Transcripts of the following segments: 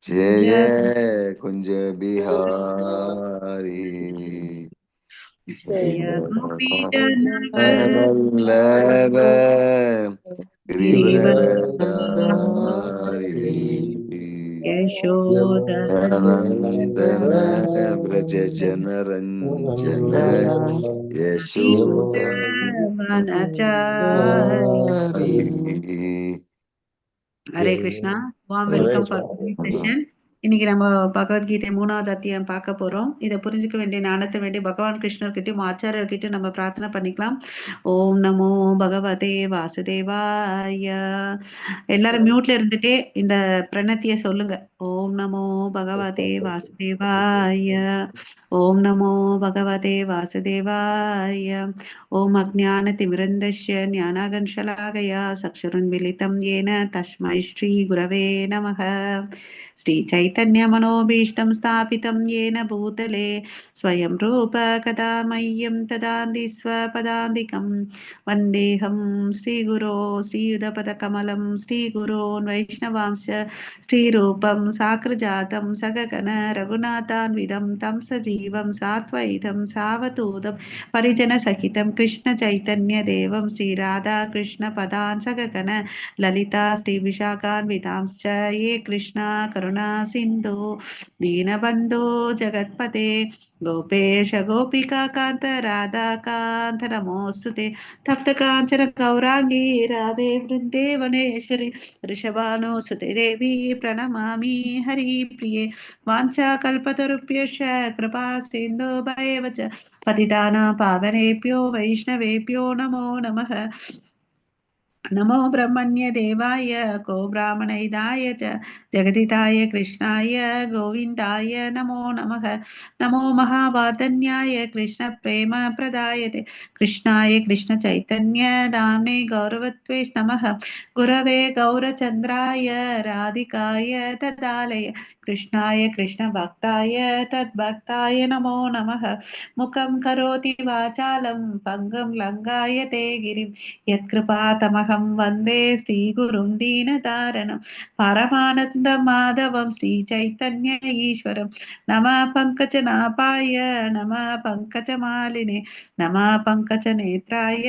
ஜெய குஞ்ச பிஹாரி ஜய கோபி வல்லப கிரிவரதாரி நந்தன பிரஜ ஜனரஞ்சன யசோதனி. Hare Krishna. Warm welcome for today's session. இன்னைக்கு நம்ம பகவத்கீதை 3வது அத்தியாயம் பார்க்க போறோம். இதை புரிஞ்சுக்க வேண்டிய ஞானத்தை வேண்டிய பகவான் கிருஷ்ணர்கிட்டயும் ஆச்சாரியர்கிட்டயும் நம்ம பிரார்த்தனை பண்ணிக்கலாம். ஓம் நமோ பகவதே வாசுதேவாய. எல்லாரும் மியூட்ல இருந்துட்டே இந்த பிரணத்திய சொல்லுங்க. ஓம் நமோ பகவதே வாசுதேவாய. ஓம் நமோ பகவதே வாசுதேவாய. ஓம் அஜ்ஞானதிமிரந்தஸ்ய ஞானாகன்ஷலாகயா சக்ஷுருன்மிலிதம் येन तस्मै श्रीगुरवे नमः. श्रीचैतन्यमनोभीष्टं स्थापितं येन भूतले स्वयं रूप कदा मह्यं ददाति स्वपदान्तिकं वन्देऽहं श्रीगुरो श्रीयुधपदकमलं श्रीगुरोन् वैष्णवांश्च श्रीरूपं साग्रजातं सगगण रघुनाथान्वितं तं सजीवं सात्वैतं सावधूतं परिजनसहितं कृष्णचैतन्यदेवं श्रीराधाकृष्णपदान् सगगण ललिता श्रीविशाखान्वितांश्च ये कृष्णा करुणा सिन्धु दीनबन्धो जगत्पते गोपेश गोपिका कान्त राधाकान्त नमोऽस्तुते तप्तकाञ्चन गौराङ्गी राधे वृन्देवनेश्वरि वृषभानुसुते देवी प्रणमामि हरिप्रिये वाञ्छाकल्पतरुभ्यश्च कृपा सिन्धुभैव च पतितानां पावनेभ्यो वैष्णवेभ्यो नमो नमः। नमो ब्रह्मण्य देवाय को ब्राह्मणहिताय च जगदिताय कृष्णाय गोविन्दाय नमो नमः। नमो महावादन्याय कृष्ण प्रेम प्रदायते कृष्णाय कृष्ण चैतन्य नाम्ने गौरवत्वे नमः। गुरवे गौरचन्द्राय राधिकाय तदालय कृष्णाय कृष्ण भक्ताय तद्भक्ताय नमो नमः। मुखं करोति वाचालं पङ्गुं लङ्घयते गिरिं यत्कृपातमहं वन्दे श्रीगुरुं दीनतारणं परमानन्दमाधवं श्रीचैतन्य ईश्वरं। नमः पङ्कजनाभाय नमः पङ्कजमालिने नमः पङ्कजनेत्राय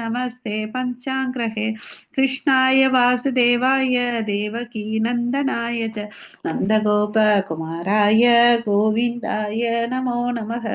नमस्ते पञ्चाङ्ग्रहे कृष्णाय वासुदेवाय देवकीनन्दनाय च नन्दगोपकुमाराय गोविन्दाय नमो नमः।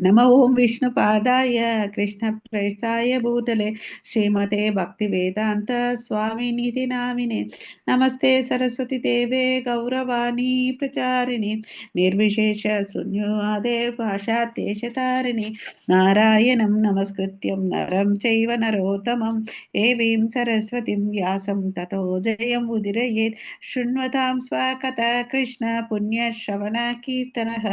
नमो ओं विष्णुपादाय कृष्णप्रेष्ठाय भूतले श्रीमते भक्तिवेदान्त स्वामिनिधि नामिने नमस्ते सरस्वती देवे गौरवाणी प्रचारिणे निर्विशेष शून्यवादे भाषादेशतारिणे नारायणं नमस्कृत्यं नरं चैव नरोत्तमं देवीं सरस्वतीं व्यासं ततो जयं उदीरयेत् शृण्वतां स्वकथा कृष्ण पुण्यश्रवणकीर्तनः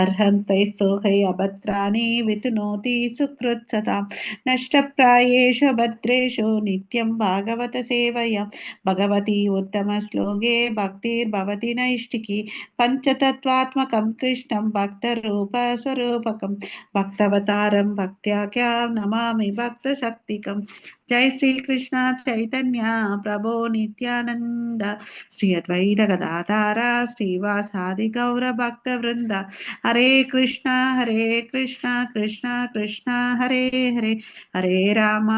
अर्हन्ते सोहै अभद्राणि वितनोति सुकृत्सतां नष्टप्रायेषु भद्रेषु नित्यं भागवत सेवया भगवती उत्तमश्लोके भक्तिर्भवति नैष्टिकी पञ्चतत्त्वात्मकं कृष्णं भक्तरूपस्वरूपकं भक्तवतारं भक्त्याख्यां नमामि भक्तशक्तिकं। जय श्री कृष्ण चैतन्य प्रभो नित्यानंद श्री अद्वैत गदाधर श्रीवासादि गौर भक्त वृंद हरे कृष्णा कृष्णा कृष्णा हरे हरे हरे राम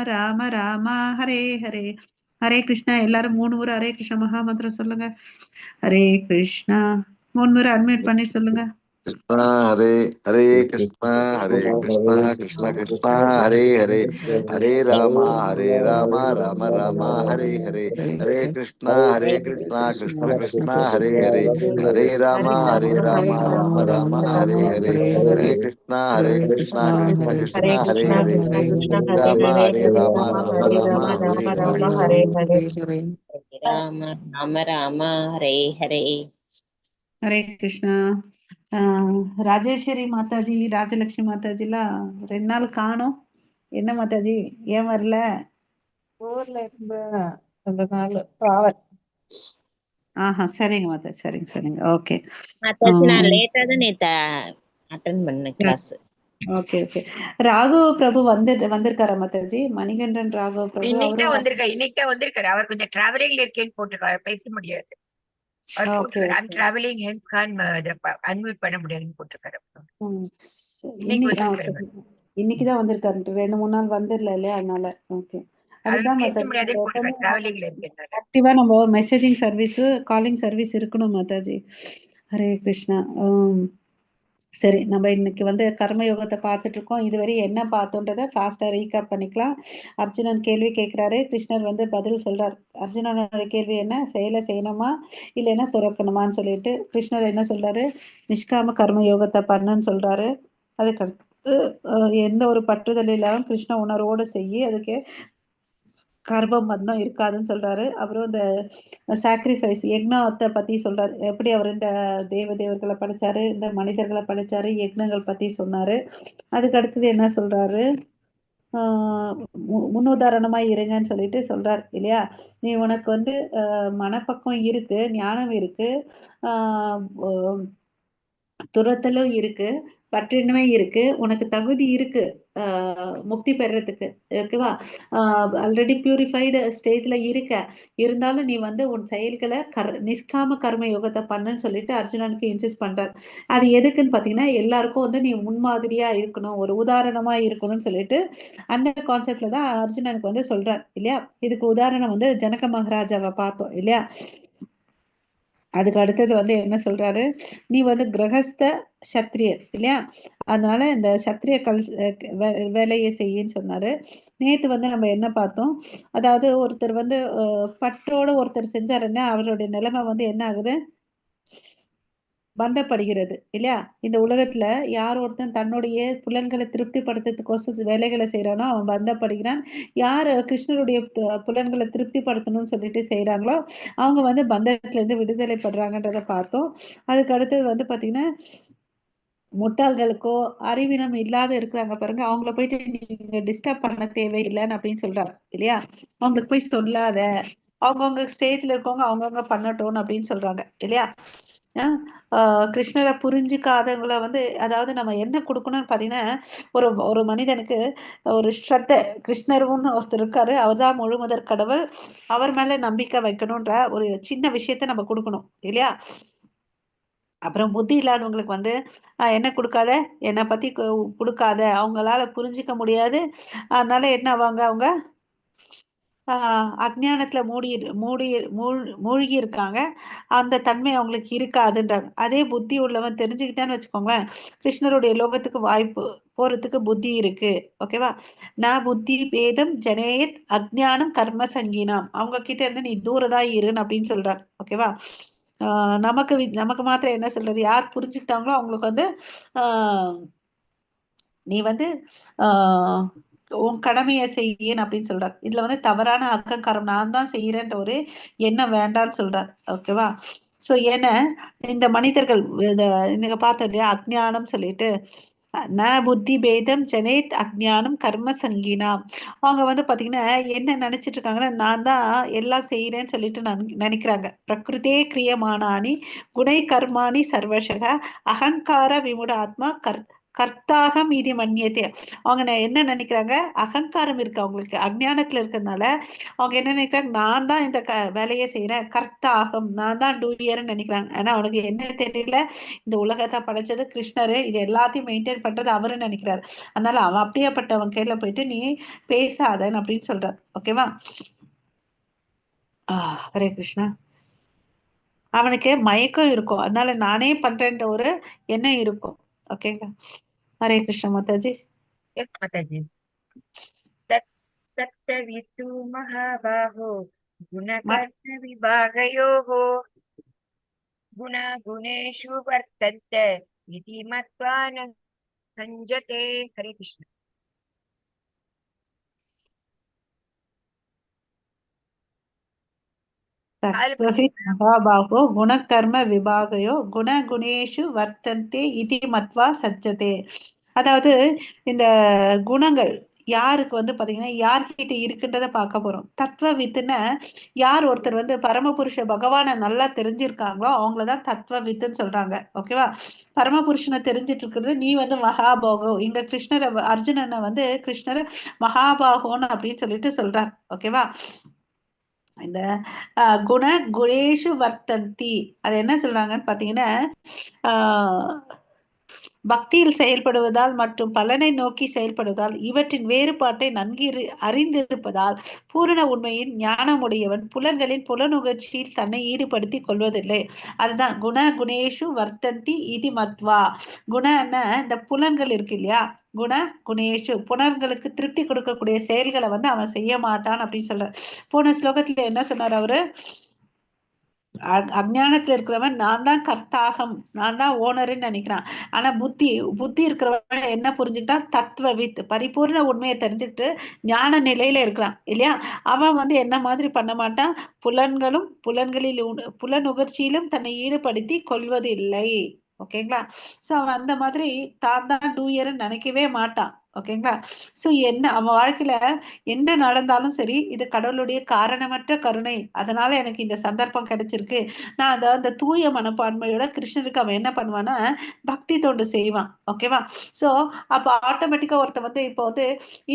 राम राम हरे हरे हरे कृष्णा। எல்லாரும் 3 முறை ஹரே கிருஷ்ண மகாமந்திரம் சொல்லுங்க. ஹரே கிருஷ்ணா 3 முறை அன்மியூட் பண்ணி சொல்லுங்க. कृष्णा हरे हरे कृष्णा कृष्णा कृष्णा हरे हरे हरे राम राम राम हरे हरे हरे कृष्णा कृष्णा कृष्णा हरे हरे हरे राम राम राम हरे हरे हरे कृष्णा कृष्णा हरे कृष्णा हरे कृष्णा हरे कृष्णा कृष्णा हरे हरे राम हरे राम हरे राम राम हरे राम हरे। राम हरे हरे राम राम राम हरे हरे। ஹரே கிருஷ்ணா. ராஜேஸ்வரி மாதாஜி ராஜலட்சுமி மாதாஜிலாம் 2 நாள் காணோம். என்ன மாதாஜி ஏன் வரல? ஊர்ல இருந்து 2 நாள் டிராவல். ஆஹா சரிங்க மாதா, சரிங்க சரிங்க, ஓகே. மாதாஜி நான் லேட்டா தான் நேத்து அட்டென்ட் பண்ண class. Okay okay. Raghav Prabhu வந்திருக்காரா மாதாஜி? மணிகண்டன் ராகவ பிரபு இன்னைக்கு அவரும் தான் வந்திருக்காரு. அவர் கொஞ்சம் டிராவலிங்ல இருக்கேன்னு போட்டிருக்காரு, பேச முடியாது. அவர் ஓகே போட்டிருக்காரு I'm okay. Travelling hence can't unmute பண்ண முடியாதுன்னு போட்டிருக்காரு. இன்னைக்கு இன்னைக்கு வந்திருக்காரு. இன்னைக்குதான் வந்திருக்காரு. 2-3 நாள் வந்துடல இல்லையா, அதனால. ஓகே. அது அதுதான் பேச மாதாஜி முடியாதுன்னு எப்பவுமே போட்டிருக்காரு, டிராவலிங்ல இருக்கேன்னால. ஆக்டிவா நம்ம மெசேஜிங் சர்வீஸ், காலிங் சர்வீஸ் இருக்கணும் மாதாஜி. ஹரே கிருஷ்ணா. சரி, நம்ம இன்னைக்கு வந்து கர்ம யோகத்தை பார்த்துட்டு இருக்கோம். இதுவரை என்ன பார்த்தோன்றதை ஃபாஸ்டா ரீகேப் பண்ணிக்கலாம். அர்ஜுனன் கேள்வி கேட்கிறாரு, கிருஷ்ணர் வந்து பதில் சொல்றார். அர்ஜுனனோட கேள்வி என்ன? செயலை செய்யணுமா இல்லைன்னா துறக்கணுமான்னு சொல்லிட்டு கிருஷ்ணர் என்ன சொல்றாரு? நிஷ்காம கர்ம யோகத்தை பண்ணுன்னு சொல்றாரு. அதுக்கு எந்த ஒரு பற்றுதல் இல்லாம கிருஷ்ண உணர்வோடு செய்யி, அதுக்கு கர்ம பந்தம் இருக்காதுன்னு சொல்றாரு. அப்புறம் இந்த சாக்ரிஃபைஸ் யக்னத்தை பத்தி சொல்றாரு. எப்படி அவர் இந்த தேவர்களை படைச்சாரு, இந்த மனிதர்களை படைச்சாரு, யக்னங்கள் பத்தி சொன்னாரு. அதுக்கு அடுத்தது என்ன சொல்றாரு? முன்னுதாரணமா இருங்கன்னு சொல்லிட்டு சொல்றாரு இல்லையா? நீ உனக்கு வந்து மனப்பக்கம் இருக்கு, ஞானம் இருக்கு, துரத்தலும் இருக்கு, பற்றினமே இருக்கு, உனக்கு தகுதி இருக்கு முக்தி பெறறதுக்கு, ஓகேவா? ஆல்ரெடி பியூரிஃபைடு ஸ்டேஜ்ல இருக்க, இருந்தாலும் நீ வந்து உன் செயல்களை நிஷ்காம கர்ம யோகத்தை பண்ணுன்னு சொல்லிட்டு அர்ஜுனனுக்கு இன்சிஸ்ட் பண்றாரு. அது எதுக்குன்னு பாத்தீங்கன்னா, எல்லாருக்கும் வந்து நீ முன்மாதிரியா இருக்கணும், ஒரு உதாரணமா இருக்கணும்னு சொல்லிட்டு அந்த கான்செப்ட்ல தான் அர்ஜுனனுக்கு வந்து சொல்றார் இல்லையா? இதுக்கு உதாரணம் வந்து ஜனக மகாராஜாவை பார்த்தோம் இல்லையா? அதுக்கு அடுத்தது வந்து என்ன சொல்றாரு? நீ வந்து கிரகஸ்த சத்திரியர் இல்லையா? அதனால இந்த சத்திரிய வேலையை செய்யின்னு சொன்னாரு. நேத்து வந்து நம்ம என்ன பார்த்தோம்? அதாவது ஒருத்தர் வந்து பற்றோட ஒருத்தர் செஞ்சாருன்னா அவருடைய நிலைமை வந்து என்ன ஆகுது? பந்தப்படுகிறது இல்லையா? இந்த உலகத்துல யார் ஒருத்தன் தன்னுடைய புலன்களை திருப்திப்படுத்துறதுக்கோசம் வேலைகளை செய்யறானோ அவன் பந்தப்படுகிறான். யார் கிருஷ்ணருடைய புலன்களை திருப்திப்படுத்தணும்னு சொல்லிட்டு செய்யறாங்களோ அவங்க வந்து பந்தத்துல இருந்து விடுதலை படுறாங்கன்றத பார்த்தோம். அதுக்கு அடுத்தது வந்து பாத்தீங்கன்னா, முட்டாள்களுக்கோ அறிவினம் இல்லாத இருக்கிறாங்க பாருங்க, அவங்கள போயிட்டு நீங்க டிஸ்டர்ப் பண்ண தேவையில்லைன்னு அப்படின்னு சொல்றாரு இல்லையா? அவங்களுக்கு போய் சொல்லாத, அவங்கவுங்க ஸ்டேஜ்ல இருக்கவங்க அவங்கவுங்க பண்ணட்டும் அப்படின்னு சொல்றாங்க இல்லையா? கிருஷ்ணரை புரிஞ்சுக்காதவங்களை வந்து, அதாவது நம்ம என்ன கொடுக்கணும்னு பாத்தீங்கன்னா, ஒரு மனிதனுக்கு ஒரு ஸ்ரத்த, கிருஷ்ணர்னு ஒருத்தர் இருக்காரு, அவர்தான் முழுமுதற் கடவுள், அவர் மேல நம்பிக்கை வைக்கணும்ன்ற ஒரு சின்ன விஷயத்த நம்ம கொடுக்கணும் இல்லையா? அப்புறம் புத்தி இல்லாதவங்களுக்கு வந்து என்ன கொடுக்காத, என்னை பத்தி கொடுக்காத, அவங்களால புரிஞ்சிக்க முடியாது, அதனால என்ன ஆவாங்க, அவங்க அஜ்ஞானத்துல மூழ்கி இருக்காங்க, அந்த தன்மை அவங்களுக்கு இருக்காதுன்றாங்க. அதே புத்தி உள்ளவன் தெரிஞ்சுக்கிட்டான்னு வச்சுக்கோங்களேன், கிருஷ்ணருடைய லோகத்துக்கு வாய்ப்பு போறதுக்கு புத்தி இருக்கு, ஓகேவா? நான் புத்தி பேதம் ஜனேயத் அஜ்ஞானம் கர்ம சங்கீனம், அவங்க கிட்ட இருந்து நீ தூரதான் இருன்னு அப்படின்னு சொல்றாரு, ஓகேவா? நமக்கு மாத்திரம் என்ன சொல்றாரு? யார் புரிஞ்சுக்கிட்டாங்களோ அவங்களுக்கு வந்து நீ வந்து உன் கடமையை செய்யன்னு அப்படின்னு சொல்றார். இதுல வந்து தவறான அகங்காரம், நான் தான் செய்யறேன்ற ஒரு எண்ணம் வேண்டான்னு சொல்றார், ஓகேவா? சோ ஏன்னா இந்த மனிதர்கள் நீங்க பார்த்தோம் இல்லையா, அஜ்ஞானம் சொல்லிட்டு, ந புத்தி பேதம் ஜனேத் அஜ்ஞானம் கர்ம சங்கீனா, அவங்க வந்து பாத்தீங்கன்னா என்ன நினைச்சிட்டு இருக்காங்கன்னா, நான் தான் எல்லாம் செய்யறேன்னு சொல்லிட்டு நினைக்கிறாங்க. பிரகிருதே கிரியமானானி குணை கர்மாணி சர்வசக அகங்கார விமுட ஆத்மா கர்த்தாக மீதி மன்னியத்தே. அவங்க என்ன நினைக்கிறாங்க? அகங்காரம் இருக்கு அவங்களுக்கு, அஜ்ஞானத்துல இருக்கிறதுனால அவங்க என்ன நினைக்கிறாங்க? நான் தான் இந்த வேலையை செய்யறேன், கர்த்தாகம், நான் தான் டூயர்ன்னு நினைக்கிறாங்க. ஆனா அவனுக்கு என்ன தெரியல, இந்த உலகத்தை படைச்சது கிருஷ்ணரு, இது எல்லாத்தையும் மெயின்டைன் பண்றது அவருன்னு நினைக்கிறாரு. அதனால அவன் அப்படியேப்பட்டவன் கையில போயிட்டு நீ பேசாதன்னு அப்படின்னு சொல்றாரு, ஓகேவா? ஹரே கிருஷ்ணா. அவனுக்கு மயக்கம் இருக்கும், அதனால நானே பண்றேன்ற ஒரு எண்ணம் இருக்கும், ஓகேங்களா? ஹரே கிருஷ்ண மாதாஜி. எஸ் மாதாஜி. தத்தவித்து மகாபாஹோ குணகர்ண விபாகயோः குணகுணேஷு வர்த்தன்தே இதி மத்வா ந சஞ்சதே. ஹரே கிருஷ்ண. மகாபாகோ குணகர்ம விபாகையோ குணகுணேஷு வர்த்தந்தே இதி மத்வா சஜ்ஜதே. அதாவது இந்த குணங்கள் யாருக்கு வந்து பாத்தீங்கன்னா யார்கிட்ட இருக்குன்றத பார்க்க போறோம். தத்துவ வித்துன்னு யார் ஒருத்தர் வந்து பரமபுருஷ பகவானை நல்லா தெரிஞ்சிருக்காங்களோ அவங்களதான் தத்துவ வித்துன்னு சொல்றாங்க. ஓகேவா? பரமபுருஷனை தெரிஞ்சிட்டு இருக்கிறது நீ வந்து மகாபாகோ. இங்க கிருஷ்ணரை அர்ஜுனனை வந்து கிருஷ்ணர் மகாபாகோன்னு அப்படின்னு சொல்லிட்டு சொல்றார். ஓகேவா? இந்த குண குணேஷு வர்த்தந்தி அது என்ன சொல்றாங்கன்னு பாத்தீங்கன்னா பக்தியில் செயல்படுவதால் மற்றும் பலனை நோக்கி செயல்படுவதால் இவற்றின் வேறுபாட்டை நன்கு அறிந்திருப்பதால் பூரண உண்மையின் ஞானமுடையவன் புலன்களின் புலனுகர்ச்சியில் தன்னை ஈடுபடுத்திக் கொள்வதில்லை. அதுதான் குண குணேஷு வர்த்தந்தி இதி மத்வா. குணன்னா இந்த புலன்கள் இருக்கு இல்லையா, குண குணேஷு புலன்களுக்கு திருப்தி கொடுக்கக்கூடிய செயல்களை வந்து அவன் செய்ய மாட்டான் அப்படின்னு சொல்ற. போன ஸ்லோகத்துல என்ன சொன்னார் அவரு? அஞ்ஞானத்துல இருக்கிறவன் நான் தான் கர்த்தாகம், நான் தான் ஓனர்ன்னு நினைக்கிறான். ஆனா புத்தி இருக்கிறவன் என்ன புரிஞ்சுக்கிட்டான்? தத்துவவித், பரிபூர்ண உண்மையை தெரிஞ்சுக்கிட்டு ஞான நிலையில இருக்கிறான் இல்லையா? அவன் வந்து என்ன மாதிரி பண்ண மாட்டான்? புலன்களில் புலனுகர்ச்சியிலும் தன்னை ஈடுபடுத்தி கொள்வது இல்லை. ஓகேங்களா? சோ அவன் அந்த மாதிரி தான் தான் டூயர்ன்னு நினைக்கவே மாட்டான். ஓகேங்களா? சோ என்ன அவன் வாழ்க்கையில என்ன நடந்தாலும் சரி, இது கடவுளுடைய காரணமற்ற கருணை, அதனால எனக்கு இந்த சந்தர்ப்பம் கிடைச்சிருக்கு, நான் அந்த தூய மனப்பான்மையோட கிருஷ்ணருக்கு அவன் என்ன பண்ணுவான்னா பக்தி தொண்டு செய்வான். ஓகேவா? சோ அப்ப ஆட்டோமேட்டிக்கா ஒருத்த வந்து இப்போ வந்து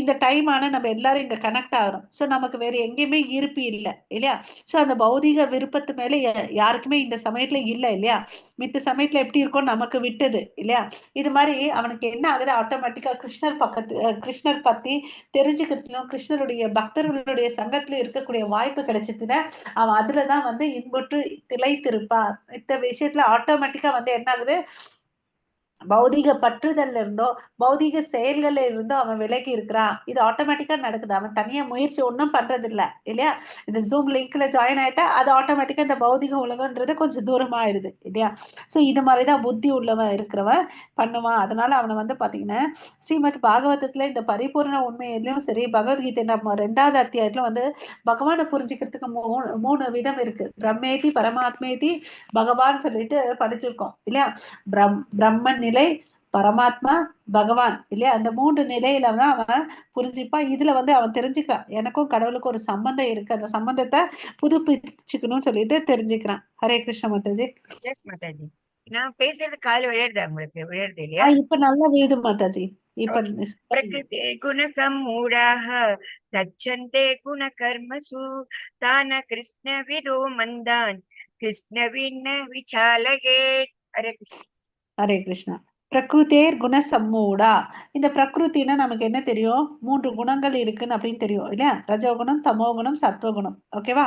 இந்த டைம் ஆனா நம்ம எல்லாரும் இங்க கனெக்ட் ஆகிறோம். சோ நமக்கு வேற எங்கேயுமே ஈர்ப்பு இல்லை இல்லையா? சோ அந்த பௌதிக விருப்பத்து மேல யாருக்குமே இந்த சமயத்துல இல்லை இல்லையா? மித்த சமயத்துல எப்படி இருக்கும் நமக்கு விட்டது இல்லையா? இது மாதிரி அவனுக்கு என்ன ஆகுது? ஆட்டோமேட்டிக்கா கிருஷ்ணர் பத்தி தெரிஞ்சுக்கிறதுலும் கிருஷ்ணருடைய பக்தர்களுடைய சங்கத்துல இருக்கக்கூடிய வாய்ப்பு கிடைச்சதுன்னா அவன் அதுலதான் வந்து இன்புற்று திளைத்திருப்பான். இந்த விஷயத்துல ஆட்டோமேட்டிக்கா வந்து என்ன ஆகுது? பௌதிக பற்றுதல்ல இருந்தோ பௌதிக செயல்கள்ல இருந்தோ அவன் விலகி இருக்கிறான். இது ஆட்டோமேட்டிக்கா நடக்குது. அவன் தனியா முயற்சி ஒன்றும் பண்றது இல்ல இல்லையா? இந்த ஜூம் லிங்க்ல ஜாயின் ஆயிட்டா அது ஆட்டோமேட்டிக்கா இந்த பௌதிக உலகன்றது கொஞ்சம் தூரமா ஆயிடுது இல்லையா? சோ இது மாதிரிதான் புத்தி உள்ளவன் இருக்கிறவன் பண்ணுவான். அதனால அவனை வந்து பாத்தீங்கன்னா ஸ்ரீமத் பாகவதத்துல இந்த பரிபூர்ண உண்மையிலும் சரி, பகவத்கீதை நம்ம 2வது அத்தியாயத்துல வந்து பகவானை புரிஞ்சுக்கிறதுக்கு மூணு விதம் இருக்கு. பிரம்மேதி பரமாத்மேதி பகவான் சொல்லிட்டு படிச்சிருக்கோம் இல்லையா? பிரம்மன் நிலை, பரமாத்மா, பகவான் இல்லையா? அந்த 3 நிலையில தான் அவன் புரிஞ்சுப்பான். இதுல வந்து அவன் தெரிஞ்சுக்கிறான் எனக்கும் கடவுளுக்கும் ஒரு சம்பந்தம் இருக்கு, அந்த சம்பந்தத்தை புதுப்பிச்சுக்கணும்னு சொல்லிட்டு தெரிஞ்சுக்கிறான். ஹரே கிருஷ்ண மாதாஜி. மாதாஜி, நான் பேசுறது கால் விளையாடுதா உங்களுக்கு? விளையாடுது இல்லையா? இப்ப நல்லா விழுது மாதாஜி. இப்ப பிரகிருதே குண சம்மூடாஹ சச்சந்தே குண கர்மசு தான கிருஷ்ண விதோ மந்தான் கிருஷ்ண விண்ண விசாலகே. ஹரே கிருஷ்ணா. ஹரே கிருஷ்ணா. பிரகிருதேர் குண சம்மூடா. இந்த பிரகிருத்தின்னா நமக்கு என்ன தெரியும்? 3 குணங்கள் இருக்குன்னு அப்படின்னு தெரியும் இல்லையா? ரஜோகுணம், தமோகுணம், சத்வகுணம். ஓகேவா?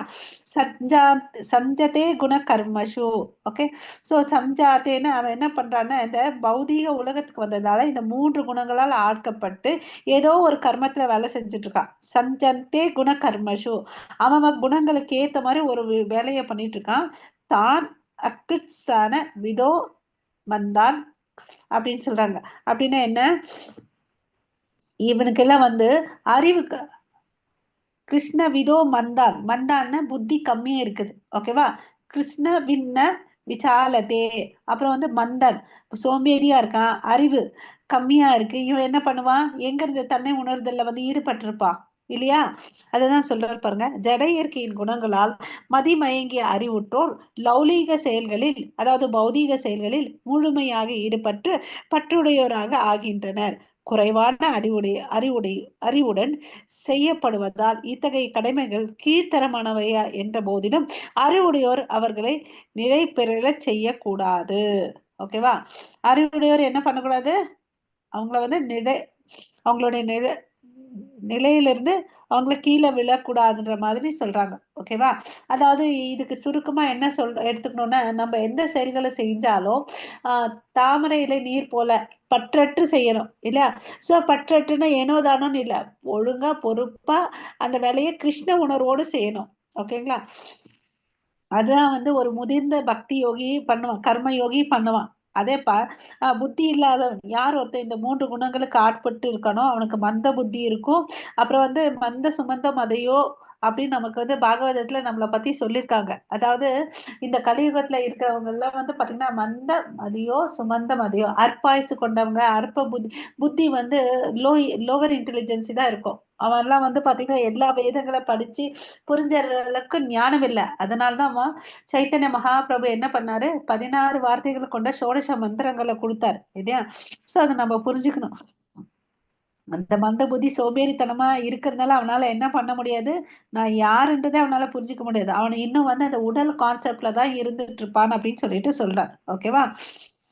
சஞ்சதே குண கர்மஷு. ஓகே. சோ சஞ்சாத்தேன்னு அவன் என்ன பண்றான்னா இந்த பௌதீக உலகத்துக்கு வந்ததால இந்த 3 குணங்களால் ஆட்கப்பட்டு ஏதோ ஒரு கர்மத்துல வேலை செஞ்சுட்டு இருக்கான். சஞ்சந்தே குண கர்மஷு. அவன் குணங்களுக்கு ஏத்த மாதிரி ஒரு வேலையை பண்ணிட்டு இருக்கான். தான் அகிருத்ஸ்தான விதோ வந்தான் அப்படின்னு சொல்றாங்க. அப்படின்னா என்ன? இவனுக்கெல்லாம் வந்து அறிவு கிருஷ்ண விதோ மந்தான்னு புத்தி கம்மியா இருக்குது. ஓகேவா? கிருஷ்ண விண்ண விசாலதே. அப்புறம் வந்து மந்தன் சோம்பேறியா இருக்கான், அறிவு கம்மியா இருக்கு. இவன் என்ன பண்ணுவான்? எங்க இருந்து தன்னை உணர்தல்ல வந்து ஈடுபட்டிருப்பான் இல்லையா? அததான் சொல்றாரு பாருங்க. ஜட இயற்கையின் குணங்களால் மதிமயங்கிய அறிவுற்றோர் லௌலீக செயல்களில், அதாவது பௌதீக செயல்களில் முழுமையாக ஈடுபட்டு பற்றுடையோராக ஆகின்றனர். குறைவான அறிவுடன் செய்யப்படுவதால் இத்தகைய கடமைகள் கீழ்த்தரமானவையா என்ற போதிலும் அறிவுடையோர் அவர்களை நிலை பெற செய்யக்கூடாது. ஓகேவா? அறிவுடையோர் என்ன பண்ணக்கூடாது? அவங்கள வந்து அவங்களுடைய நிலையிலிருந்து அவங்கள கீழே விழக்கூடாதுன்ற மாதிரி சொல்றாங்க. ஓகேவா? அதாவது இதுக்கு சுருக்கமா என்ன எடுத்துக்கணும்னா, நம்ம எந்த செயல்களை செஞ்சாலும் தாமரை இலை நீர் போல பற்றற்று செய்யணும் இல்லையா? சோ பற்றற்றுன்னா ஏனோ தானோன்னு இல்ல, ஒழுங்கா பொறுப்பா அந்த வேலையை கிருஷ்ண உணர்வோடு செய்யணும். ஓகேங்களா? அதுதான் வந்து ஒரு முதிர்ந்த பக்தி யோகி பண்ணுவான், கர்ம யோகி பண்ணுவான். அதே புத்தி இல்லாதவன் யார் ஒருத்தன் இந்த 3 குணங்களுக்கு ஆட்பட்டு இருக்கணும், அவனுக்கு மந்த புத்தி இருக்கும். அப்புறம் வந்து மந்த சுமந்த மதையோ அப்படின்னு நமக்கு வந்து பாகவதத்துல நம்மளை பத்தி சொல்லியிருக்காங்க. அதாவது இந்த கலியுகத்துல இருக்கிறவங்க எல்லாம் வந்து பாத்தீங்கன்னா மந்த மதியோ சுமந்த மதியோ அற்பாயுசு கொண்டவங்க, அற்ப புத்தி புத்தி வந்து லோவர் இன்டெலிஜென்சி தான் இருக்கும். அவன்லாம் வந்து பாத்தீங்கன்னா எல்லா வேதங்களை படிச்சு புரிஞ்ச அளவுக்கு ஞானம் இல்லை. அதனாலதான் அவன் சைத்தன்ய மகாபிரபு என்ன பண்ணாரு, 16 வார்த்தைகளை கொண்ட ஷோடச மந்திரங்களை கொடுத்தாரு இல்லையா. சோ அதை நம்ம புரிஞ்சுக்கணும். அந்த மந்த புத்தி சோம்பேறித்தனமா இருக்கிறதுனால அவனால என்ன பண்ண முடியாது, நான் யாருன்றதே அவனால புரிஞ்சுக்க முடியாது. அவனை இன்னும் வந்து அந்த உடல் கான்செப்ட்ல தான் இருந்துட்டு இருப்பான் அப்படின்னு சொல்லிட்டு சொல்றார். ஓகேவா.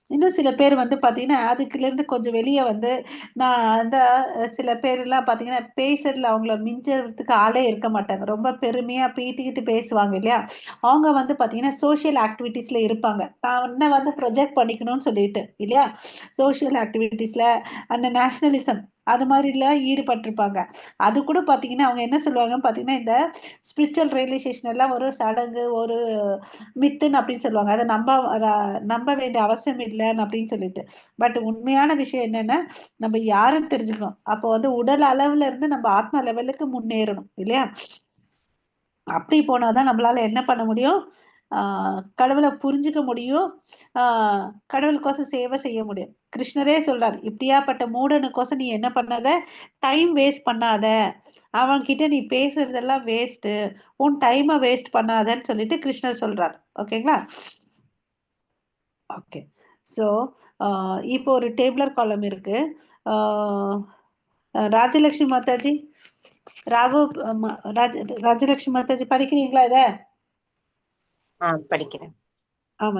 இன்னும் சில பேர் வந்து பாத்தீங்கன்னா அதுக்குல இருந்து கொஞ்சம் வெளியே வந்து நான் அந்த சில பேர் எல்லாம் பாத்தீங்கன்னா பேசுறதுல அவங்கள மிஞ்சறதுக்கு ஆளே இருக்க மாட்டாங்க. ரொம்ப பெருமையா பீத்திக்கிட்டு பேசுவாங்க இல்லையா. அவங்க வந்து பாத்தீங்கன்னா சோசியல் ஆக்டிவிட்டிஸ்ல இருப்பாங்க. தான் வந்து ப்ரொஜெக்ட் பண்ணிக்கணும்னு சொல்லிட்டு இல்லையா. சோசியல் ஆக்டிவிட்டிஸ்ல அந்த நேஷனலிசம் அது மாதிரிலாம் ஈடுபட்டிருப்பாங்க. அது கூட பாத்தீங்கன்னா அவங்க என்ன சொல்லுவாங்கன்னு பாத்தீங்கன்னா இந்த ஸ்பிரிச்சுவல் ரியலைசேஷன் எல்லாம் ஒரு சடங்கு, ஒரு மித்துன்னு அப்படின்னு சொல்லுவாங்க. அதை நம்ப வேண்டிய அவசியம் இல்லைன்னு அப்படின்னு சொல்லிட்டு. பட் உண்மையான விஷயம் என்னன்னா நம்ம யாருன்னு தெரிஞ்சுக்கணும். அப்போ வந்து உடல் அளவுல இருந்து நம்ம ஆத்மா லெவலுக்கு முன்னேறணும் இல்லையா. அப்படி போனாதான் நம்மளால என்ன பண்ண முடியும், கடவுளை புரிஞ்சுக்க முடியும், கடவுளுக்கோசம் சேவை செய்ய முடியும். கிருஷ்ணரே சொல்றார், இப்படியாப்பட்ட மூடனுக்கோசம் நீ என்ன பண்ணாத, டைம் வேஸ்ட் பண்ணாத, அவன்கிட்ட நீ பேசுறதெல்லாம் வேஸ்ட், உன் டைமை வேஸ்ட் பண்ணாதன்னு சொல்லிட்டு கிருஷ்ணர் சொல்றார். ஓகேங்களா. ஓகே. ஸோ இப்போ ஒரு டேபிளர் காலம் இருக்கு. ராஜலட்சுமி மாதாஜி, ராகு ராஜலட்சுமி மாதாஜி படிக்கிறீங்களா இத? படிக்கிறேன். ஆமா.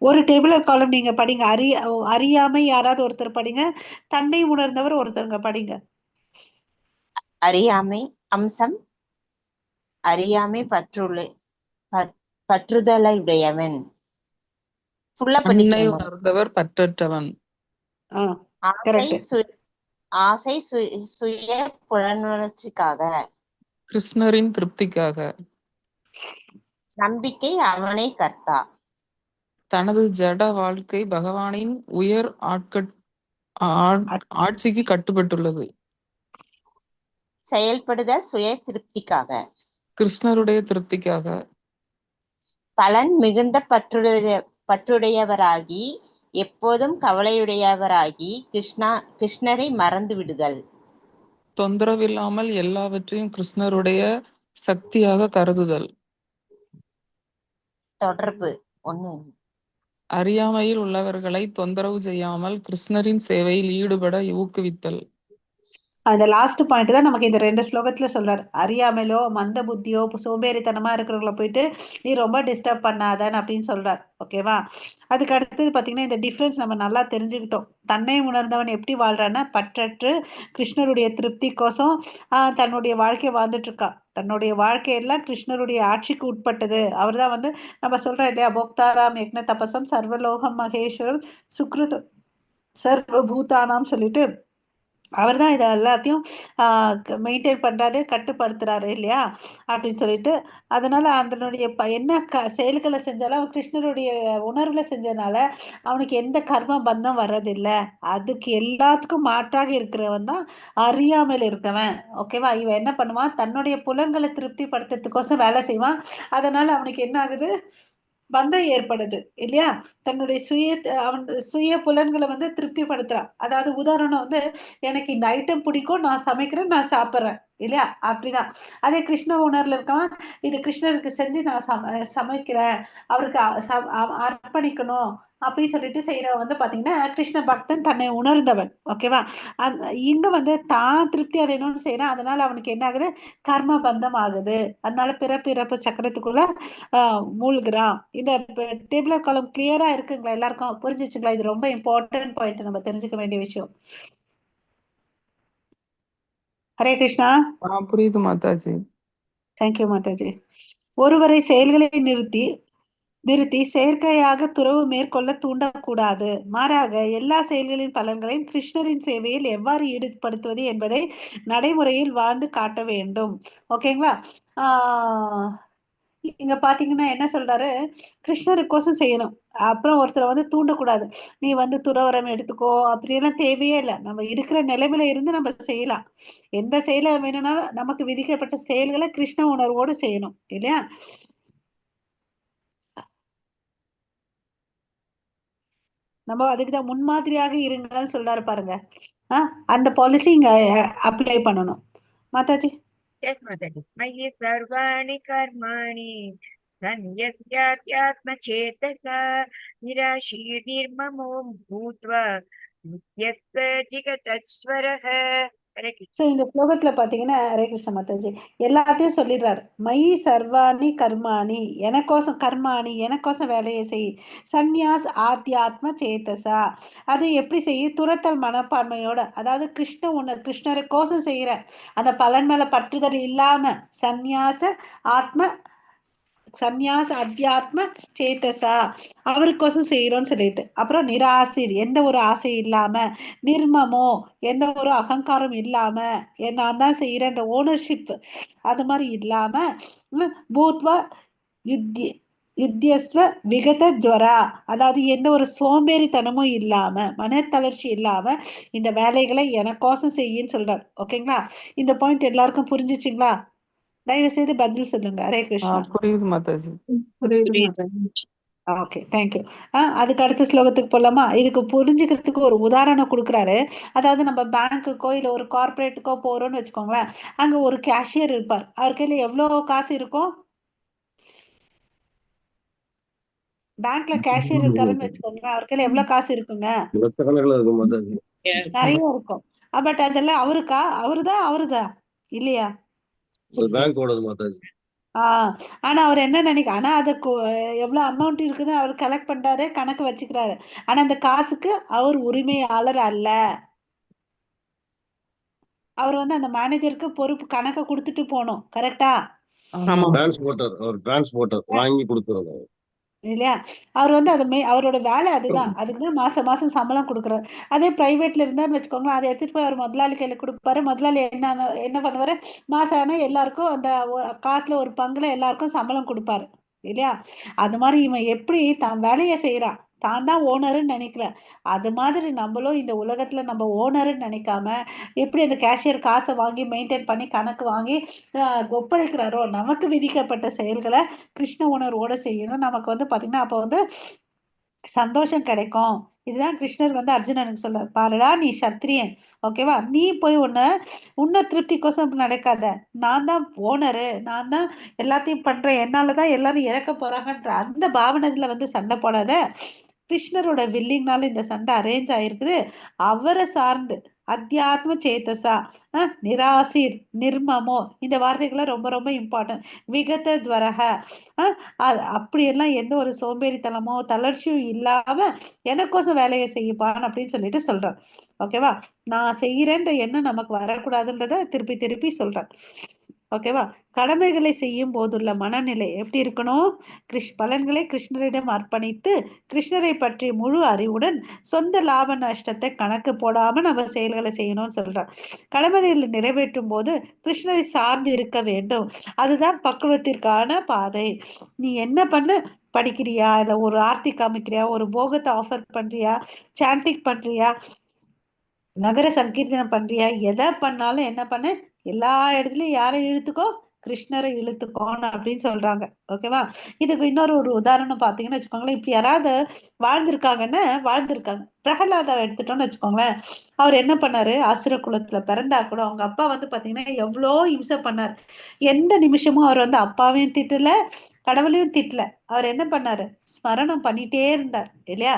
ஒரு டேபிளர் காலம் நீங்க படிங்க. அறியாமை யாராவது ஒருத்தர் படிங்க, தன்னை உணர்ந்தவர் ஒருத்தருங்க படிங்க. அறியாமை அம்சம். அறியாமை பற்றுதலையுடையவன். ஃபுல்லா அன்னை படிக்கணுமா? உணர்ந்தவர் பற்றற்றவன். ஆசை சுய புலனுணர்ச்சிக்காக, கிருஷ்ணரின் திருப்திக்காக, நம்பிக்கை அவனை கர்த்தா, தனது ஜட வாழ்க்கை பகவானின் உயர் ஆட்சிக்கு கட்டுப்பட்டுள்ளது. செயல்படுதல் சுய திருப்திக்காக, கிருஷ்ணருடைய திருப்திக்காக, பலன் மிகுந்த பற்றுடையவராகி எப்போதும் கவலையுடையவராகி கிருஷ்ணரை மறந்து விடுதல், தொந்தரவில்லாமல் எல்லாவற்றையும் கிருஷ்ணருடைய சக்தியாக கருதுதல், தொடர்பு அறியாமையில் உள்ளவர்களை தொந்தரவு செய்யாமல் கிருஷ்ணரின் சேவையில் ஈடுபட ஊக்குவித்தல். அந்த லாஸ்ட் பாயிண்ட் தான் நமக்கு இந்த 2 ஸ்லோகத்துல சொல்றாரு. அறியாமலோ மந்த புத்தியோ சோம்பேறித்தனமா இருக்கிறவங்கள போயிட்டு நீ ரொம்ப டிஸ்டர்ப் பண்ணாதன்னு அப்படின்னு சொல்றாரு. ஓகேவா. அதுக்கு அடுத்தது பாத்தீங்கன்னா இந்த டிஃபரன்ஸ் நம்ம நல்லா தெரிஞ்சுக்கிட்டோம். தன்னை உணர்ந்தவன் எப்படி வாழ்றான்னா பற்றற்று கிருஷ்ணருடைய திருப்திக்கோசம் தன்னுடைய வாழ்க்கையை வாழ்ந்துட்டு இருக்கான். தன்னுடைய வாழ்க்கையெல்லாம் கிருஷ்ணருடைய ஆட்சிக்கு உட்பட்டது. அவர் தான் வந்து நம்ம சொல்றோம் இல்லையா, போக்தாராம் யக்ன தபசம் சர்வலோகம் மகேஸ்வரம் சுக்ருத் சர்வ பூதானாம் சொல்லிட்டு அவர் தான் இதை எல்லாத்தையும் மெயின்டைன் பண்றாரு, கட்டுப்படுத்துறாரு இல்லையா அப்படின்னு சொல்லிட்டு. அதனால அதனுடைய என்ன செயல்களை செஞ்சாலும் அவன் கிருஷ்ணருடைய உணர்வுல செஞ்சதுனால அவனுக்கு எந்த கர்ம பந்தம் வர்றதில்லை. அதுக்கு எல்லாத்துக்கும் மாற்றாக இருக்கிறவன் தான் அறியாமல் இருக்கவன். ஓகேவா. இவன் என்ன பண்ணுவான், தன்னுடைய புலன்களை திருப்திப்படுத்துறதுக்கோசம் வேலை செய்வான். அதனால அவனுக்கு என்ன ஆகுது, பந்தம் ஏற்படுது இல்லையா. தன்னுடைய அவன் சுய புலன்களை வந்து திருப்திப்படுத்துறான். அதாவது உதாரணம் வந்து எனக்கு இந்த ஐட்டம் பிடிக்கும், நான் சமைக்கிறேன், நான் சாப்பிட்றேன் இல்லையா. அப்படிதான். அதே கிருஷ்ண உணர்வுல இருக்கவன் இது கிருஷ்ணருக்கு செஞ்சு நான் சமைக்கிறேன், அவருக்கு அர்ப்பணிக்கணும் அப்படின்னு சொல்லிட்டு செய்யறவன் வந்து பாத்தீங்கன்னா கிருஷ்ண பக்தன், தன்னை உணர்ந்தவன். ஓகேவா. இங்க வந்து தான் திருப்தி அடையணும்னு செய்யறான். அதனால அவனுக்கு என்ன ஆகுது, கர்ம பந்தம் ஆகுது. அதனால பிறப்பு சக்கரத்துக்குள்ள மூழ்கிறான். இந்த டேபிளர் காலம் கிளியரா இருக்குங்களா, எல்லாருக்கும் புரிஞ்சிச்சுங்களா? இது ரொம்ப இம்பார்ட்டன்ட் பாயிண்ட், நம்ம தெரிஞ்சுக்க வேண்டிய விஷயம். ஹரே கிருஷ்ணா. புரியுது மாதாஜி. தேங்க்யூ மாதாஜி. ஒருவரை செயல்களை நிறுத்தி செயற்கையாக துறவு மேற்கொள்ள தூண்டக்கூடாது. மாறாக எல்லா செயல்களின் பலன்களையும் கிருஷ்ணரின் சேவையில் எவ்வாறு ஈடுபடுத்துவது என்பதை நடைமுறையில் வாழ்ந்து காட்ட வேண்டும். ஓகேங்களா. இங்க பாத்தீங்கன்னா என்ன சொல்றாரு, கிருஷ்ணருக்கோசம் செய்யணும். அப்புறம் ஒருத்தரை வந்து தூண்டக்கூடாது. நீ வந்து துறவரம் எடுத்துக்கோ அப்படியெல்லாம் தேவையே இல்லை. நம்ம இருக்கிற நிலைமையில இருந்து நம்ம செய்யலாம். எந்த செயலை வேணும்னாலும் நமக்கு விதிக்கப்பட்ட செயல்களை கிருஷ்ண உணர்வோடு செய்யணும் இல்லையா? நம்ம அதுக்குதான் முன்மாதிரியாக இருங்கன்னு சொல்றாரு பாருங்க. அந்த பாலிசி இங்க அப்ளை பண்ணணும். Mataji. Yes, Mataji. Maya sarvani karmani sanyasyatyatmachetasa nirashirnirmamo bhutva nityasya jigatatsvaraha. Hare Krishna. So இந்த ஸ்லோகத்துல பாத்தீங்கன்னா ஹரே கிருஷ்ண மாதாஜி எல்லாத்தையும் சொல்லிடுறாரு. மயி சர்வாணி கர்மாணி, எனக்கோசம் கர்மாணி, எனக்கோசம் வேலையை செய். சந்நியாஸ் ஆத்தியாத்ம சேத்தசா, அது எப்படி செய்ய? துரத்தல் மனப்பான்மையோட, அதாவது கிருஷ்ணரை கோசம் செய்யற அந்த பலன் மேல பற்றுதல் இல்லாம, சந்நியாச ஆத்ம சந்நியாச அத்தியாத்ம சேத்தசா, அவருக்கோசம் செய்யறோம்னு சொல்லிட்டு, அப்புறம் நிராசிர், எந்த ஒரு ஆசை இல்லாம, நிர்மமோ, எந்த ஒரு அகங்காரம் இல்லாம, நான் தான் செய்யறேன்ற ஓனர்ஷிப் அது மாதிரி இல்லாம, பூத்வா யுத்தி யுத்தியஸ்வ விகத ஜுவரா, அதாவது எந்த ஒரு சோம்பேறித்தனமும் இல்லாம, மனத்தளர்ச்சி இல்லாம இந்த வேலைகளை எனக்கோசம் செய்யின்னு சொல்றாரு. ஓகேங்களா? இந்த பாயிண்ட் எல்லாருக்கும் புரிஞ்சுச்சுங்களா? தயவு செய்து பதில் சொல்லுங்க. ஹரே கிருஷ்ணா. புரியுது மாதாஜி. புரியுது மாதாஜி. Okay, thank you. அதுக்கு அடுத்த ஸ்லோகத்துக்கு போலாமா? இதுக்கு புரிஞ்சுக்கிறதுக்கு ஒரு உதாரணம் கொடுக்குறாரு. அதாவது நம்ம பேங்க்குக்கோ இல்ல ஒரு கார்பரேட்டுக்கோ போறோம்னு வச்சுக்கோங்களேன். அங்க ஒரு கேஷியர் இருப்பார். அவர் கையில எவ்வளவு காசு இருக்கும்? பேங்க்ல கேஷியர் இருக்காருன்னு வச்சுக்கோங்க, அவர் கையில எவ்வளவு காசு இருக்குங்க? நிறைய இருக்கும். பட் அதெல்லாம் அவருக்கா? அவருதான் இல்லையா? ஆனா அவர் என்ன ஆனா அதுக்கு எவ்வளவு அமௌண்ட் இருக்குன்னு அவர் கலெக்ட் பண்றாரு, கணக்கு வச்சுக்கிறாரு. ஆனா அந்த காசுக்கு அவர் உரிமையாளர் அல்ல. அவர் வந்து அந்த மேனேஜருக்கு பொறுப்பு கணக்க கொடுத்துட்டு போகணும். கரெக்டா? வாங்கி கொடுக்கறது இல்லையா? அவர் வந்து அவரோட வேலை அதுதான். அதுக்குதான் மாசம் மாசம் சம்பளம் கொடுக்குறாரு. அதே பிரைவேட்ல இருந்தான்னு வச்சுக்கோங்களேன், அதை எடுத்துட்டு போய் அவர் முதலாளி கையில கொடுப்பாரு. முதலாளி என்ன பண்ணுவாரு? மாசம் ஆனா எல்லாருக்கும் அந்த காசுல ஒரு பங்குல எல்லாருக்கும் சம்பளம் கொடுப்பாரு இல்லையா? அது மாதிரி இவன் எப்படி தான் வேலையை செய்யறான், தான் தான் ஓனருன்னு நினைக்கிறேன். அது மாதிரி நம்மளும் இந்த உலகத்துல நம்ம ஓனருன்னு நினைக்காம, எப்படி அந்த கேஷியர் காசை வாங்கி மெயின்டைன் பண்ணி கணக்கு வாங்கி ஒப்படைக்கிறாரோ, நமக்கு விதிக்கப்பட்ட செயல்களை கிருஷ்ண உணர்வோட செய்யணும். நமக்கு வந்து பாத்தீங்கன்னா அப்ப வந்து சந்தோஷம் கிடைக்கும். இதுதான் கிருஷ்ணர் வந்து அர்ஜுனனுக்கு சொல்ல, பாருடா நீ சத்திரியன், ஓகேவா? நீ போய் உன்ன திருப்திக்கோசம் நடக்காத. நான் தான் ஓனரு, நான் தான் எல்லாத்தையும் பண்றேன், என்னாலதான் எல்லாரும் இறக்க போறாங்கன்ற அந்த பாவனையில வந்து சண்டை போடாத. கிருஷ்ணரோட வில்லிங்னால இந்த சண்டை அரேஞ்ச் ஆயிருக்குது. அவரை சார்ந்து அத்தியாத்ம சேத்தசா, நிராசிர், நிர்மமோ, இந்த வார்த்தைகள்லாம் ரொம்ப ரொம்ப இம்பார்ட்டன்ட். விகத ஜ்வரக, அப்படியெல்லாம் எந்த ஒரு சோம்பேறித்தனமோ தளர்ச்சியும் இல்லாம எனக்கோசம் வேலையை செய்யப்பான்னு அப்படின்னு சொல்லிட்டு சொல்றார். ஓகேவா? நான் செய்யறேன்ற எண்ணம் நமக்கு வரக்கூடாதுன்றத திருப்பி திருப்பி சொல்றேன். ஓகேவா? கடமைகளை செய்யும் போதுள்ள மனநிலை எப்படி இருக்கணும்? பலன்களை கிருஷ்ணரிடம் அர்ப்பணித்து கிருஷ்ணரை பற்றி முழு அறிவுடன் சொந்த லாப நஷ்டத்தை கணக்கு போடாம நம்ம செயல்களை செய்யணும்னு சொல்றார். கடமைகளை நிறைவேற்றும் போது கிருஷ்ணரை சார்ந்து இருக்க வேண்டும். அதுதான் பக்குவத்திற்கான பாதை. நீ என்ன பண்ணு, படிக்கிறியா, இல்ல ஒரு ஆர்த்தி காமிக்கிறியா, ஒரு போகத்தை ஆஃபர் பண்றியா, சாண்டிங் பண்றியா, நகர சங்கீர்த்தனம் பண்றியா, எதை பண்ணாலும் என்ன பண்ணு, எல்லா இடத்துலயும் யாரை இழுத்துக்கோ? கிருஷ்ணரை இழுத்துக்கோன்னு அப்படின்னு சொல்றாங்க. ஓகேவா? இதுக்கு இன்னொரு ஒரு உதாரணம் பாத்தீங்கன்னு வச்சுக்கோங்களேன். இப்படி யாராவது வாழ்ந்திருக்காங்க. பிரகலாதாவை எடுத்துட்டோம்னு வச்சுக்கோங்களேன். அவர் என்ன பண்ணாரு? அசுர குலத்துல பிறந்தா கூட அவங்க அப்பா வந்து பாத்தீங்கன்னா எவ்வளோ இம்சை பண்ணாரு. எந்த நிமிஷமும் அவர் வந்து அப்பாவையும் திட்டல, கடவுளையும் திட்டல. அவர் என்ன பண்ணாரு? ஸ்மரணம் பண்ணிட்டே இருந்தார் இல்லையா?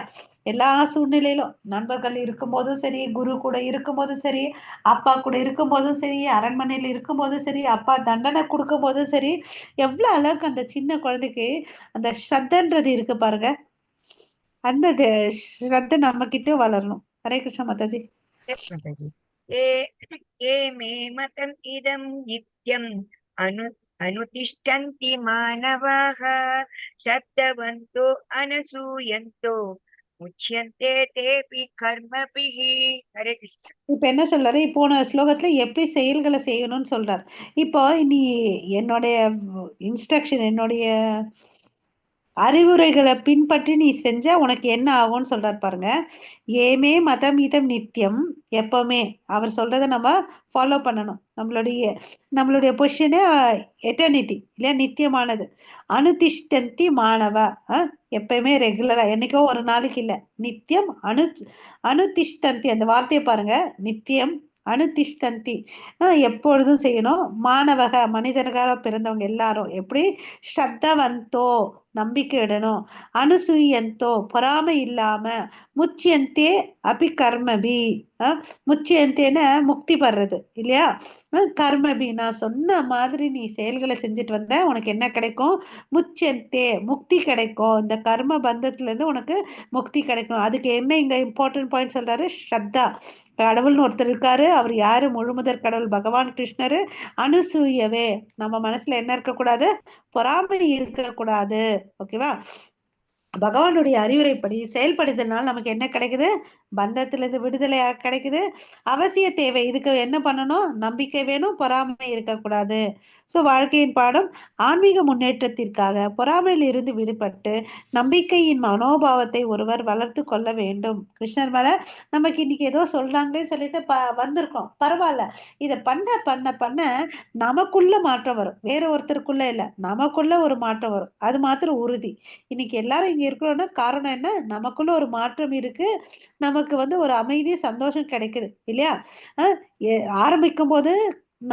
எல்லா சூழ்நிலையிலும் நண்பர்கள் இருக்கும் போதும் சரி, குரு கூட இருக்கும் போதும் சரி, அப்பா கூட இருக்கும் போதும் சரி, அரண்மனையில இருக்கும் போதும் சரி, அப்பா தண்டனை கொடுக்கும் போதும் சரி, எவ்வளவு அளவுக்கு அந்த சின்ன குழந்தைக்கு அந்த ஸ்ரத்தன்றது இருக்கு பாருங்க. அந்த ஸ்ரத்த நம்ம கிட்ட வளரணும். ஹரே கிருஷ்ண மாதாஜி. Yes, Mataji. ये मे मतम् इदं नित्यम् अनुतिष्ठन्ति मानवाः शब्दवन्तो अनसूयन्तो मुच्यन्ते तेऽपि कर्मभिः। हरे कृष्ण। இப்ப என்ன சொல்றாரு, போன ஸ்லோகத்துல எப்படி செயல்களை செய்யணும்னு சொல்றாரு. இப்போ நீ என்னுடைய இன்ஸ்ட்ரக்ஷன், என்னுடைய அறிவுரைகளை பின்பற்றி நீ செஞ்சா உனக்கு என்ன ஆகும்னு சொல்றாரு பாருங்க. ஏமே மதம் இதம் நித்தியம், எப்பவுமே அவர் சொல்றதை நம்ம ஃபாலோ பண்ணணும். நம்மளுடைய பொசிஷனே எட்டர்னிட்டி இல்லையா, நித்தியமானது. அனுதிஷ்டந்தி மாணவ, எப்பயுமே ரெகுலரா, என்னைக்கோ ஒரு நாளைக்கு இல்லை, நித்தியம் அனுதிஷ்டந்தி, அந்த வார்த்தையை பாருங்க, நித்தியம் அனுதிஷ்டந்தி, எப்பொழுதும் செய்யணும். மாணவக, மனிதர்களாக பிறந்தவங்க எல்லாரும் எப்படி, ஸ்ரத்தவந்தோ, நம்பிக்கை இடணும், அனுசூயந்தோ, பொறாமை இல்லாம, முச்சியந்தே அபி கர்மபி, முச்சியந்தேன்னு முக்தி படுறது இல்லையா, கர்மபி, நான் சொன்ன மாதிரி நீ செயல்களை செஞ்சுட்டு வந்த உனக்கு என்ன கிடைக்கும், முச்சியந்தே, முக்தி கிடைக்கும். இந்த கர்ம பந்தத்துல இருந்து உனக்கு முக்தி கிடைக்கும். அதுக்கு என்ன இங்க இம்பார்ட்டன்ட் பாயிண்ட் சொல்றாரு, ஸ்ரத்தா. கடவுள்னு ஒருத்தர் இருக்காரு, அவர் யாரு, முழுமுதற் கடவுள் பகவான் கிருஷ்ணரு. அனுசூயவே, நம்ம மனசுல என்ன இருக்கக்கூடாது, பொறாமை இருக்கக்கூடாது. ஓகேவா, பகவானுடைய அறிவுரைப்படி செயல்படுறதுனால நமக்கு என்ன கிடைக்குது, பந்தத்திலிருந்து விடுதலை கிடைக்குது. அவசிய தேவை, இதுக்கு என்ன பண்ணணும், நம்பிக்கை வேணும், பொறாமை இருக்கக்கூடாது. ஸோ வாழ்க்கையின் பாடம், ஆன்மீக முன்னேற்றத்திற்காக பொறாமையில் இருந்து விடுபட்டு நம்பிக்கையின் மனோபாவத்தை ஒருவர் வளர்த்து கொள்ள வேண்டும். கிருஷ்ணர் மேல நமக்கு இன்னைக்கு ஏதோ சொல்றாங்களேன்னு சொல்லிட்டு வந்திருக்கோம், பரவாயில்ல. இதை பண்ண பண்ண பண்ண நமக்குள்ள மாற்றம் வரும், வேற ஒருத்தருக்குள்ள இல்லை, நமக்குள்ள ஒரு மாற்றம் வரும், அது மாத்திரம் உறுதி. இன்னைக்கு எல்லாரும் இங்க இருக்கிறோம்னா காரணம் என்ன, நமக்குள்ள ஒரு மாற்றம் இருக்கு, நமக்கு ஒரு அமைதி சந்தோஷம் கிடைக்குது இல்லையா. ஆரம்பிக்கும் போது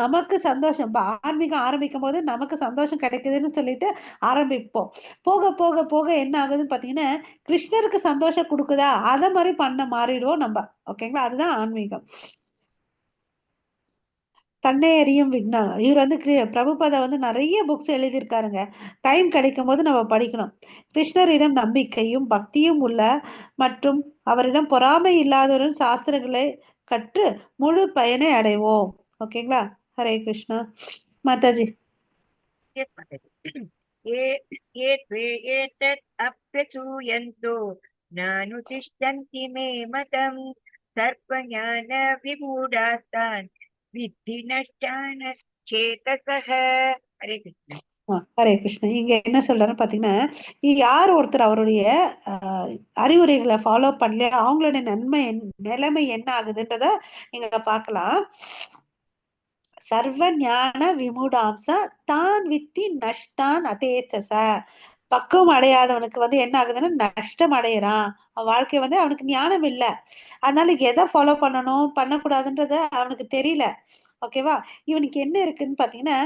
நமக்கு சந்தோஷம், ஆன்மீகம் ஆரம்பிக்கும் போது நமக்கு சந்தோஷம் கிடைக்குதுன்னு சொல்லிட்டு ஆரம்பிப்போம். போக போக போக என்ன ஆகுதுன்னு பாத்தீங்கன்னா, கிருஷ்ணருக்கு சந்தோஷம் கொடுக்குதா, அதை மாதிரி பண்ண மாறிடுவோம் நம்ம. ஓகேங்களா, அதுதான் ஆன்மீகம். தன்னை அறியும் விஞ்ஞானம், இவர் பிரபுபாதா நிறைய புக்ஸ் எழுதியிருக்காருங்க. டைம் கிடைக்கும் போது நம்ம படிக்கணும். கிருஷ்ணரிடம் நம்பிக்கையும் பக்தியும் உள்ள மற்றும் அவரிடம் பொறாமை இல்லாதவரும் சாஸ்திரங்களை கற்று முழு பயனை அடைவோம். ஓகேங்களா, ஹரே கிருஷ்ணா. மாதாஜி. Yes, Mataji. ये त्वे एतत् अभ्यसूयन्तो नानुतिष्ठन्ति मे मतम् सर्वज्ञानविमूढास्तान् विद्धि नष्टान् चेतसः. हरे कृष्ण. ஹரே கிருஷ்ணா. இங்க என்ன சொல்றாரு பாத்தீங்கன்னா, யார் ஒருத்தர் அவருடைய அறிவுரைகளை ஃபாலோ பண்ணல, அவங்களுடைய நிலைமை என்ன ஆகுதுன்றத நீங்க பார்க்கலாம். சர்வ ஞான விமூடாம்ச தான் வித்தி நஷ்டான் அதேச்சச, பக்குவம் அடையாதவனுக்கு என்ன ஆகுதுன்னா நஷ்டம் அடையிறான். வாழ்க்கை அவனுக்கு ஞானம் இல்லை, அதனால எதை ஃபாலோ பண்ணணும் பண்ணக்கூடாதுன்றது அவனுக்கு தெரியல. ஓகேவா, இவனுக்கு என்ன இருக்குன்னு பாத்தீங்கன்னா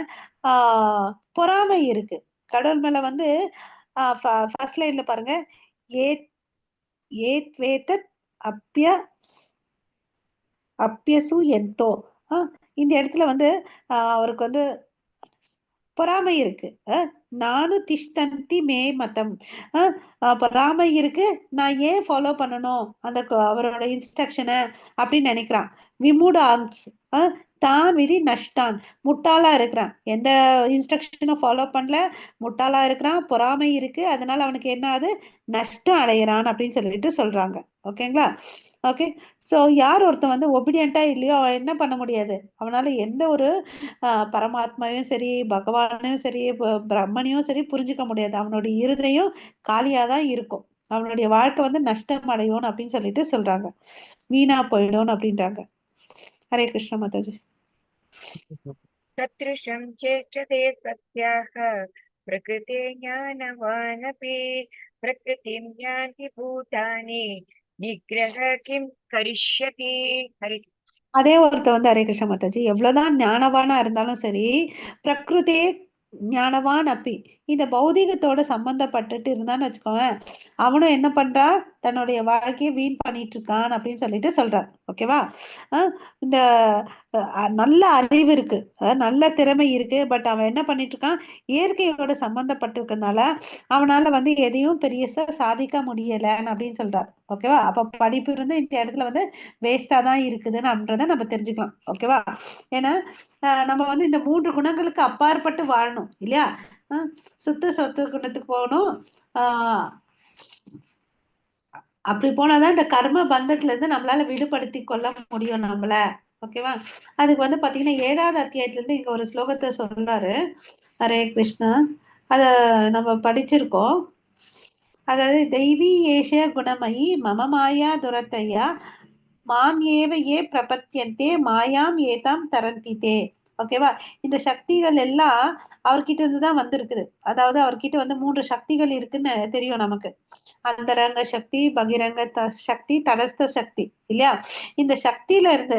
பொறாமை இருக்கு. கடவுள் மேல ஃபர்ஸ்ட் லைன்ல பாருங்க, அப்பியசு எந்தோ, இந்த இடத்துல அவருக்கு பொறாமை இருக்கு. நானும் திஷ்டந்தி மே மதம், பொறாமை இருக்கு, நான் ஏன் ஃபாலோ பண்ணணும் அந்த அவரோட இன்ஸ்ட்ரக்ஷனை அப்படின்னு நினைக்கிறான். விமூட ஆம்ஸ், தான் விதி நஷ்டான், முட்டாளா இருக்கிறான், எந்த இன்ஸ்ட்ரக்ஷனும் ஃபாலோ பண்ணல, முட்டாளா இருக்கிறான், பொறாமை இருக்கு, அதனால அவனுக்கு என்ன ஆகுது, நஷ்டம் அடைகிறான் அப்படின்னு சொல்லிட்டு சொல்றாங்க. ஓகேங்களா, ஓகே. ஸோ யார் ஒருத்தன் ஒபீடியண்டா இல்லையோ அவன் என்ன பண்ண முடியாது, அவனால எந்த ஒரு பரமாத்மாவையும் சரி, பகவானையும் சரி, பிரம்மனையும் சரி புரிஞ்சுக்க முடியாது. அவனுடைய இருதயம் காலியாதான் இருக்கும், அவனுடைய வாழ்க்கை நஷ்டம் அடையும் அப்படின்னு சொல்லிட்டு சொல்றாங்க, வீணா போயிடும் அப்படின்றாங்க. ஹரே கிருஷ்ண மாதாஜி. सदृशं चेष्टते सत्याः प्रकृते ज्ञानवानपि प्रकृतिं ज्ञाति भूतानि निग्रह किं करिष्यति. हरि. அதே ஒருத்தர் ஹரே கிருஷ்ண மாதாஜி, எவ்வளவுதான் ஞானவானா இருந்தாலும் சரி, பிரகிருதே ஞானவான் அப்பி, இந்த பௌதிகத்தோட சம்பந்தப்பட்டுட்டு இருந்தான்னு வச்சுக்கோங்க, அவனும் என்ன பண்றான், தன்னுடைய வாழ்க்கையை வீண் பண்ணிட்டு இருக்கான் அப்படின்னு சொல்லிட்டு சொல்றார். ஓகேவா, இந்த நல்ல அறிவு இருக்கு, நல்ல திறமை இருக்கு, பட் அவன் என்ன பண்ணிட்டு இருக்கான், இயற்கையோட சம்பந்தப்பட்டு இருக்கனால அவனால எதையும் பெரியசா சாதிக்க முடியலன்னு அப்படின்னு சொல்றாரு. ஓகேவா, அப்ப படிப்பு இருந்து இந்த இடத்துல வேஸ்டா தான் இருக்குதுன்னு அப்படின்றத நம்ம தெரிஞ்சுக்கலாம். ஓகேவா, ஏன்னா நம்ம இந்த 3 குணங்களுக்கு அப்பாற்பட்டு வாழணும் இல்லையா. சுத்த சொத்து குணத்துக்கு போகணும், அப்படி போனாதான் இந்த கர்ம பந்தத்துல இருந்து நம்மளால விடுபடுத்தி கொள்ள முடியும் நம்மள. ஓகேவா? அதுக்கு வந்து பாத்தீங்கன்னா 7வது அத்தியாயத்துல இருந்து இங்க ஒரு ஸ்லோகத்தை சொல்றாரு. ஹரே கிருஷ்ணா. அத நம்ம படிச்சிருக்கோம். அதாவது தெய்வீ ஏஷ குணமயி மம மாயா துரத்தையா மாம் ஏவ ஏ பிரபத்தியந்தே மாயாம் ஏதாம் தரந்திதே. ஓகேவா? இந்த சக்திகள் எல்லாம் அவர்கிட்ட இருந்து தான் வந்திருக்குது. அதாவது அவர்கிட்ட வந்து 3 சக்திகள் இருக்குன்னு தெரியும் நமக்கு. அந்தரங்க சக்தி, பகிரங்க சக்தி, தடஸ்த சக்தி, இல்லையா? இந்த சக்தியில இருந்து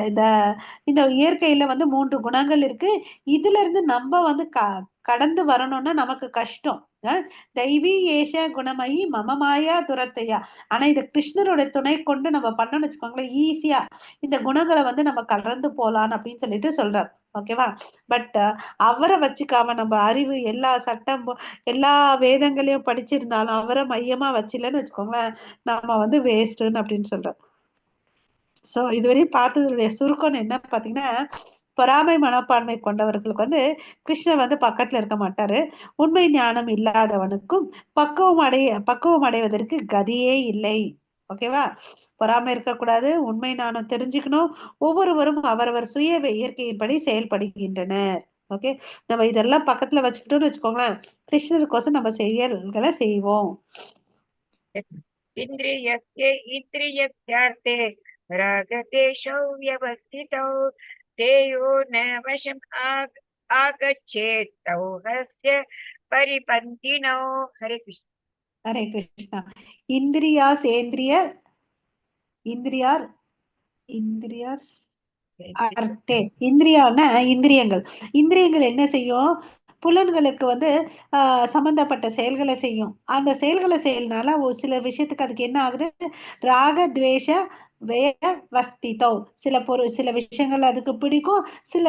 இந்த இயற்கையில வந்து 3 குணங்கள் இருக்கு. இதுல இருந்து நம்ம வந்து கடந்து வரணும்னா நமக்கு கஷ்டம். தெய்வீ ஏஷ குணமயி மம மாயா துரத்தையா. ஆனா இத கிருஷ்ணரோட துணை கொண்டு நம்ம பண்ணணும்னு வச்சுக்கோங்களேன், ஈஸியா இந்த குணங்களை வந்து நம்ம கடந்து போலான்னு அப்படின்னு சொல்லிட்டு சொல்றாரு. ஓகேவா? பட் அவரை வச்சுக்காம நம்ம அறிவு எல்லா சட்டம் எல்லா வேதங்களையும் படிச்சிருந்தாலும் அவரை மையமா வச்சில்லன்னு வச்சுக்கோங்களேன், நம்ம வந்து வேஸ்ட்ன்னு அப்படின்னு சொல்றோம். சோ இதுவரையும் பார்த்ததுடைய சுருக்கம் என்ன பாத்தீங்கன்னா, பொறாமை மனப்பான்மை கொண்டவர்களுக்கு வந்து கிருஷ்ணர் வந்து பக்கத்துல இருக்க மாட்டாரு. உண்மை ஞானம் இல்லாதவனுக்கும் பக்குவம் அடைவதற்கு கதியே இல்லை. ஓகேவா? பொறாமை இருக்கக்கூடாது, உண்மை ஞானம் தெரிஞ்சுக்கணும். ஒவ்வொருவரும் அவரவர் சுய இயற்கையின்படி செயல்படுகின்றனர். ஓகே, நம்ம இதெல்லாம் பக்கத்துல வச்சுக்கிட்டோம்னு வச்சுக்கோங்களேன், கிருஷ்ணருக்கோசம் நம்ம செயல்களை செய்வோம். इन्द्रियस्ये इन्द्रियस्यार्थे रागदेशौ व्यवस्थितौ तेयो न वशम् आगच्छेत् तौ हस्य परिपन्थिनौ. हरे कृष्ण. ஹரே கிருஷ்ணா. இந்திரியார் அர்த்தே. இந்திரியங்கள் என்ன செய்யும்? புலன்களுக்கு வந்து சம்பந்தப்பட்ட செயல்களை செய்யும். அந்த செயல்களை செய்யறதுனால ஒரு சில விஷயத்துக்கு அதுக்கு என்ன ஆகுது? ராக துவேஷ வஸ்திதோ. சில விஷயங்கள் அதுக்கு பிடிக்கும், சில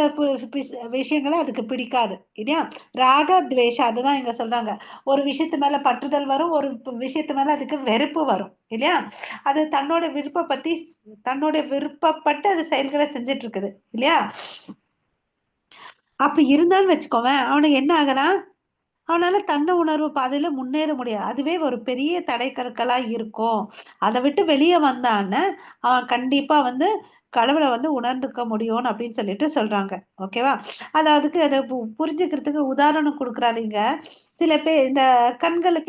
விஷயங்களை அதுக்கு பிடிக்காது, இல்லையா? ராக துவேஷம் அதுதான் இங்க சொல்றாங்க. ஒரு விஷயத்து மேல பற்றுதல் வரும், ஒரு விஷயத்து மேல அதுக்கு வெறுப்பு வரும், இல்லையா? அது தன்னோட விருப்பப்பட்டு அது செயல்களை செஞ்சுட்டு இருக்குது, இல்லையா? அப்படி இருந்தான்னு வச்சுக்கோவேன், அவனுக்கு என்ன ஆகுறான்? அவனால தன்ன உணர்வு பாதையில முன்னேற முடியாது. அதுவே ஒரு பெரிய தடை கற்களா இருக்கும். அதை விட்டு வெளியே வந்தான்னு அவன் கண்டிப்பா வந்து கடவுளை வந்து உணர்ந்துக்க முடியும் அப்படின்னு சொல்லிட்டு சொல்றாங்க. ஓகேவா? அதுக்கு அதை புரிஞ்சுக்கிறதுக்கு உதாரணம் கொடுக்குறாருங்க. சில பேர் இந்த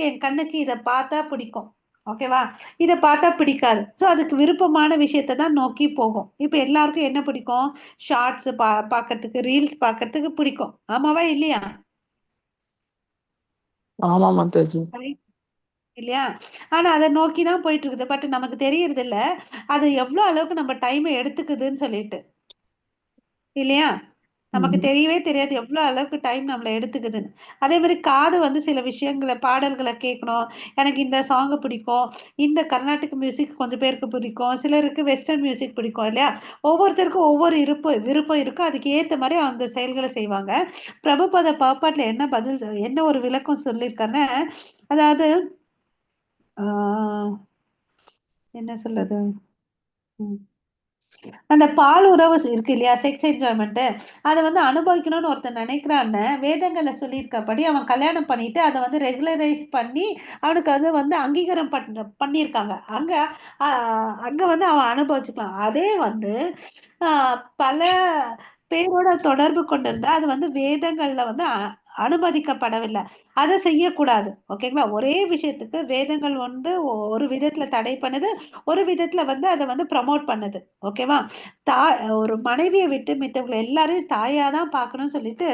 என் கண்ணுக்கு இதை பார்த்தா பிடிக்கும், ஓகேவா? இதை பார்த்தா பிடிக்காது. ஸோ அதுக்கு விருப்பமான விஷயத்தை தான் நோக்கி போகும். இப்போ எல்லாருக்கும் என்ன பிடிக்கும்? ஷார்ட்ஸ் பார்க்கறதுக்கு, ரீல்ஸ் பார்க்கறதுக்கு பிடிக்கும். ஆமாவா இல்லையா? ஆமா மாதாஜி. இல்லையா? ஆனா அதை நோக்கிதான் போயிட்டு இருக்குது. பட் நமக்கு தெரியறது இல்ல அது எவ்வளவு அளவுக்கு நம்ம டைமை எடுத்துக்குதுன்னு சொல்லிட்டு, இல்லையா? நமக்கு தெரியவே தெரியாது எவ்வளவு அளவுக்கு டைம் நம்மளை எடுத்துக்குதுன்னு. அதே மாதிரி காது வந்து சில விஷயங்களை பாடல்களை கேட்கணும். எனக்கு இந்த சாங் பிடிக்கும், இந்த கர்நாடிக் மியூசிக் கொஞ்சம் பேருக்கு பிடிக்கும், சிலருக்கு வெஸ்டர்ன் மியூசிக் பிடிக்கும், இல்லையா? ஒவ்வொருத்தருக்கும் ஒவ்வொரு விருப்பம் இருக்கும். அதுக்கு ஏத்த மாதிரி அந்த செயல்களை செய்வாங்க. பிரபுபாத பாப்பாட்டுல என்ன ஒரு விளக்கம் சொல்லியிருக்காருன்னா, அதாவது என்ன சொல்றது, அந்த பால் உறவு இருக்கு இல்லையா, செக்ஸ் என்ஜாய்மெண்ட், அதை வந்து அனுபவிக்கணும்னு ஒருத்தன் நினைக்கிறான்னு வேதங்களை சொல்லியிருக்கபடி அவன் கல்யாணம் பண்ணிட்டு அதை வந்து ரெகுலரைஸ் பண்ணி அவனுக்கு அது வந்து அங்கீகாரம் பண்ணியிருக்காங்க. அங்க வந்து அவன் அனுபவிச்சுக்கலாம். அதே வந்து பல பேரோட தொடர்பு கொண்டிருந்தா அது வந்து வேதங்கள்ல வந்து அனுமதிக்கப்படவில்லை. அதை செய்யக்கூடாது. ஓகேங்களா? ஒரே விஷயத்துக்கு வேதங்கள் வந்து ஒரு விதத்துல தடை பண்ணுது, ஒரு விதத்துல வந்து அதை வந்து ப்ரமோட் பண்ணுது. ஓகேவா? ஒரு மனைவியை விட்டு மித்தவங்களை எல்லாரையும் தாயாதான் பார்க்கணும்னு சொல்லிட்டு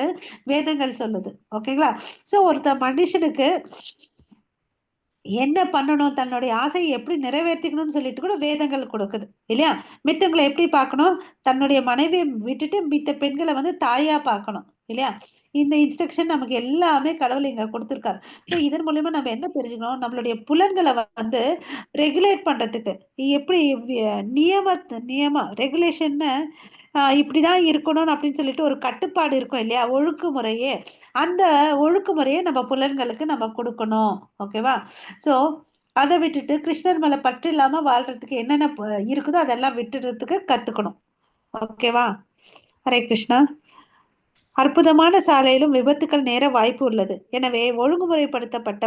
வேதங்கள் சொல்லுது. ஓகேங்களா? சோ ஒருத்த மனுஷனுக்கு என்ன பண்ணணும், தன்னுடைய ஆசையை எப்படி நிறைவேற்றிக்கணும்னு சொல்லிட்டு கூட வேதங்கள் கொடுக்குது, இல்லையா? மித்தவங்களை எப்படி பார்க்கணும்? தன்னுடைய மனைவியை விட்டுட்டு மித்த பெண்களை வந்து தாயா பார்க்கணும், இல்லையா? இந்த இன்ஸ்ட்ரக்ஷன் நமக்கு எல்லாமே கடவுள் இங்க கொடுத்துருக்காரு. ஸோ இதன் மூலியமா நம்ம என்ன தெரிஞ்சுக்கணும்? நம்மளுடைய புலன்களை வந்து ரெகுலேட் பண்றதுக்கு எப்படி நியம ரெகுலேஷன்னு இப்படிதான் இருக்கணும் அப்படின்னு சொல்லிட்டு ஒரு கட்டுப்பாடு இருக்கும், இல்லையா? ஒழுக்குமுறையே, அந்த ஒழுக்குமுறையை நம்ம புலன்களுக்கு நம்ம கொடுக்கணும். ஓகேவா? சோ அதை விட்டுட்டு கிருஷ்ணர் மேல பற்று இல்லாம வாழ்றதுக்கு என்னென்ன இருக்குதோ அதெல்லாம் விட்டுறதுக்கு கத்துக்கணும். ஓகேவா? ஹரே கிருஷ்ணா. அற்புதமான சாலையிலும் விபத்துக்கள் நேர வாய்ப்பு உள்ளது. எனவே ஒழுங்குமுறைப்படுத்தப்பட்ட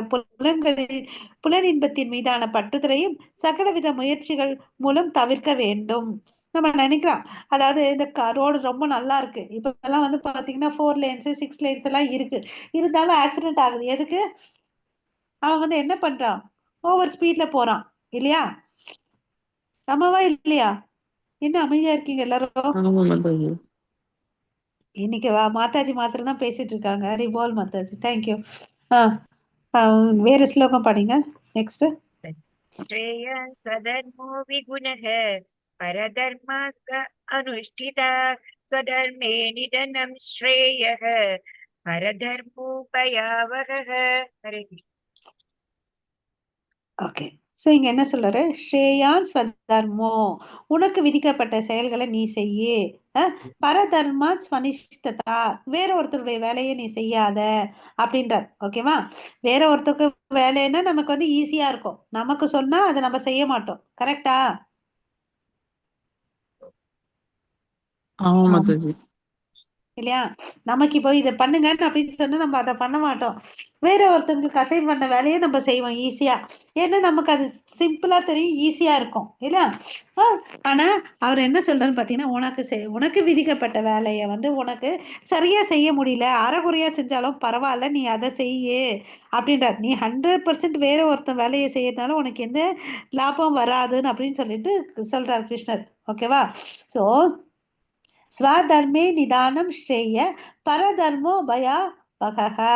புலனின்பத்தின் மீதான பற்றுதலையும் சகலவித முயற்சிகள் மூலம் தவிர்க்க வேண்டும். நம்ம நினைக்கலாம், அதாவது இந்த ரோடு ரொம்ப நல்லா இருக்கு, இப்ப எல்லாம் வந்து பாத்தீங்கன்னா 4 லேன்ஸ் 6 லேன்ஸ் எல்லாம் இருக்கு, இருந்தாலும் ஆக்சிடென்ட் ஆகுது. எதுக்கு? அவன் வந்து என்ன பண்றான்? ஓவர் ஸ்பீட்ல போறான் இல்லையா? ஆமாவா இல்லையா? என்ன அமைதியா இருக்கீங்க எல்லாரும்? ஆமா மாதாஜி. இன்னைக்கு மாதாஜி மாத்திரம் தான் பேசிட்டு இருக்காங்க. Revolve Mataji, thank you. வேற ஸ்லோகம் படிங்க நெக்ஸ்ட். श्रेयः स्वधर्मो विगुणः परधर्मात् अनुष्ठिता स्वधर्मे निधनं श्रेयः परधर्मोपयावहः. हरे कृष्ण. ஓகே, ஸோ இங்க என்ன சொல்றாரு? ஸ்ரேயான் ஸ்வதர்மோ, உனக்கு விதிக்கப்பட்ட செயல்களை நீ செய்யு. பரதர்மா ஸ்வனிஷ்டதா, வேற ஒருத்தருடைய வேலையை நீ செய்யாத அப்படின்றார். ஓகேவா? வேற ஒருத்தருக்கு வேலைன்னா நமக்கு வந்து ஈஸியா இருக்கும், நமக்கு சொன்னா அதை நம்ம செய்ய மாட்டோம். கரெக்டா? ஆமா மாதாஜி. இல்லையா? நமக்கு இப்போ இதை பண்ணுங்கன்னு அப்படின்னு சொன்னா நம்ம அதை பண்ண மாட்டோம். வேற ஒருத்தவங்களுக்கு அசைன் பண்ண வேலையை நம்ம செய்வோம் ஈஸியா, ஏன்னா நமக்கு அது சிம்பிளா தெரியும், ஈஸியா இருக்கும் இல்லையா? ஆனா அவர் என்ன சொல்றாருன்னு பாத்தீங்கன்னா, உனக்கு விதிக்கப்பட்ட வேலையை வந்து உனக்கு சரியா செய்ய முடியல, அரைகுறையா செஞ்சாலும் பரவாயில்ல, நீ அதை செய்யு அப்படின்றார். நீ 100% வேற ஒருத்தன் வேலையை செய்யறதுனால உனக்கு எந்த லாபம் வராதுன்னு அப்படின்னு சொல்லிட்டு சொல்றாரு கிருஷ்ணர். ஓகேவா? சோ ஸ்வதர்மே நிதானம் ஸ்ரேய பரதர்மோ பயா வகஹா.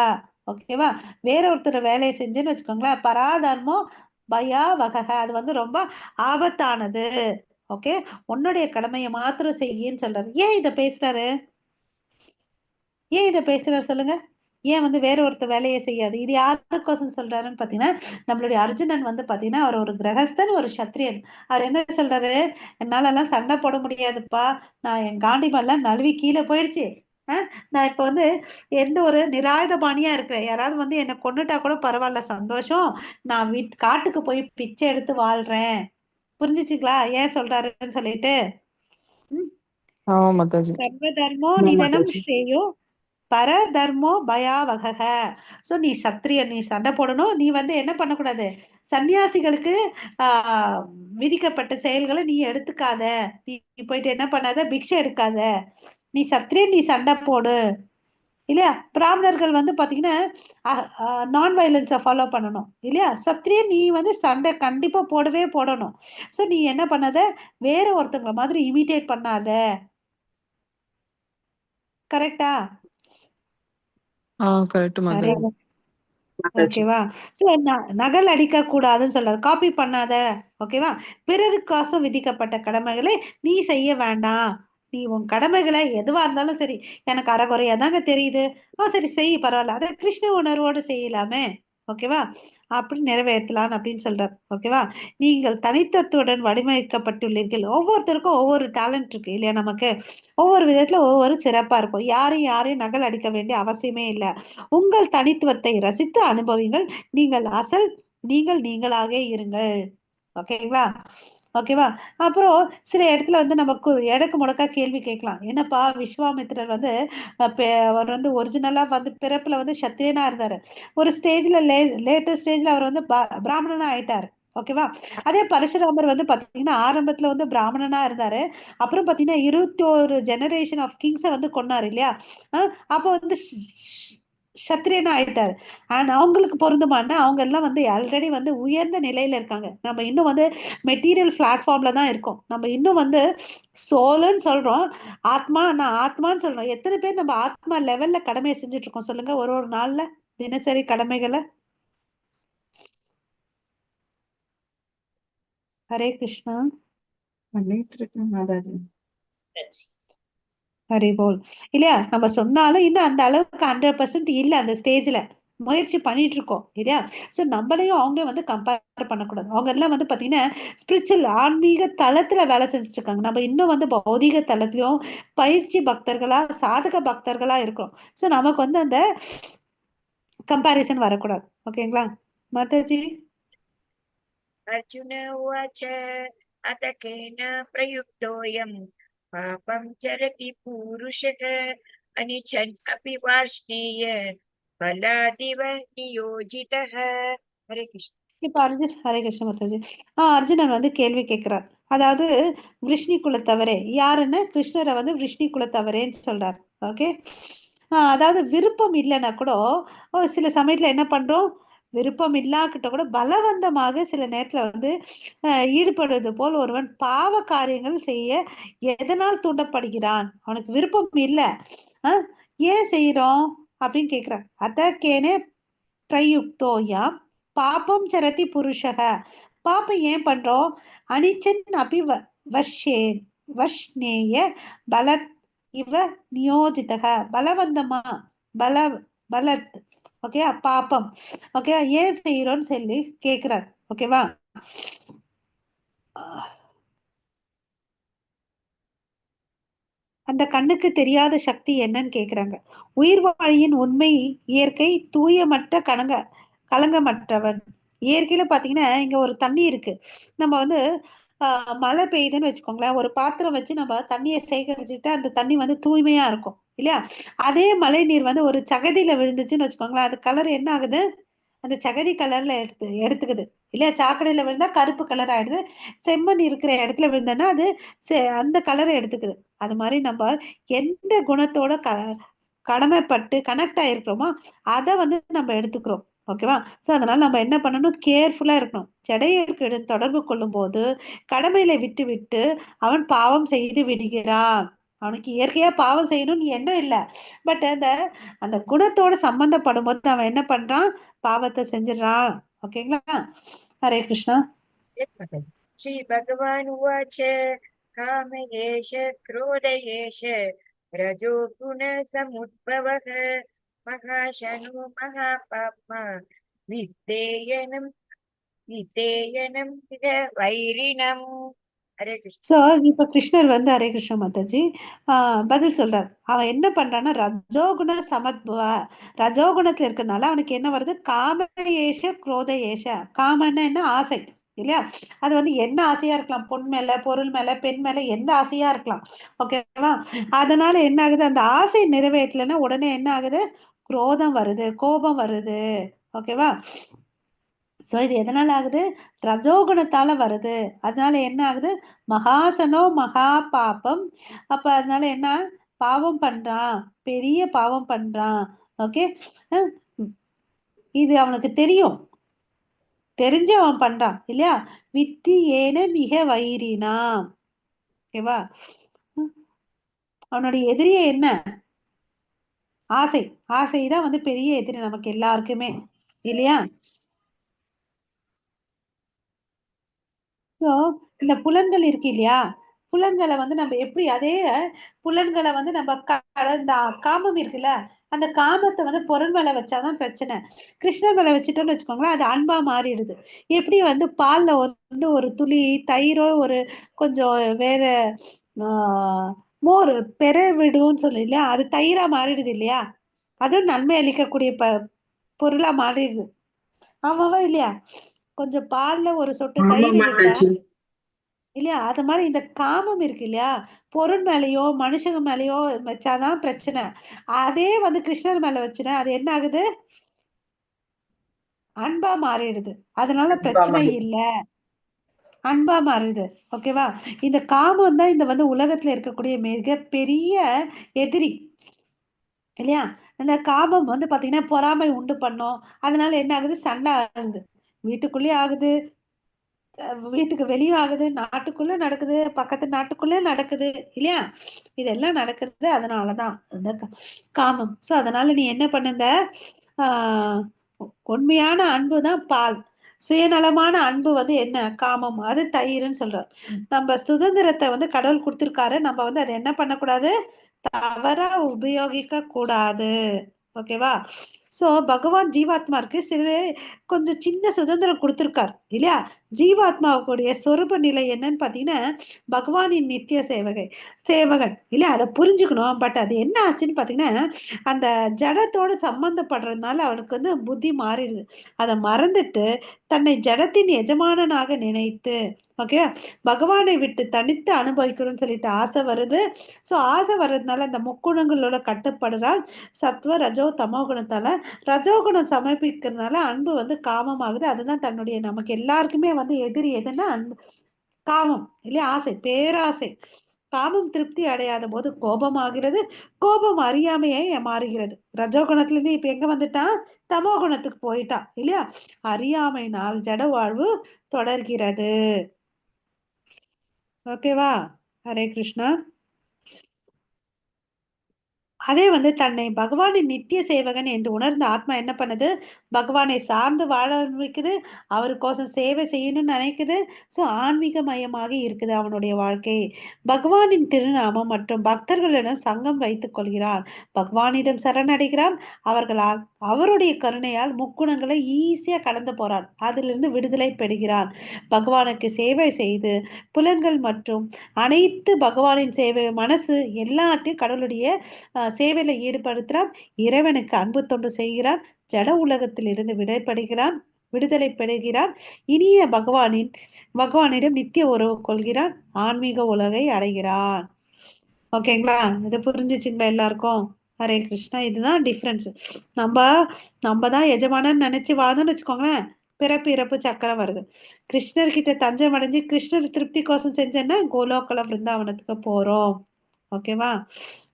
ஓகேவா? வேற ஒருத்தர் வேலையை செஞ்சுன்னு வச்சுக்கோங்களேன், பராதர்மோ பயா வகஹா, அது வந்து ரொம்ப ஆபத்தானது. ஓகே, உன்னுடைய கடமையை மாத்திரம் செய்யின்னு சொல்றாரு. ஏன் இதை பேசுறாரு? ஏன் இதை பேசுறாரு சொல்லுங்க? ஏன் வந்து வேற ஒருத்தர் வேலையை செய்யாது? இது யாருக்கோசம் சொல்றாருன்னு பாத்தீங்கன்னா, நம்மளுடைய அர்ஜுனன் வந்து பாத்தீங்கன்னா அவர் ஒரு கிரகஸ்தன், ஒரு சத்திரியன். அவர் என்ன சொல்றாரு? என்னால எல்லாம் சண்டை போட முடியாதுப்பா, நான் என் காண்டிமெல்லாம் நழுவி கீழே போயிடுச்சு. நான் இப்ப வந்து எந்த ஒரு நிராயுதபாணியா இருக்கிறேன், யாராவது வந்து என்னை கொன்னுட்டா கூட பரவாயில்ல, சந்தோஷம், நான் காட்டுக்கு போய் பிச்சை எடுத்து வாழ்றேன். புரிஞ்சுச்சுங்களா ஏன் சொல்றாருன்னு சொல்லிட்டு? ஆமா மாதாஜி. சர்வ தர்மோ நிதனம் ஸ்ரேயோ பரதர்மோ பயாவகக. சோ நீ சத்திரியன், நீ சண்டை போடணும், நீ வந்து என்ன பண்ணக்கூடாது, சன்னியாசிகளுக்கு விதிக்கப்பட்ட செயல்களை நீ எடுத்துக்காத, நீ போயிட்டு என்ன பண்ணாத, பிக்ஷை எடுக்காத, நீ சத்திரியன், நீ சண்டை போடு இல்லையா? பிராமணர்கள் வந்து பாத்தீங்கன்னா நான் வயலன்ஸை ஃபாலோ பண்ணணும் இல்லையா? சத்திரியன் நீ வந்து சண்டை கண்டிப்பா போடவே போடணும். சோ நீ என்ன பண்ணாத, வேற ஒருத்தவங்க மாதிரி இமிட்டேட் பண்ணாத. கரெக்டா? கரெக்ட் மாதாஜி. ஓகேவா? சோ நகல் அடிக்க கூடாதுன்னு சொல்றாரு, காப்பி பண்ணாத. ஓகேவா? பிறருக்காசும் விதிக்கப்பட்ட கடமைகளை நீ செய்ய வேண்டாம். நீ உன் கடமைகளை எதுவா இருந்தாலும் சரி, எனக்கு அறகுறையா தாங்க தெரியுது, சரி செய், பரவாயில்ல, அதை கிருஷ்ண உணர்வோடு செய்யலாமே. ஓகேவா? அப்படி நிறைவேற்றலாம் அப்படின்னு சொல்றாரு. ஓகேவா? நீங்கள் தனித்தத்துடன் வடிவமைக்கப்பட்டுள்ளீர்கள். ஒவ்வொருத்தருக்கும் ஒவ்வொரு டேலண்ட் இருக்கு இல்லையா? நமக்கு ஒவ்வொரு விதத்துல ஒவ்வொரு சிறப்பா இருக்கும். யாரையும் நகல் அடிக்க வேண்டிய அவசியமே இல்லை. உங்கள் தனித்துவத்தை ரசித்து அனுபவிங்கள். நீங்கள் நீங்களாக இருங்கள். ஓகேங்களா? ஓகேவா? அப்புறம் சில இடத்துல வந்து நமக்கு எடக்கு முடக்கா கேள்வி கேட்கலாம். என்னப்பா விஸ்வாமித்திரர் வந்து அவர் வந்து ஒரிஜினலா வந்து பிறப்புல வந்து சத்திரியனா இருந்தாரு, ஒரு ஸ்டேஜ்ல லேட்டர் ஸ்டேஜ்ல அவர் வந்து பிராமணனா ஆயிட்டாரு. ஓகேவா? அதே பரசுராமர் வந்து பாத்தீங்கன்னா ஆரம்பத்துல வந்து பிராமணனா இருந்தாரு, அப்புறம் பாத்தீங்கன்னா 21 ஜெனரேஷன் ஆஃப் கிங்ஸை வந்து கொன்னாரு இல்லையா? அப்ப வந்து சத்திரியனா ஆயிட்டாரு. அண்ட் அவங்களுக்கு பொருந்துமானா, அவங்க எல்லாம் வந்து ஆல்ரெடி வந்து உயர்ந்த நிலையில இருக்காங்க. நம்ம இன்னும் வந்து மெட்டீரியல் பிளாட்ஃபார்ம்ல தான் இருக்கோம். நம்ம இன்னும் வந்து சோலுன்னு சொல்றோம், நான் ஆத்மான்னு சொல்றோம். எத்தனை பேர் நம்ம ஆத்மா லெவல்ல கடமையை செஞ்சுட்டு இருக்கோம் சொல்லுங்க, ஒரு ஒரு நாள்ல தினசரி கடமைகளை? ஹரே கிருஷ்ணா. பண்ணிட்டு இருக்கேன் மாதாஜி. ஹரி போல் இல்லையா? நம்ம சொன்னாலும் இன்னும் அந்த அளவுக்கு 100% இல்லை, அந்த ஸ்டேஜ்ல முயற்சி பண்ணிட்டு இருக்கோம் இல்லையா? சோ நம்மளையும் அவங்க வந்து கம்பேர் பண்ணக்கூடாது. அவங்க எல்லாம் வந்து பாத்தீங்கன்னா ஸ்பிரிச்சுவல் ஆன்மீக தளத்துல வேலை செஞ்சுட்டு இருக்காங்க. நம்ம இன்னும் வந்து பௌதிக தளத்திலும் பயிற்சி பக்தர்களா, சாதக பக்தர்களா இருக்கிறோம். சோ நமக்கு வந்து அந்த கம்பாரிசன் வரக்கூடாது. ஓகேங்களா மாதாஜி? अर्जुन उवाच अत केन प्रयुक्तोऽयं पापं चरति पूरुषः अनिचन् अपि वार्ष्णेय फलादिव नियोजितः. हरे कृष्ण. இப்ப ஹரே கிருஷ்ண மாதாஜி. அர்ஜுனன் வந்து கேள்வி கேட்கிறார். அதாவது விஷ்ணு குலத்தவரே யாருன்னு கிருஷ்ணரை வந்து விஷ்ணு குலத்தவரேன்னு சொல்றார். ஓகே. அதாவது விருப்பம் இல்லைன்னா கூட சில சமயத்துல என்ன பண்றோம், விருப்பம் இல்லாக்கிட்ட கூட பலவந்தமாக சில நேரத்துல வந்து ஈடுபடுவது போல் ஒருவன் பாவ காரியங்கள் செய்ய எதனால் தூண்டப்படுகிறான்? அவனுக்கு விருப்பம் இல்லை, ஏன் செய்யறோம் அப்படின்னு கேக்குறான். அதற்கேனே பிரயுக்தோயா பாபம் சரதி புருஷக. பாப்பம் ஏன் பண்றோம்? அனிச்சன் அபி வஷ்ணேய பலத் இவ நியோஜிதக. பலவந்தமா பலத் ஓகே பாப்பம் ஓகே ஏன் செய்யறோம்னு சொல்லி கேக்குறார். ஓகேவா? அந்த கண்ணுக்கு தெரியாத சக்தி என்னன்னு கேக்குறாங்க. உயிர் வாழியின் உண்மை இயற்கை தூயமற்ற கலங்கமற்றவன். இயற்கையில பாத்தீங்கன்னா இங்க ஒரு தண்ணி இருக்கு. நம்ம வந்து மழை பெய்யுதுன்னு வச்சுக்கோங்களேன், ஒரு பாத்திரம் வச்சு நம்ம தண்ணியை சேகரிச்சுட்டு அந்த தண்ணி வந்து தூய்மையா இருக்கும் இல்லையா? அதே மழை நீர் வந்து ஒரு சகதியில விழுந்துச்சுன்னு வச்சுக்கோங்களேன், அது கலர் என்ன ஆகுது? அந்த சகதி கலர்ல எடுத்துக்குது இல்லையா? சாக்கடையில விழுந்தா கருப்பு கலர் ஆயிடுது. செம்மண் இருக்கிற இடத்துல விழுந்தோன்னா அது அந்த கலரை எடுத்துக்குது. அது மாதிரி நம்ம எந்த குணத்தோட கடமைப்பட்டு கனெக்ட் ஆயிருக்கிறோமோ அதை வந்து நம்ம எடுத்துக்கிறோம். ஓகேவா? சோ அதனால நம்ம என்ன பண்ணணும், கேர்ஃபுல்லா இருக்கணும். ஜடையருக்கு தொடர்பு கொள்ளும் போது கடமையில விட்டு விட்டு அவன் பாவம் செய்து விடுகிறான். அவனுக்கு இயற்கையா பாவம் செய்யணும்னு எண்ணம் இல்லை, பட் அந்த குணத்தோட சம்பந்தப்படும் போது அவன் என்ன பண்றான், பாவத்தை செஞ்சிடறான். ஓகேங்களா? ஹரே கிருஷ்ணா. श्री भगवान् उवाच काम एष क्रोध एष रजो गुणसमुद्भवः महाशनो महापाप्मा विद्धेयनं वैरिणम्. हरे कृष्ण. சோ இப்ப கிருஷ்ணர் வந்து ஹரே கிருஷ்ண மாதாஜி பதில் சொல்றார். அவன் என்ன பண்றான்னா ரஜோகுண ரஜோகுணத்துல இருக்கிறதுனால அவனுக்கு என்ன வருது, காம ஏஷ குரோத ஏஷ. காமன்னா என்ன? ஆசை இல்லையா? அது வந்து என்ன ஆசையா இருக்கலாம், பொன் மேல பொருள் மேல பெண் மேல எந்த ஆசையா இருக்கலாம். ஓகேவா? அதனால என்ன ஆகுது, அந்த ஆசை நிறைவேற்றலைன்னா உடனே என்ன ஆகுது, குரோதம் வருது, கோபம் வருது. ஓகேவா? சோ இது எதனால ஆகுது, ரஜோகுணத்தால வருது. அதனால என்ன ஆகுது, மகாசனோ மகா பாபம். அப்ப அதனால என்ன, பாவம் பண்றான், பெரிய பாவம் பண்றான். ஓகே. இது அவனுக்கு தெரியும், தெரிஞ்சு அவன் பண்றான் இல்லையா? வித்தி ஏன மிக வைரினா. ஓகேவா? அவனுடைய எதிரியே என்ன, ஆசை. ஆசைதான் வந்து பெரிய எதிரி நமக்கு எல்லாருக்குமே இல்லையா? ஸோ இந்த புலன்கள் இருக்கு இல்லையா, புலன்களை வந்து நம்ம எப்படி அதே புலன்களை வந்து நம்ம இந்த காமம் இருக்குல்ல, அந்த காமத்தை வந்து பொருள் மேல வச்சாதான் பிரச்சனை. கிருஷ்ணர் மேல வச்சுட்டோம்னு வச்சுக்கோங்களேன், அது அன்பா மாறிடுது. எப்படி வந்து பால்ல வந்து ஒரு துளி தயிரோ ஒரு கொஞ்சம் வேற மோர் பெற விடுன்னு சொல்லு இல்லையா, அது தயிரா மாறிடுது இல்லையா? அதுவும் நன்மை அளிக்கக்கூடிய பொருளா மாறிடுது. ஆமாவா இல்லையா? கொஞ்சம் பால்ல ஒரு சொட்டு தயிர் விட்டா இல்லையா, அது மாதிரி இந்த காமம் இருக்கு இல்லையா, பொருள் மேலயோ மனுஷங்க மேலயோ வச்சாதான் பிரச்சனை. அதே வந்து கிருஷ்ணர் மேல வச்சுனா அது என்ன ஆகுது, அன்பா மாறிடுது. அதனால பிரச்சனை இல்ல, அன்பா மாறுது. ஓகேவா? இந்த காமம் தான் இந்த வந்து உலகத்துல இருக்கக்கூடிய மிக பெரிய எதிரி இல்லையா? இந்த காமம் வந்து பாத்தீங்கன்னா பொறாமை உண்டு பண்ணும். அதனால என்ன ஆகுது, சண்டை ஆகுது, வீட்டுக்குள்ளேயே ஆகுது, வீட்டுக்கு வெளியும் ஆகுது, நாட்டுக்குள்ள நடக்குது, பக்கத்து நாட்டுக்குள்ள நடக்குது இல்லையா? இதெல்லாம் நடக்குது அதனாலதான் இந்த காமம். சோ அதனால நீ என்ன பண்ணுங்க, ஆஹ் உண்மையான அன்புதான் பால், சுயநலமான அன்பு வந்து என்ன, காமம், அது தயிர்னு சொல்றோம். நம்ம சுதந்திரத்தை வந்து கடவுள் கொடுத்திருக்காரு, நம்ம வந்து அதை என்ன பண்ணக்கூடாது, தவறா உபயோகிக்க கூடாது. ஓகேவா? சோ பகவான் ஜீவாத்மாருக்கு கொஞ்சம் சின்ன சுதந்திரம் கொடுத்திருக்காரு இல்லையா? ஜீவாத்மாவுடைய சொரூப நிலை என்னன்னு பாத்தீங்கன்னா பகவானின் நித்திய சேவகன் இல்ல, அதை புரிஞ்சுக்கணும். பட் அது என்ன ஆச்சுன்னு பாத்தீங்கன்னா அந்த ஜடத்தோட சம்பந்தப்படுறதுனால அவனுக்கு வந்து புத்தி மாறிடுது. அதை மறந்துட்டு தன்னை ஜடத்தின் எஜமானனாக நினைத்து ஓகே பகவானை விட்டு தனித்து அனுபவிக்கணும்னு சொல்லிட்டு ஆசை வருது. ஸோ ஆசை வர்றதுனால அந்த முக்குணங்களோட கட்டுப்படுறால் சத்வ ரஜோ தமோ குணத்தால ரஜோகுணம் சமர்ப்பிக்கிறதுனால அன்பு வந்து காமமாகுது. அதுதான் தன்னுடைய நமக்கு எல்லாருக்குமே வந்து எதிரி எதுன்னா அன்பு, காமம் இல்லையா, ஆசை, பேராசை. காமம் திருப்தி அடையாத போது கோபமாகிறது, கோபம் அறியாமையே மாறுகிறது. ரஜோகுணத்துல இருந்து இப்ப எங்க வந்துட்டான், தமோ குணத்துக்கு போயிட்டான் இல்லையா. அறியாமையினால் ஜட வாழ்வு தொடர்கிறது. ஓகேவா? ஹரே கிருஷ்ணா. அதே வந்து தன்னை பகவானின் நித்திய சேவகன் என்று உணர்ந்த ஆத்மா என்ன பண்ணுது, பகவானை சார்ந்து வாழ ஆரம்பிக்குது, அவருக்கோசம் சேவை செய்யணும்னு நினைக்குது. ஸோ ஆன்மீக மயமாக இருக்குது அவனுடைய வாழ்க்கை. பகவானின் திருநாமம் மற்றும் பக்தர்களிடம் சங்கம் வைத்துக் கொள்கிறான், பகவானிடம் சரணடைகிறான். அவர்களால் அவருடைய கருணையால் முக்குணங்களை ஈஸியா கடந்து போறான், அதிலிருந்து விடுதலை பெறுகிறான். பகவானுக்கு சேவை செய்து புலன்கள் மற்றும் அனைத்து பகவானின் சேவை மனசு எல்லாத்தையும் கடவுளுடைய சேவையில ஈடுபடுத்துறான். இறைவனுக்கு அன்பு தொண்டு செய்கிறான். ஜட உலகத்தில் இருந்து விடுதலை பெறுகிறான். இனிய பகவானிடம் நித்திய உறவு கொள்கிறான். ஆன்மீக உலகை அடைகிறான். ஓகேங்களா? இது புரிஞ்சுச்சுங்களா எல்லாருக்கும்? ஹரே கிருஷ்ணா. இதுதான் டிஃபரன்ஸ். நம்ம தான் எஜமானன்னு நினைச்சு வாழ்ந்தோம்னு வச்சுக்கோங்களேன், பிறப்பு இறப்பு சக்கரம் வருது. கிருஷ்ணர் கிட்ட தஞ்சம் அடைஞ்சு கிருஷ்ணர் திருப்தி கோசம் செஞ்சேன்னா கோலோக்கல பிருந்தாவனத்துக்கு போறோம். ஓகேவா?